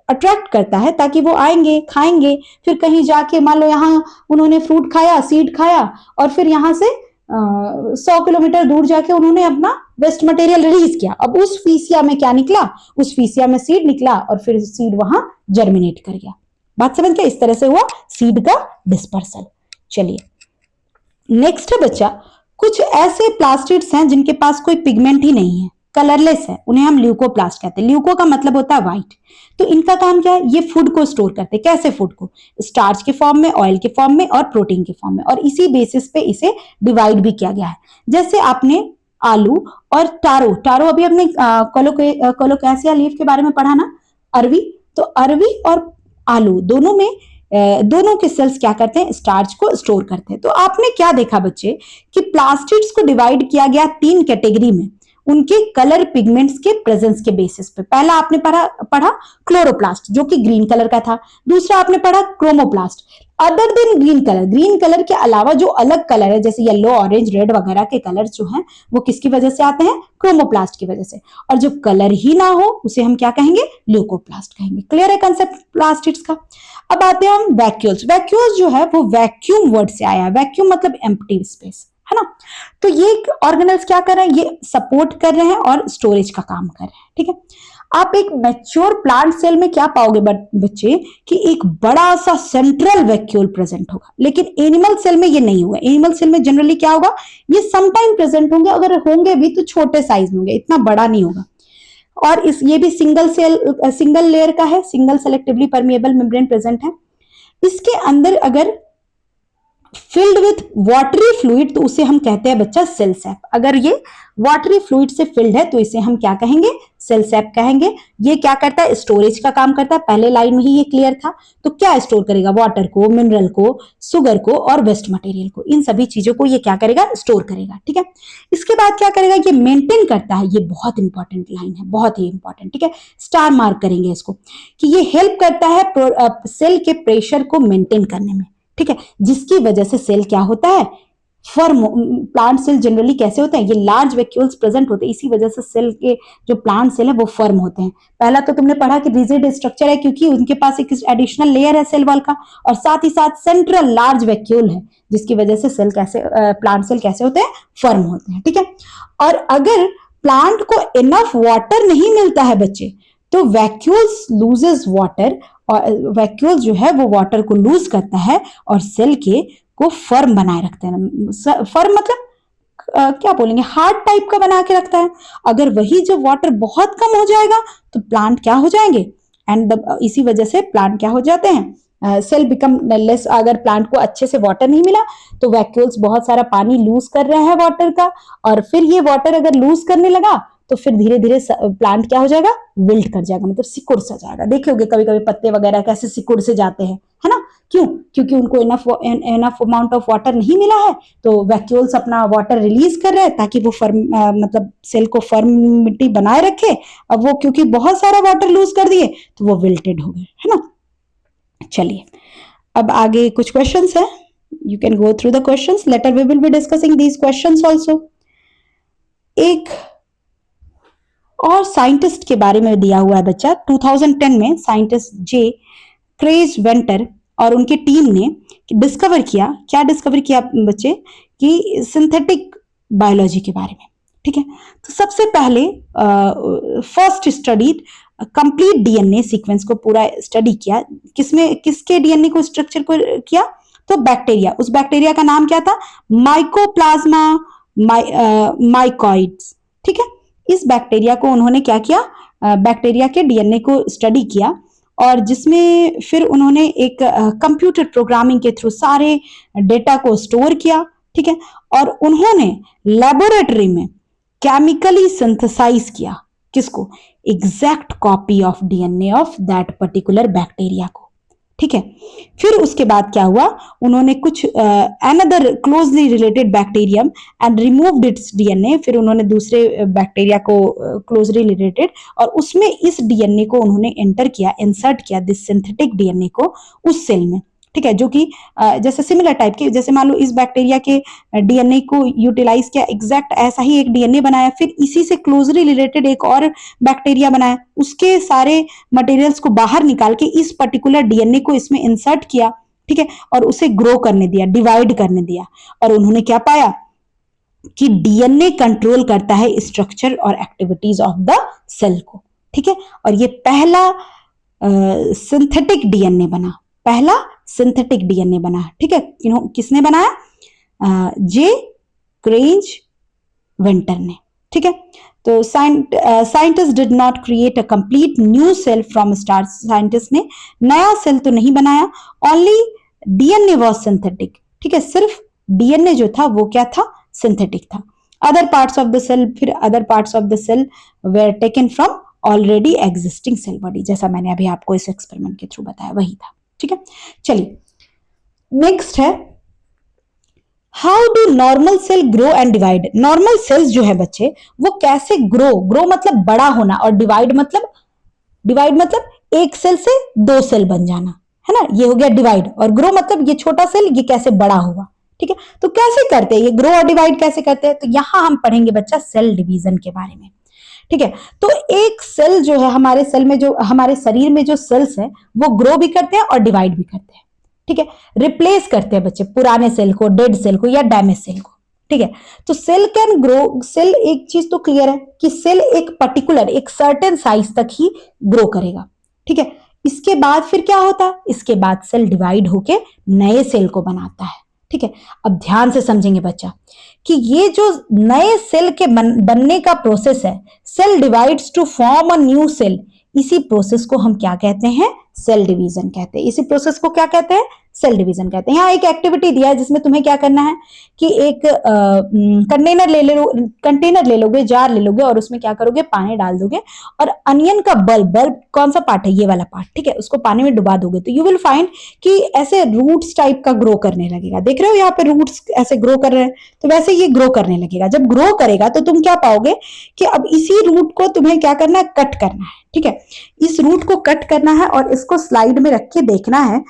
Speaker 1: अट्रैक्ट करता है ताकि वो आएंगे, खाएंगे, फिर कहीं जाके मान लो यहाँ उन्होंने फ्रूट खाया, सीड खाया, और फिर यहाँ से 100 किलोमीटर दूर जाके उन्होंने अपना वेस्ट मटेरियल रिलीज किया। अब उस फीसिया में क्या निकला? उस फीसिया में सीड निकला, और फिर सीड वहां जर्मिनेट कर गया। बात समझ गए? इस तरह से हुआ सीड का डिस्पर्सल। चलिए नेक्स्ट है बच्चा, कुछ ऐसे प्लास्टिड्स हैं जिनके पास कोई पिगमेंट ही नहीं है, कलरलेस है, उन्हें हम ल्यूकोप्लास्ट कहते हैं। ल्यूको का मतलब होता है व्हाइट। तो इनका काम क्या है? ये फूड को स्टोर करते हैं। कैसे फूड को? स्टार्च के फॉर्म में, ऑयल के फॉर्म में, और प्रोटीन के फॉर्म में, और इसी बेसिस पे इसे डिवाइड भी किया गया है। जैसे आपने आलू और टारो, टारो अभी हमने कोलोकेसिया लीफ के बारे में पढ़ा ना, अरवी। तो अरवी और आलू दोनों में दोनों के सेल्स क्या करते हैं? स्टार्च को स्टोर करते हैं। तो आपने क्या देखा बच्चे कि प्लास्टिड्स को डिवाइड किया गया 3 कैटेगरी में, उनके कलर पिगमेंट्स के प्रेजेंस के बेसिस पे। पहला आपने पढ़ा क्लोरोप्लास्ट जो कि ग्रीन कलर का था। दूसरा आपने पढ़ा chromoplast, other than green colour, green colour के अलावा जो अलग कलर है जैसे येलो, ऑरेंज, रेड वगैरह के कलर जो हैं वो किसकी वजह से आते हैं? क्रोमोप्लास्ट की वजह से। और जो कलर ही ना हो उसे हम क्या कहेंगे? ल्यूकोप्लास्ट कहेंगे। क्लियर है कंसेप्ट प्लास्टिड्स का? अब आते हैं हम वैक्यूल्स। वैक्यूल्स जो है वो वैक्यूम वर्ड से आया है। वैक्यूम मतलब एम्प्टी स्पेस, है ना? तो ये ऑर्गेनल्स क्या कर रहे हैं? ये सपोर्ट कर रहे हैं और स्टोरेज का काम कर रहे हैं। ठीक है, आप एक मैच्योर प्लांट सेल में क्या पाओगे बच्चे कि एक बड़ा सा सेंट्रल वैक्यूल प्रेजेंट होगा, लेकिन एनिमल सेल में ये नहीं होगा। एनिमल सेल में जनरली क्या होगा? ये समटाइम प्रेजेंट होंगे, अगर होंगे भी तो छोटे साइज में होंगे, इतना बड़ा नहीं होगा। और ये भी सिंगल लेयर का है, single selectively permeable membrane present है। इसके अंदर अगर फिल्ड विथ वाटरी फ्लूइड तो उसे हम कहते हैं बच्चा सेल सैप। अगर ये वाटरी फ्लूइड से फिल्ड है तो इसे हम क्या कहेंगे? सेल सैप कहेंगे। ये क्या करता है? स्टोरेज का काम करता है। पहले लाइन में ही ये क्लियर था। तो क्या स्टोर करेगा? वाटर को, मिनरल को, शुगर को और वेस्ट मटेरियल को, इन सभी चीजों को ये क्या करेगा? स्टोर करेगा। ठीक है, इसके बाद क्या करेगा? ये मेंटेन करता है। ये बहुत इंपॉर्टेंट लाइन है, बहुत ही इंपॉर्टेंट। ठीक है, स्टार मार्क करेंगे इसको कि ये हेल्प करता है सेल के प्रेशर को मेंटेन करने में। ठीक है, जिसकी वजह से सेल क्या होता है? फर्म। प्लांट सेल जनरली कैसे होते हैं? ये लार्ज वैक्यूल्स प्रेजेंट होते हैं, इसी वजह से सेल के जो प्लांट सेल है वो फर्म होते हैं। पहला तो तुमने पढ़ा कि रिजिड स्ट्रक्चर है क्योंकि उनके पास एक एडिशनल लेयर है सेल वॉल का, और साथ ही साथ सेंट्रल लार्ज वैक्यूल है जिसकी वजह से सेल कैसे प्लांट सेल कैसे होते हैं? फर्म होते हैं। ठीक है, और अगर प्लांट को इनफ वाटर नहीं मिलता है बच्चे तो वैक्यूल्स लूजेस वाटर, और वैक्यूल जो है वो वाटर को लूज करता है और सेल के को फर्म बनाए रखते हैं। फर्म मतलब क्या बोलेंगे? हार्ड टाइप का बना के रखता है। अगर वही जब वाटर बहुत कम हो जाएगा तो प्लांट क्या हो जाएंगे? एंड इसी वजह से प्लांट क्या हो जाते हैं? Cell become less. अगर प्लांट को अच्छे से वाटर नहीं मिला तो वैक्यूल्स बहुत सारा पानी लूज कर रहे हैं वाटर का, और फिर ये वाटर अगर लूज करने लगा तो फिर धीरे धीरे प्लांट क्या हो जाएगा? विल्ट कर जाएगा, मतलब सिकुड़ सा जाएगा। देखोगे कभी कभी पत्ते वगैरह कैसे सिकुड़ से जाते हैं, है ना? क्यों? क्योंकि उनको इनफ अमाउंट ऑफ वाटर नहीं मिला है, तो वैक्यूल्स अपना वाटर रिलीज कर रहे हैं ताकि वो मतलब सेल को फर्मिटी बनाए रखे। अब वो क्योंकि बहुत सारा वाटर लूज कर दिए तो वो विल्टेड हो गए, है ना? चलिए अब आगे कुछ क्वेश्चंस है, you can go through the questions. Later we will be discussing these questions also. एक और साइंटिस्ट के बारे में दिया हुआ है बच्चा। 2010 में साइंटिस्ट जे क्रेज वेंटर और उनकी टीम ने डिस्कवर किया। क्या डिस्कवर किया बच्चे? कि सिंथेटिक बायोलॉजी के बारे में। ठीक है, तो सबसे पहले first study complete DNA sequence को पूरा स्टडी किया। किसके डीएनए को स्ट्रक्चर को किया? तो बैक्टीरिया, उस बैक्टीरिया का नाम क्या था? माइकोप्लाज्मा माइकोइड्स। ठीक है, इस बैक्टीरिया को उन्होंने क्या किया? बैक्टीरिया के डीएनए को स्टडी किया और जिसमें फिर उन्होंने एक कंप्यूटर प्रोग्रामिंग के थ्रू सारे डेटा को स्टोर किया। ठीक है, और उन्होंने लेबोरेटरी में केमिकली सिंथेसाइज किया किसको? Exact copy of DNA of that particular bacteria को। ठीक है, फिर उसके बाद क्या हुआ? उन्होंने कुछ another closely related bacterium and removed it's DNA, फिर उन्होंने दूसरे बैक्टीरिया को क्लोजली रिलेटेड और उसमें इस डीएनए को उन्होंने एंटर किया, इंसर्ट किया दिस सिंथेटिक डीएनए को उस सेल में। ठीक है, जो कि जैसे सिमिलर टाइप के, जैसे मान लो इस बैक्टीरिया के डीएनए को यूटिलाइज किया, एग्जैक्ट ऐसा ही एक डीएनए बनाया, फिर इसी से क्लोजली रिलेटेड एक और बैक्टीरिया बनाया, उसके सारे मटेरियल्स को बाहर निकाल के इस पर्टिकुलर डीएनए को इसमें इंसर्ट किया। ठीक है, और उसे ग्रो करने दिया, डिवाइड करने दिया, और उन्होंने क्या पाया कि डीएनए कंट्रोल करता है स्ट्रक्चर और एक्टिविटीज ऑफ द सेल को। ठीक है, और ये पहला सिंथेटिक डीएनए बना, पहला सिंथेटिक डीएनए बना। ठीक है, किसने बनाया? जे क्रेंज विंटर ने। ठीक है, तो scientist did not create a complete new cell from start, scientist ने नया सेल तो नहीं बनाया, ओनली डीएनए वाज सिंथेटिक। ठीक है, सिर्फ डीएनए जो था वो क्या था? सिंथेटिक था। Other parts of the cell, फिर other parts of the cell were taken from already existing cell body, जैसा मैंने अभी आपको इस एक्सपेरिमेंट के थ्रू बताया वही था। ठीक है, चलिए नेक्स्ट है, how do normal cell grow and divide. Normal cells जो है बच्चे वो कैसे ग्रो मतलब बड़ा होना, और डिवाइड मतलब एक सेल से दो सेल बन जाना, है ना, ये हो गया डिवाइड। और ग्रो मतलब ये छोटा सेल ये कैसे बड़ा हुआ। ठीक है, तो कैसे करते हैं ये ग्रो और डिवाइड, कैसे करते हैं? तो यहां हम पढ़ेंगे बच्चा सेल डिवीजन के बारे में। ठीक है, तो एक सेल जो है हमारे सेल में, जो हमारे शरीर में जो सेल्स है वो ग्रो भी करते हैं और डिवाइड भी करते हैं। ठीक है, रिप्लेस करते हैं बच्चे पुराने सेल को, डेड सेल को या डैमेज सेल को। ठीक है, तो सेल कैन ग्रो, सेल एक चीज तो क्लियर है कि सेल एक पर्टिकुलर एक सर्टेन साइज तक ही ग्रो करेगा। ठीक है, इसके बाद फिर क्या होता है? इसके बाद सेल डिवाइड होके नए सेल को बनाता है। ठीक है, अब ध्यान से समझेंगे बच्चा कि ये जो नए सेल के बनने का प्रोसेस है, cell divides to form a new cell, इसी प्रोसेस को हम क्या कहते हैं? सेल डिवीजन कहते हैं। इसी प्रोसेस को क्या कहते हैं? सेल डिवीजन कहते हैं। यहाँ एक एक्टिविटी दिया है जिसमें तुम्हें क्या करना है कि एक कंटेनर ले लोगे, जार ले लोगे और उसमें क्या करोगे? पानी डाल दोगे और अनियन का बल्ब कौन सा पार्ट है? ये वाला पार्ट। ठीक है, उसको पानी में डुबा दोगे तो यू विल फाइंड कि ऐसे रूट्स टाइप का ग्रो करने लगेगा। देख रहे हो यहाँ पे रूट्स ऐसे ग्रो कर रहे हैं, तो वैसे ये ग्रो करने लगेगा। जब ग्रो करेगा तो तुम क्या पाओगे कि अब इसी रूट को तुम्हें क्या करना है? कट करना है। ठीक है, इस रूट को कट करना है और इसको स्लाइड में रख के देखना है।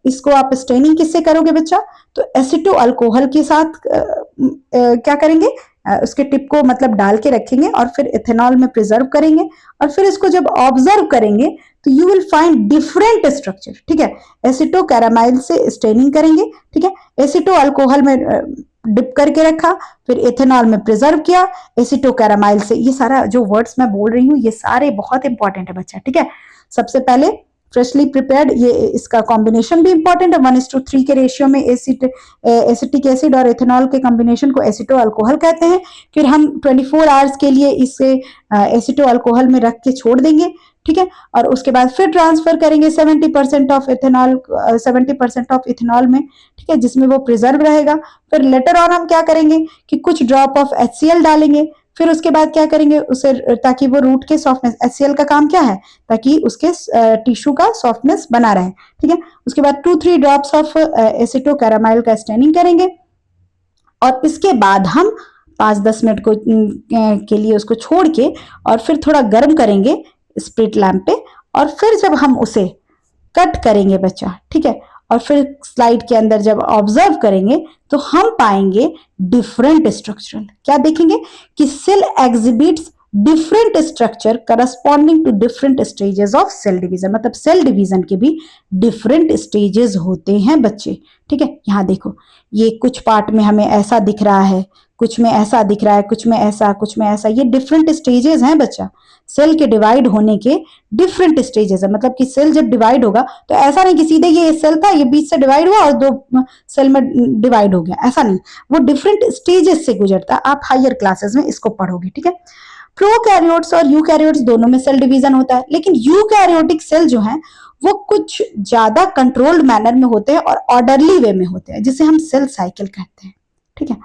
Speaker 1: इसको आप स्टेनिंग किससे करोगे बच्चा? तो एसिटो अल्कोहल के साथ क्या करेंगे? उसके टिप को मतलब डाल के रखेंगे और फिर इथेनॉल में प्रिजर्व करेंगे और फिर इसको जब ऑब्जर्व करेंगे तो you will find different structure. ठीक है, एसिटो कैरामाइल से स्टेनिंग करेंगे। ठीक है, एसिटो अल्कोहल में डिप करके रखा, फिर इथेनॉल में प्रिजर्व किया, एसिटो कैरामाइल से। ये सारा जो वर्ड्स मैं बोल रही हूँ ये सारे बहुत इंपॉर्टेंट है बच्चा। ठीक है, सबसे पहले फ्रेशली प्रिपेयर्ड, ये इसका कॉम्बिनेशन भी इंपॉर्टेंट है। 1:3 के रेशियो में एसिटिक एसिड और इथेनॉल के कॉम्बिनेशन को एसिटो अल्कोहल कहते हैं। फिर हम 24 आवर्स के लिए इसे एसिटो अल्कोहल में रख के छोड़ देंगे। ठीक है, और उसके बाद फिर ट्रांसफर करेंगे 70% ऑफ इथेनॉल 70% ऑफ इथेनॉल में। ठीक है, जिसमें वो प्रिजर्व रहेगा। फिर लेटर ऑन हम क्या करेंगे कि कुछ ड्रॉप ऑफ HCl डालेंगे। फिर उसके बाद क्या करेंगे उसे, ताकि वो रूट के सॉफ्टनेस, HCl का काम क्या है? ताकि उसके टिश्यू का सॉफ्टनेस बना रहे। ठीक है, उसके बाद 2-3 ड्रॉप्स ऑफ एसिटो कैरामाइल का स्टेनिंग करेंगे और इसके बाद हम 5-10 मिनट को के लिए उसको छोड़ के और फिर थोड़ा गर्म करेंगे स्प्रिट लैम्प पे, और फिर जब हम उसे कट करेंगे बच्चा, ठीक है, और फिर स्लाइड के अंदर जब ऑब्जर्व करेंगे तो हम पाएंगे डिफरेंट स्ट्रक्चरल, क्या देखेंगे कि cell exhibits different structure corresponding to different stages of cell division. मतलब सेल डिवीजन के भी डिफरेंट स्टेजेस होते हैं बच्चे। ठीक है, यहाँ देखो ये कुछ पार्ट में हमें ऐसा दिख रहा है, कुछ में ऐसा दिख रहा है, कुछ में ऐसा, कुछ में ऐसा, ये डिफरेंट स्टेजेस हैं बच्चा। सेल के डिवाइड होने के डिफरेंट स्टेजेस है, मतलब कि सेल जब डिवाइड होगा तो ऐसा नहीं कि सीधे ये सेल था, ये बीच से डिवाइड हुआ और दो सेल में डिवाइड हो गया, ऐसा नहीं, वो डिफरेंट स्टेजेस से गुजरता है। आप हायर क्लासेस में इसको पढ़ोगे, ठीक है। प्रोकैरियोट्स और यूकैरियोट्स दोनों में सेल डिवीजन होता है, लेकिन यूकैरियोटिक सेल जो है वो कुछ ज्यादा कंट्रोल्ड मैनर में होते हैं और ऑर्डरली वे में होते हैं, जिसे हम सेल साइकिल कहते हैं, ठीक है,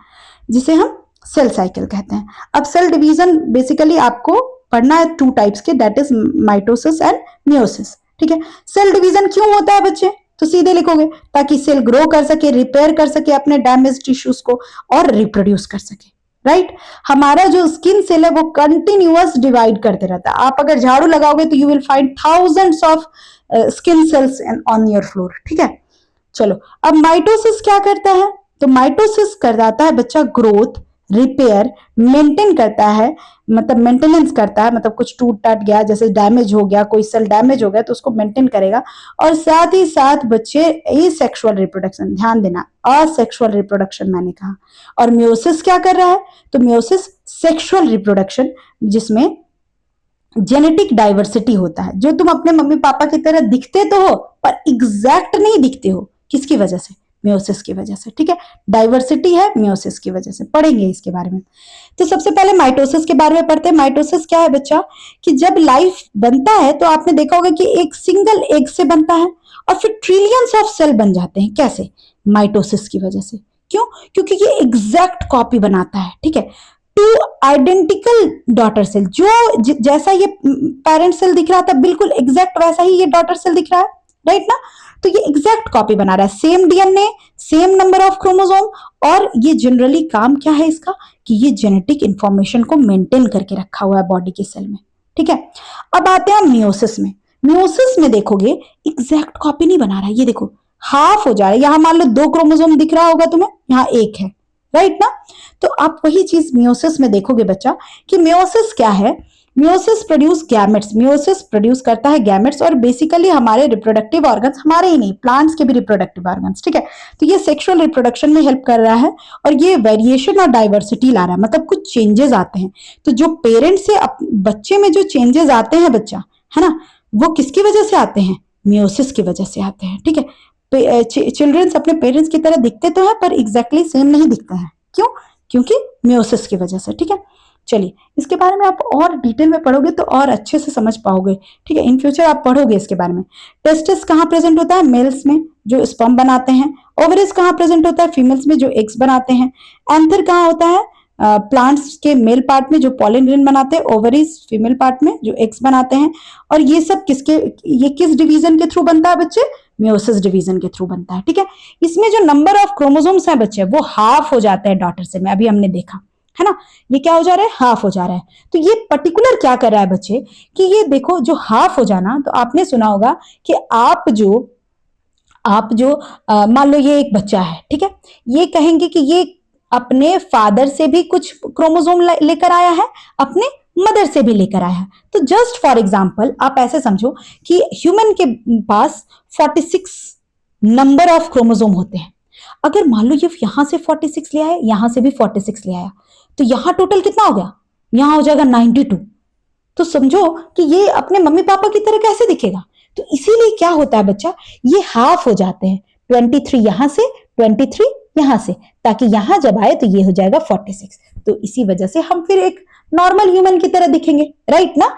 Speaker 1: जिसे हम सेल साइकिल कहते हैं। अब सेल डिवीजन बेसिकली आपको पढ़ना है 2 टाइप्स के, that is mitosis and meiosis, ठीक है। सेल डिवीजन क्यों होता है बच्चे, तो सीधे लिखोगे ताकि सेल ग्रो कर सके, रिपेयर कर सके अपने डैमेज टिश्यूज को और रिप्रोड्यूस कर सके, राइट। हमारा जो स्किन सेल है वो कंटिन्यूअस डिवाइड करते रहता है। आप अगर झाड़ू लगाओगे तो you will find thousands of skin cells on your floor, ठीक है। चलो, अब माइटोसिस क्या करता है, तो माइटोसिस करता है बच्चा ग्रोथ, रिपेयर, मेंटेन करता है, मतलब मेंटेनेंस करता है, मतलब कुछ टूट टाट गया, जैसे डैमेज हो गया, कोई सेल डैमेज हो गया तो उसको मेंटेन करेगा। और साथ ही साथ बच्चे एसेक्सुअल रिप्रोडक्शन, ध्यान देना, असेक्सुअल रिप्रोडक्शन मैंने कहा। और मियोसिस क्या कर रहा है, तो मियोसिस सेक्सुअल रिप्रोडक्शन, जिसमें जेनेटिक डाइवर्सिटी होता है। जो तुम अपने मम्मी पापा की तरह दिखते तो हो पर एग्जैक्ट नहीं दिखते हो, किसकी वजह से, मियोसिस की वजह से, ठीक है। डाइवर्सिटी है मियोसिस की वजह से, पढ़ेंगे इसके बारे में। तो सबसे पहले माइटोसिस के बारे में पढ़ते हैं। माइटोसिस क्या है बच्चा, कि जब लाइफ बनता है तो आपने देखा होगा कि एक सिंगल एग से बनता है और फिर ट्रिलियंस ऑफ सेल बन जाते हैं। कैसे, माइटोसिस की वजह से। क्यों, क्योंकि ये एग्जैक्ट कॉपी बनाता है, ठीक है, 2 आइडेंटिकल डॉटर सेल। जो जैसा ये पेरेंट सेल दिख रहा था बिल्कुल एग्जैक्ट वैसा ही ये डॉटर सेल दिख रहा है, राइट ना। तो ये एग्जैक्ट कॉपी बना रहा है, same DNA, same number of chromosome. और ये जनरली काम क्या है इसका, कि ये जेनेटिक इंफॉर्मेशन को मेंटेन करके रखा हुआ है बॉडी के सेल में, ठीक है। अब आते हैं मियोसिस में। मियोसिस में देखोगे एग्जैक्ट कॉपी नहीं बना रहा है, ये देखो हाफ हो जा रहा है। यहां मान लो 2 क्रोमोसोम दिख रहा होगा तुम्हें, यहाँ 1 है, राइट ना। तो आप वही चीज मियोसिस में देखोगे बच्चा, कि मियोसिस क्या है, meiosis produce gametes, meiosis produce करता है गैमेट्स। और बेसिकली हमारे रिप्रोडक्टिव ऑर्गन्स, हमारे ही नहीं प्लांट्स के भी रिप्रोडक्टिव ऑर्गन्स, ठीक है। तो ये सेक्सुअल रिप्रोडक्शन में हेल्प कर रहा है और ये वेरिएशन और डाइवर्सिटी ला रहा है, मतलब कुछ चेंजेस आते हैं। तो जो पेरेंट से बच्चे में जो चेंजेस आते हैं बच्चा, है ना, वो किसकी वजह से आते हैं, मियोसिस की वजह से आते हैं, ठीक है। चिल्ड्रंस अपने पेरेंट्स की तरह दिखते तो है पर एग्जैक्टली सेम नहीं दिखते हैं, क्यों, क्योंकि मियोसिस की वजह से, ठीक है। चलिए, इसके बारे में आप और डिटेल में पढ़ोगे तो और अच्छे से समझ पाओगे, ठीक है। इन फ्यूचर आप पढ़ोगे इसके बारे में। टेस्टिस कहाँ प्रेजेंट होता है, मेल्स में जो स्पर्म बनाते हैं। ओवरीज कहाँ प्रेजेंट होता है, फीमेल्स में जो एग्स बनाते हैं। एंथर कहाँ होता है, प्लांट्स के मेल पार्ट में जो पॉलन ग्रेन बनाते हैं, ओवरीज फीमेल पार्ट में जो एग्स बनाते हैं। और ये सब ये किस डिवीजन के थ्रू बनता है बच्चे, मियोसिस डिवीजन के थ्रू बनता है, ठीक है। इसमें जो नंबर ऑफ क्रोमोसोम्स हैं बच्चे वो हाफ हो जाते हैं डॉटर सेल में, अभी हमने देखा है ना। ये क्या हो जा रहा है, हाफ हो जा रहा है। तो ये पर्टिकुलर क्या कर रहा है बच्चे, कि ये देखो जो हाफ हो जाना, तो आपने सुना होगा कि आप जो मान लो ये एक बच्चा है, ठीक है, ये कहेंगे कि ये अपने फादर से भी कुछ क्रोमोसोम लेकर आया है, अपने मदर से भी लेकर आया है। तो जस्ट फॉर एग्जाम्पल आप ऐसे समझो कि ह्यूमन के पास 46 नंबर ऑफ क्रोमोसोम होते हैं। अगर मान लो ये यहां से 46 ले आया, यहां से भी 46 ले आया, तो यहां टोटल कितना हो गया, यहां हो जाएगा 92। तो समझो कि ये अपने मम्मी पापा की तरह कैसे दिखेगा। तो इसीलिए क्या होता है बच्चा, ये हाफ हो जाते हैं, 23 यहां से, 23 यहां से, ताकि यहां जब आए तो ये हो जाएगा 46। तो इसी वजह से हम फिर एक नॉर्मल ह्यूमन की तरह दिखेंगे, राइट ना।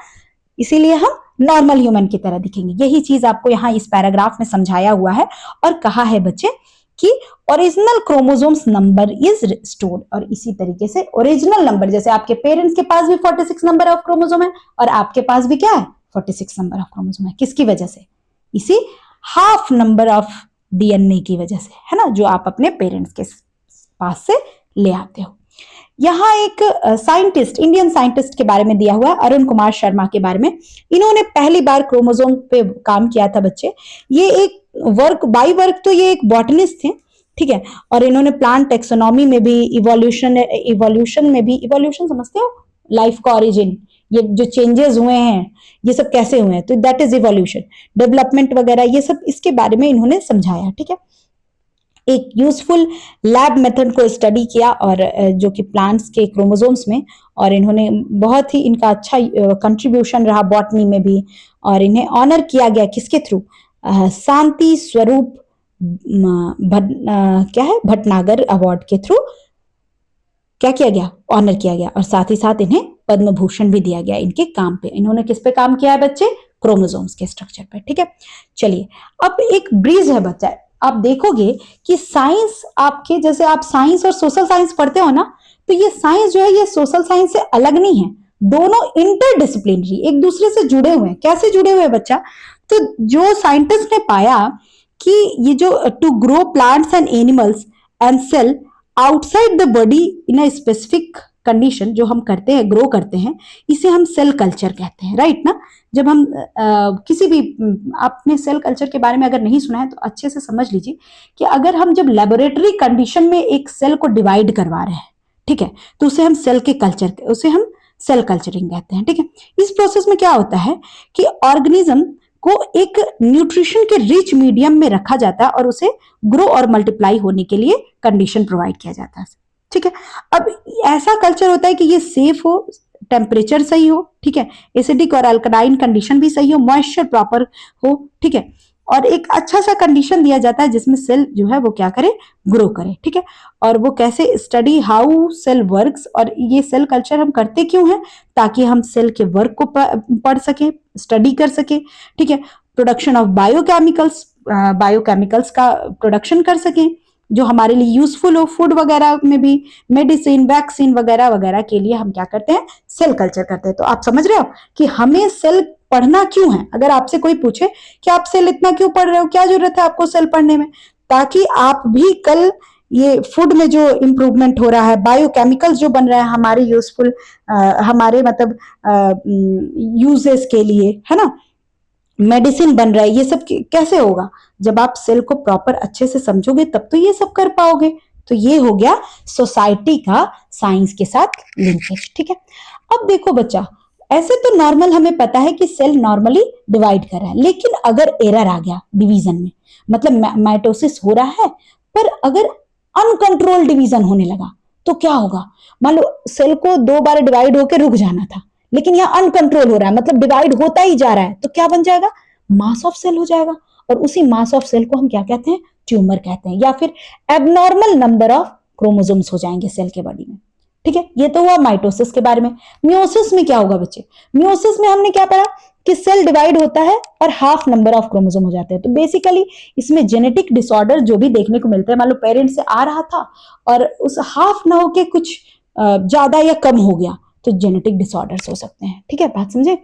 Speaker 1: इसीलिए हम नॉर्मल ह्यूमन की तरह दिखेंगे। यही चीज आपको यहाँ इस पैराग्राफ में समझाया हुआ है और कहा है बच्चे कि original chromosomes number is stored. और इसी तरीके से ओरिजिनल नंबर, जैसे आपके पेरेंट्स के पास भी 46 नंबर ऑफ क्रोमोसोम है और आपके पास भी क्या है, 46 नंबर ऑफ क्रोमोसोम है। किसकी वजह से, इसी हाफ नंबर ऑफ डीएनए की वजह से, है ना, जो आप अपने पेरेंट्स के पास से ले आते हो। यहाँ एक साइंटिस्ट, इंडियन साइंटिस्ट के बारे में दिया हुआ है, अरुण कुमार शर्मा के बारे में। इन्होंने पहली बार क्रोमोसोम पे काम किया था बच्चे। ये एक बाई वर्क तो ये एक बॉटनिस्ट थे, ठीक है। और इन्होंने प्लांट टेक्सोनॉमी में भी, इवोल्यूशन में भी, इवोल्यूशन समझते हो, लाइफ का ओरिजिन, ये जो चेंजेस हुए हैं ये सब कैसे हुए हैं, तो दैट इज इवोल्यूशन, डेवलपमेंट वगैरह, ये सब इसके बारे में इन्होंने समझाया, ठीक है। एक यूजफुल लैब मेथड को स्टडी किया और जो कि प्लांट्स के क्रोमोसोम्स में, और इन्होंने बहुत ही इनका अच्छा कंट्रीब्यूशन रहा बॉटनी में भी, और इन्हें ऑनर किया गया किसके थ्रू, शांति स्वरूप क्या है भटनागर अवार्ड के थ्रू क्या किया गया, ऑनर किया गया, और साथ ही साथ इन्हें पद्म भूषण भी दिया गया इनके काम पे। इन्होंने किस पे काम किया है बच्चे, क्रोमोसोम्स के स्ट्रक्चर पे। ठीक है, चलिए अब एक ब्रीज है बच्चा, आप देखोगे कि साइंस आपके, जैसे आप साइंस और सोशल साइंस पढ़ते हो ना, तो ये साइंस जो है ये सोशल साइंस से अलग नहीं है, दोनों इंटरडिसिप्लिनरी एक दूसरे से जुड़े हुए हैं। कैसे जुड़े हुए हैं बच्चा, तो जो साइंटिस्ट ने पाया कि ये जो to grow plants and animals and cell outside the body in a specific condition, जो हम करते हैं ग्रो करते हैं, इसे हम सेल कल्चर कहते हैं, राइट ना। जब हम किसी भी, आपने सेल कल्चर के बारे में अगर नहीं सुना है तो अच्छे से समझ लीजिए कि अगर हम जब लेबोरेटरी कंडीशन में एक सेल को डिवाइड करवा रहे हैं, ठीक है, तो उसे हम सेल के कल्चर, उसे हम सेल कल्चरिंग कहते हैं। ठीक है, इस प्रोसेस में क्या होता है कि ऑर्गेनिज्म को एक न्यूट्रिशन के रिच मीडियम में रखा जाता है और उसे ग्रो और मल्टीप्लाई होने के लिए कंडीशन प्रोवाइड किया जाता है। ठीक है, अब ऐसा कल्चर होता है कि ये सेफ हो, टेम्परेचर सही हो, ठीक है, एसिडिक और अल्कलाइन कंडीशन भी सही हो, मॉइस्चर प्रॉपर हो, ठीक है, और एक अच्छा सा कंडीशन दिया जाता है जिसमें सेल जो है वो क्या करे, ग्रो करे। ठीक है, और वो कैसे, स्टडी हाउ सेल वर्क्स, और ये सेल कल्चर हम करते क्यों हैं, ताकि हम सेल के वर्क को पढ़ सके, स्टडी कर सके। ठीक है, प्रोडक्शन ऑफ बायोकेमिकल्स, बायोकेमिकल्स का प्रोडक्शन कर सकें जो हमारे लिए यूजफुल हो, फूड वगैरह में भी, मेडिसिन वैक्सीन वगैरह वगैरह के लिए हम क्या करते हैं, सेल कल्चर करते हैं। तो आप समझ रहे हो कि हमें सेल पढ़ना क्यों है। अगर आपसे कोई पूछे कि आप सेल इतना क्यों पढ़ रहे हो, क्या जरूरत है आपको सेल पढ़ने में, ताकि आप भी कल ये फूड में जो इंप्रूवमेंट हो रहा है, बायोकेमिकल्स जो बन रहा है हमारे यूजफुल, हमारे मतलब यूजेस के लिए, है ना, मेडिसिन बन रहा है, ये सब कैसे होगा, जब आप सेल को प्रॉपर अच्छे से समझोगे तब तो ये सब कर पाओगे। तो ये हो गया सोसाइटी का साइंस के साथ लिंकेज। ठीक है, अब देखो बच्चा, ऐसे तो नॉर्मल हमें पता है कि सेल नॉर्मली डिवाइड कर रहा है, लेकिन अगर एरर आ गया डिवीजन में, मतलब माइटोसिस हो रहा है पर अगर अनकंट्रोल डिवीजन होने लगा तो क्या होगा। मान लो सेल को 2 बार डिवाइड होकर रुक जाना था, लेकिन यह अनकंट्रोल हो रहा है, मतलब डिवाइड होता ही जा रहा है, तो क्या बन जाएगा, मास ऑफ सेल हो जाएगा, और उसी मास ऑफ सेल को हम क्या कहते हैं, ट्यूमर कहते हैं, या फिर एबनॉर्मल नंबर ऑफ क्रोमोसोम्स हो जाएंगे सेल के बॉडी में। ठीक है, ये तो हुआ माइटोसिस के बारे में। मियोसिस में क्या होगा बच्चे, मियोसिस में हमने क्या पढ़ा कि सेल डिवाइड होता है और हाफ नंबर ऑफ क्रोमोसोम हो जाते हैं। तो बेसिकली इसमें जेनेटिक डिसऑर्डर जो भी देखने को मिलते हैं, मान लो पेरेंट्स से आ रहा था और उस हाफ न हो के कुछ ज्यादा या कम हो गया, तो जेनेटिक डिसऑर्डर्स हो सकते हैं। ठीक है, बात समझे।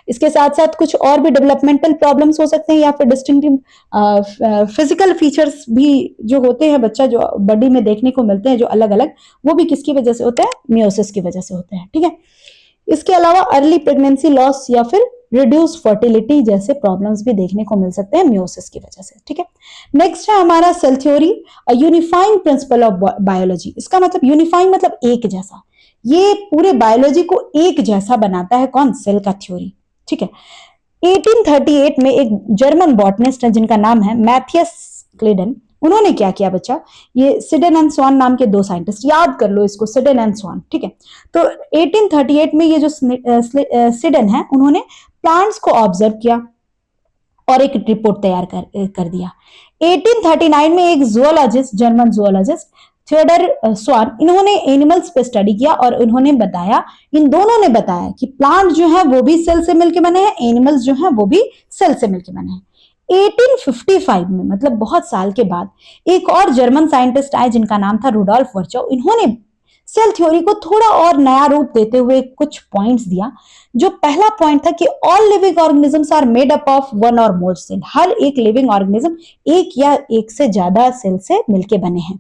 Speaker 1: इसके साथ साथ कुछ और भी डेवलपमेंटल प्रॉब्लम्स हो सकते हैं, या फिर डिस्टिंक्टिव फिजिकल फीचर्स भी जो होते हैं बच्चा, जो बॉडी में देखने को मिलते हैं जो अलग अलग, वो भी किसकी वजह से होते हैं, मियोसिस की वजह से होते हैं। ठीक है, इसके अलावा अर्ली प्रेगनेंसी लॉस या फिर रिड्यूस फर्टिलिटी जैसे प्रॉब्लम्स भी देखने को मिल सकते हैं मियोसिस की वजह से। ठीक है, नेक्स्ट है हमारा cell theory, unifying principle of biology. इसका मतलब यूनिफाइंग मतलब एक जैसा, ये पूरे बायोलॉजी को एक जैसा बनाता है कौन, सेल का थ्योरी। ठीक है, 1838 में एक जर्मन बॉटनिस्ट है जिनका नाम है मैथियस क्लेडन, उन्होंने क्या किया बच्चा, ये सिडेन एंड स्वान नाम के 2 साइंटिस्ट, याद कर लो इसको, सिडेन एंड स्वान। ठीक है, तो 1838 में ये जो सिडेन है, उन्होंने प्लांट्स को ऑब्जर्व किया और एक रिपोर्ट तैयार कर दिया। 1839 में एक जूलॉजिस्ट, जर्मन जूलॉजिस्ट थियोडर स्वान, इन्होंने एनिमल्स पे स्टडी किया और उन्होंने बताया, इन दोनों ने बताया कि प्लांट जो है वो भी सेल से मिलकर बने हैं, एनिमल्स जो है वो भी सेल से मिलकर बने हैं। 1855 में, मतलब बहुत साल के बाद, एक और जर्मन साइंटिस्ट आए जिनका नाम था रुडोल्फ वर्चोव, इन्होंने सेल थ्योरी को थोड़ा और नया रूप देते हुए कुछ पॉइंट्स दिया। जो पहला पॉइंट था कि all living organisms are made up of 1 और मोर सेल, हर एक लिविंग ऑर्गेनिज्म एक या एक से ज्यादा सेल से मिलके बने हैं।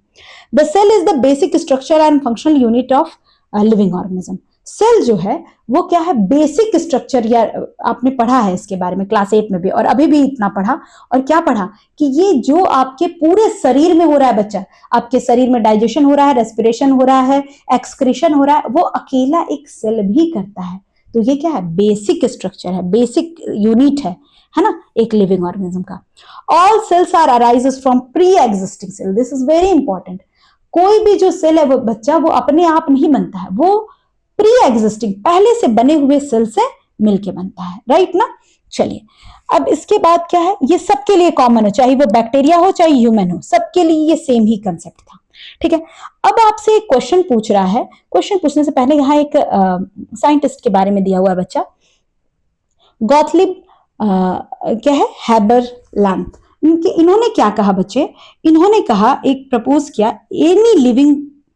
Speaker 1: The cell is the basic structure and functional unit of living organism. Cell जो है वो क्या है, बेसिक स्ट्रक्चर, या आपने पढ़ा है इसके बारे में क्लास 8 में भी, और अभी भी इतना पढ़ा, और क्या पढ़ा कि ये जो आपके पूरे शरीर में हो रहा है बच्चा, आपके शरीर में डाइजेशन हो रहा है, रेस्पिरेशन हो रहा है, एक्सक्रीशन हो रहा है, वो अकेला एक सेल भी करता है। तो ये क्या है, बेसिक स्ट्रक्चर है, बेसिक यूनिट है है ना, एक लिविंग ऑर्गेनिज्म का। All cells are arises from pre existing cell, this is very important. कोई भी जो सेल है वो बच्चा वो अपने आप नहीं बनता है, वो प्री एग्जिस्टिंग पहले से बने हुए सेल से मिलके बनता है, राइट ना। चलिए अब इसके बाद क्या है, ये सबके लिए कॉमन है, चाहे वो बैक्टीरिया हो चाहे ह्यूमन हो, सबके लिए ये सेम ही कंसेप्ट था, ठीक है। अब आपसे एक क्वेश्चन पूछ रहा है, क्वेश्चन पूछने से पहले यहाँ एक साइंटिस्ट के बारे में दिया हुआ है बच्चा, गॉटलिब क्या है, हैबरलैंथ। इन्होंने क्या कहा बच्चे, इन्होंने कहा, एक प्रपोज किया, एनी लिविंग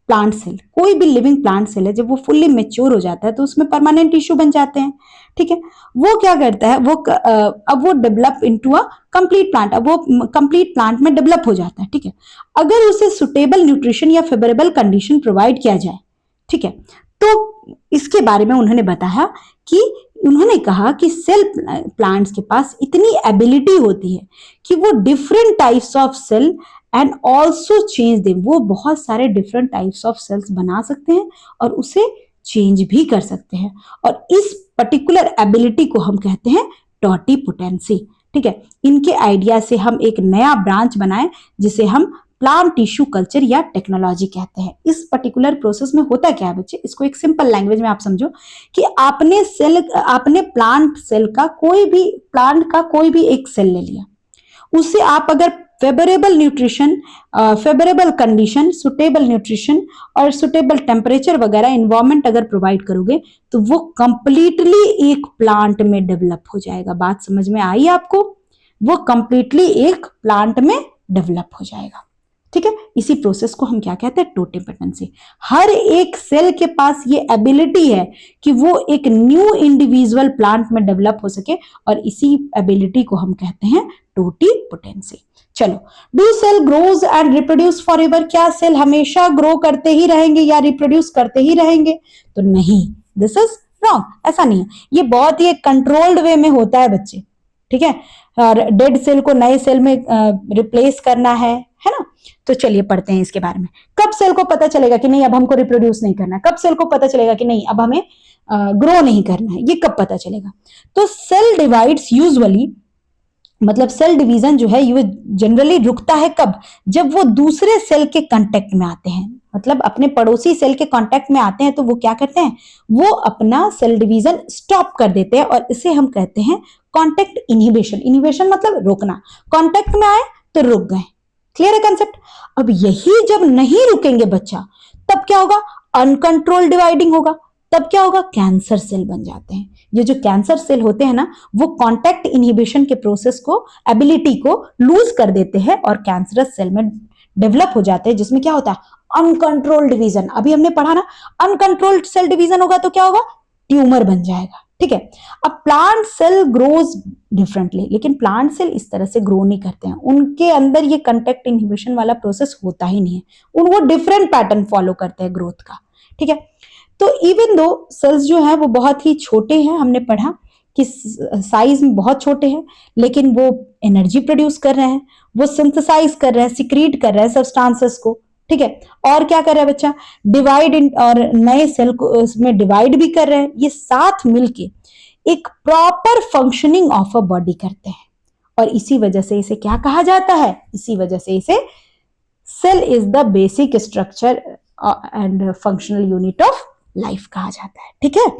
Speaker 1: प्लांट सेल, कोई भी लिविंग प्लांट सेल है जब वो फुल्ली मेच्योर हो जाता है तो उसमें परमानेंट टिश्यू बन जाते हैं, ठीक है। वो क्या करता है, वो अब वो develop into a complete plant, अब वो कंप्लीट प्लांट में डेवलप हो जाता है, ठीक है, अगर उसे सुटेबल न्यूट्रिशन या फेवरेबल कंडीशन प्रोवाइड किया जाए, ठीक है। तो इसके बारे में उन्होंने बताया कि उन्होंने कहा कि सेल प्लांट्स के पास इतनी एबिलिटी होती है कि वो different types of cell and also change them, वो बहुत सारे डिफरेंट टाइप्स ऑफ सेल्स बना सकते हैं और उसे चेंज भी कर सकते हैं, और इस पर्टिकुलर एबिलिटी को हम कहते हैं टोटिपोटेंसी, ठीक है। इनके आइडिया से हम एक नया ब्रांच बनाए जिसे हम प्लांट टिश्यू कल्चर या टेक्नोलॉजी कहते हैं। इस पर्टिकुलर प्रोसेस में होता क्या है बच्चे, इसको एक सिंपल लैंग्वेज में आप समझो कि आपने प्लांट सेल का कोई भी, प्लांट का कोई भी एक सेल ले लिया, उससे आप अगर favourable nutrition, favourable condition, suitable nutrition और सुटेबल टेम्परेचर वगैरह इन्वायरमेंट अगर प्रोवाइड करोगे तो वो कंप्लीटली एक प्लांट में डेवलप हो जाएगा। बात समझ में आई आपको, वो कंप्लीटली एक प्लांट में डेवलप हो जाएगा, ठीक है। इसी प्रोसेस को हम क्या कहते हैं, टोटिपोटेंसी। हर एक सेल के पास ये एबिलिटी है कि वो एक न्यू इंडिविजुअल प्लांट में डेवलप हो सके, और इसी एबिलिटी को हम कहते हैं टोटिपोटेंसी। चलो, do cell grows and reproduce for ever, क्या सेल हमेशा ग्रो करते ही रहेंगे या रिप्रोड्यूस करते ही रहेंगे, तो नहीं, दिस इज रॉन्ग, ऐसा नहीं है। ये बहुत ही कंट्रोल्ड वे में होता है बच्चे, ठीक है। और डेड सेल को नए सेल में रिप्लेस करना है ना। तो चलिए पढ़ते हैं इसके बारे में। कब सेल को पता चलेगा कि नहीं अब हमको रिप्रोड्यूस नहीं करना है, कब सेल को पता चलेगा कि नहीं अब हमें ग्रो नहीं करना है, ये कब पता चलेगा, तो सेल डिवाइड्स यूजुअली, मतलब सेल डिवीजन जो है ये जनरली रुकता है कब, जब वो दूसरे सेल के कांटेक्ट में आते हैं, मतलब अपने पड़ोसी सेल के कांटेक्ट में आते हैं तो वो क्या करते हैं, वो अपना सेल डिवीजन स्टॉप कर देते हैं, और इसे हम कहते हैं कांटेक्ट इनहिबिशन। इनहिबिशन मतलब रोकना, कांटेक्ट में आए तो रुक गए, क्लियर है कंसेप्ट। अब यही जब नहीं रुकेंगे बच्चा, तब क्या होगा, अनकंट्रोल्ड डिवाइडिंग होगा, तब क्या होगा, कैंसर सेल बन जाते हैं। ये जो कैंसर सेल होते हैं ना, वो कांटेक्ट इनहिबिशन के प्रोसेस को, एबिलिटी को लूज कर देते हैं और कैंसरस सेल में डेवलप हो जाते हैं, जिसमें क्या होता है, अनकंट्रोल्ड डिवीजन। अभी हमने पढ़ा ना, अनकंट्रोल्ड सेल डिवीजन होगा तो क्या होगा, ट्यूमर बन जाएगा, ठीक है। अब प्लांट सेल ग्रोज डिफरेंटली, लेकिन प्लांट सेल इस तरह से ग्रो नहीं करते हैं, उनके अंदर ये कांटेक्ट इनहिबिशन वाला प्रोसेस होता ही नहीं है, वो डिफरेंट पैटर्न फॉलो करते हैं ग्रोथ का, ठीक है। तो इवन दो सेल्स जो है वो बहुत ही छोटे हैं, हमने पढ़ा कि साइज में बहुत छोटे हैं, लेकिन वो एनर्जी प्रोड्यूस कर रहे हैं, वो सिंथेसाइज कर रहे हैं, सिक्रीट कर रहे हैं सब्सटेंसेस को, ठीक है। और क्या कर रहा है बच्चा, डिवाइड इन, और नए सेल को उसमें डिवाइड भी कर रहे हैं। ये साथ मिलके एक proper functioning of a body करते हैं, और इसी वजह से इसे क्या कहा जाता है, इसी वजह से इसे cell is the basic structure and functional unit of life कहा जाता है, ठीक है।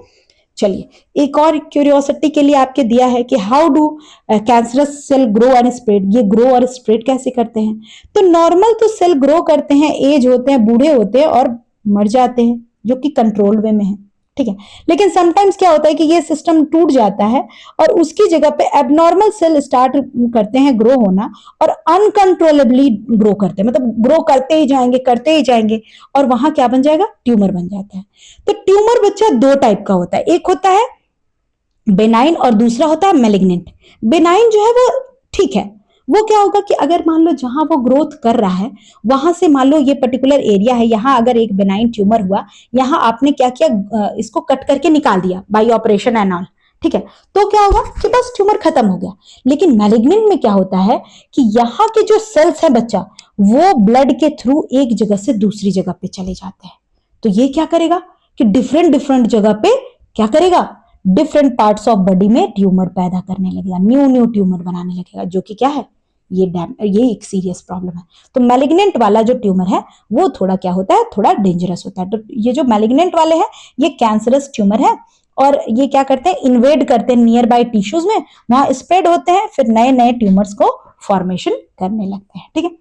Speaker 1: चलिए एक और क्यूरियोसिटी के लिए आपके दिया है कि how do cancerous cell grow and spread, ये ग्रो और स्प्रेड कैसे करते हैं। तो नॉर्मल तो सेल ग्रो करते हैं, एज होते हैं, बूढ़े होते हैं और मर जाते हैं, जो कि कंट्रोल वे में है, ठीक है। लेकिन समटाइम्स क्या होता है कि ये सिस्टम टूट जाता है और उसकी जगह पे एबनॉर्मल सेल स्टार्ट करते हैं ग्रो होना, और अनकंट्रोलेबली ग्रो करते हैं, मतलब ग्रो करते ही जाएंगे और वहां क्या बन जाएगा, ट्यूमर बन जाता है। तो ट्यूमर बच्चा दो टाइप का होता है, एक होता है बेनाइन और दूसरा होता है मैलिग्नेंट। बेनाइन जो है वो ठीक है, वो क्या होगा कि अगर मान लो जहां वो ग्रोथ कर रहा है वहां से, मान लो ये पर्टिकुलर एरिया है, यहाँ अगर एक बेनाइन ट्यूमर हुआ, यहाँ आपने क्या किया, इसको कट करके निकाल दिया बाय ऑपरेशन एंड ऑल, ठीक है, तो क्या होगा कि बस ट्यूमर खत्म हो गया। लेकिन मैलिग्नेंट में क्या होता है कि यहाँ के जो सेल्स है बच्चा, वो ब्लड के थ्रू एक जगह से दूसरी जगह पे चले जाते हैं। तो ये क्या करेगा कि डिफरेंट डिफरेंट जगह पे क्या करेगा, डिफरेंट पार्ट्स ऑफ बॉडी में ट्यूमर पैदा करने लगेगा, न्यू न्यू ट्यूमर बनाने लगेगा, जो कि क्या है, ये एक सीरियस प्रॉब्लम है। तो मैलिग्नेंट वाला जो ट्यूमर है वो थोड़ा क्या होता है, थोड़ा डेंजरस होता है। तो ये जो मैलिग्नेंट वाले हैं ये कैंसरस ट्यूमर है, और ये क्या करते हैं, इन्वेड करते हैं नियर बाय टिश्यूज में, वहां स्प्रेड होते हैं, फिर नए नए ट्यूमर्स को फॉर्मेशन करने लगते हैं। ठीक है,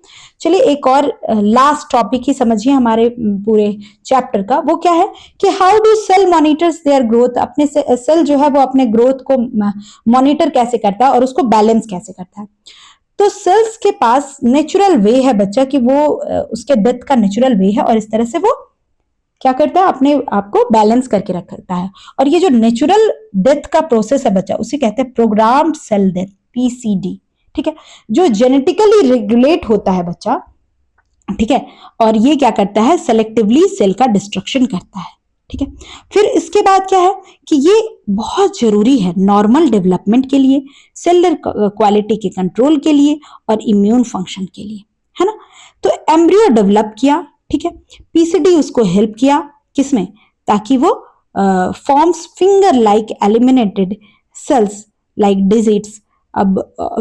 Speaker 1: चलिए एक और लास्ट टॉपिक ही समझिए हमारे पूरे चैप्टर का। वो क्या है कि how do cell monitors their growth, अपने सेल जो है वो अपने ग्रोथ को मॉनिटर कैसे करता है और उसको बैलेंस कैसे करता है। तो सेल्स के पास नेचुरल वे है बच्चा, कि वो उसके डेथ का नेचुरल वे है, और इस तरह से वो क्या करता है, अपने आप को बैलेंस करके रखता है। और ये जो नेचुरल डेथ का प्रोसेस है बच्चा, उसे कहते हैं प्रोग्राम्ड सेल डेथ, पीसीडी। ठीक है, जो जेनेटिकली रेगुलेट होता है बच्चा, ठीक है, और ये क्या करता है, सेलेक्टिवली सेल का डिस्ट्रक्शन करता है। ठीक है, फिर इसके बाद क्या है कि ये बहुत जरूरी है नॉर्मल डेवलपमेंट के लिए, सेलुलर क्वालिटी के कंट्रोल के लिए, और इम्यून फंक्शन के लिए, है ना। तो एम्ब्रियो डेवलप किया, ठीक है, पीसीडी उसको हेल्प किया किसमें, ताकि वो forms finger like eliminated cells like digits. अब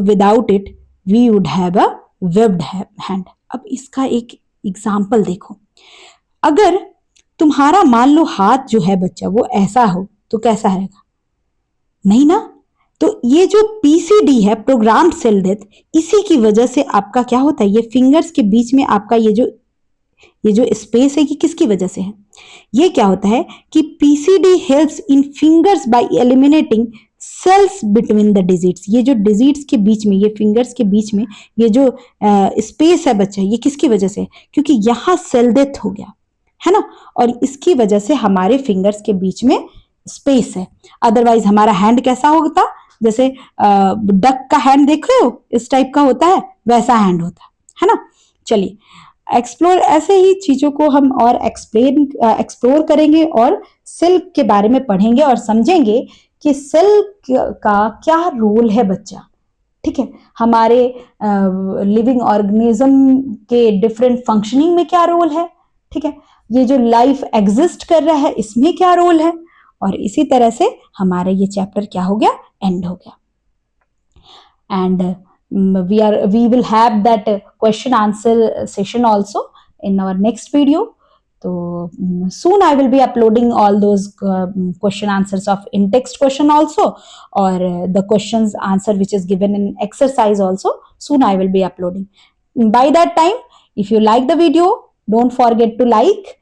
Speaker 1: without it we would have a webbed hand. अब इसका एक एग्जाम्पल देखो, अगर तुम्हारा मान लो हाथ जो है बच्चा वो ऐसा हो तो कैसा रहेगा, नहीं ना। तो ये जो पीसीडी है, प्रोग्राम्ड सेल डेथ, इसी की वजह से आपका क्या होता है, ये फिंगर्स के बीच में आपका ये जो स्पेस है, ये किसकी वजह से है, ये क्या होता है कि PCD helps in fingers by eliminating cells between the digits. ये जो डिजिट्स के बीच में, ये फिंगर्स के बीच में ये जो स्पेस है बच्चा, ये किसकी वजह से, क्योंकि यहां सेल डेथ हो गया है ना, और इसकी वजह से हमारे फिंगर्स के बीच में स्पेस है। अदरवाइज हमारा हैंड कैसा होता, जैसे डक का हैंड देख रहे हो, इस टाइप का होता है, वैसा हैंड होता है ना। चलिए एक्सप्लोर, ऐसे ही चीजों को हम और एक्सप्लोर करेंगे, और सेल के बारे में पढ़ेंगे और समझेंगे कि सेल का क्या रोल है बच्चा। ठीक है, हमारे लिविंग ऑर्गेनिज्म के डिफरेंट फंक्शनिंग में क्या रोल है, ठीक है, ये जो लाइफ एग्जिस्ट कर रहा है इसमें क्या रोल है, और इसी तरह से हमारा ये चैप्टर क्या हो गया, एंड हो गया। And we will have that question answer session also in our next video. So soon I will be uploading all those question answers of in text question also, or the questions answer which is given in exercise also, soon I will be uploading. By that time, if you like the video, don't forget to like,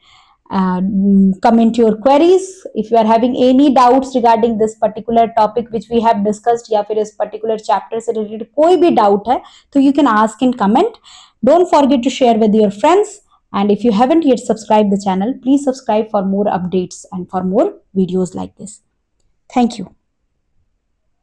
Speaker 1: comment your queries. If you are having any doubts regarding this particular topic which we have discussed, या फिर इस particular chapter से related कोई भी doubt है तो you can ask in comment. Don't forget to share with your friends, and if you haven't yet subscribed the channel, please subscribe for more updates and for more videos like this. Thank you.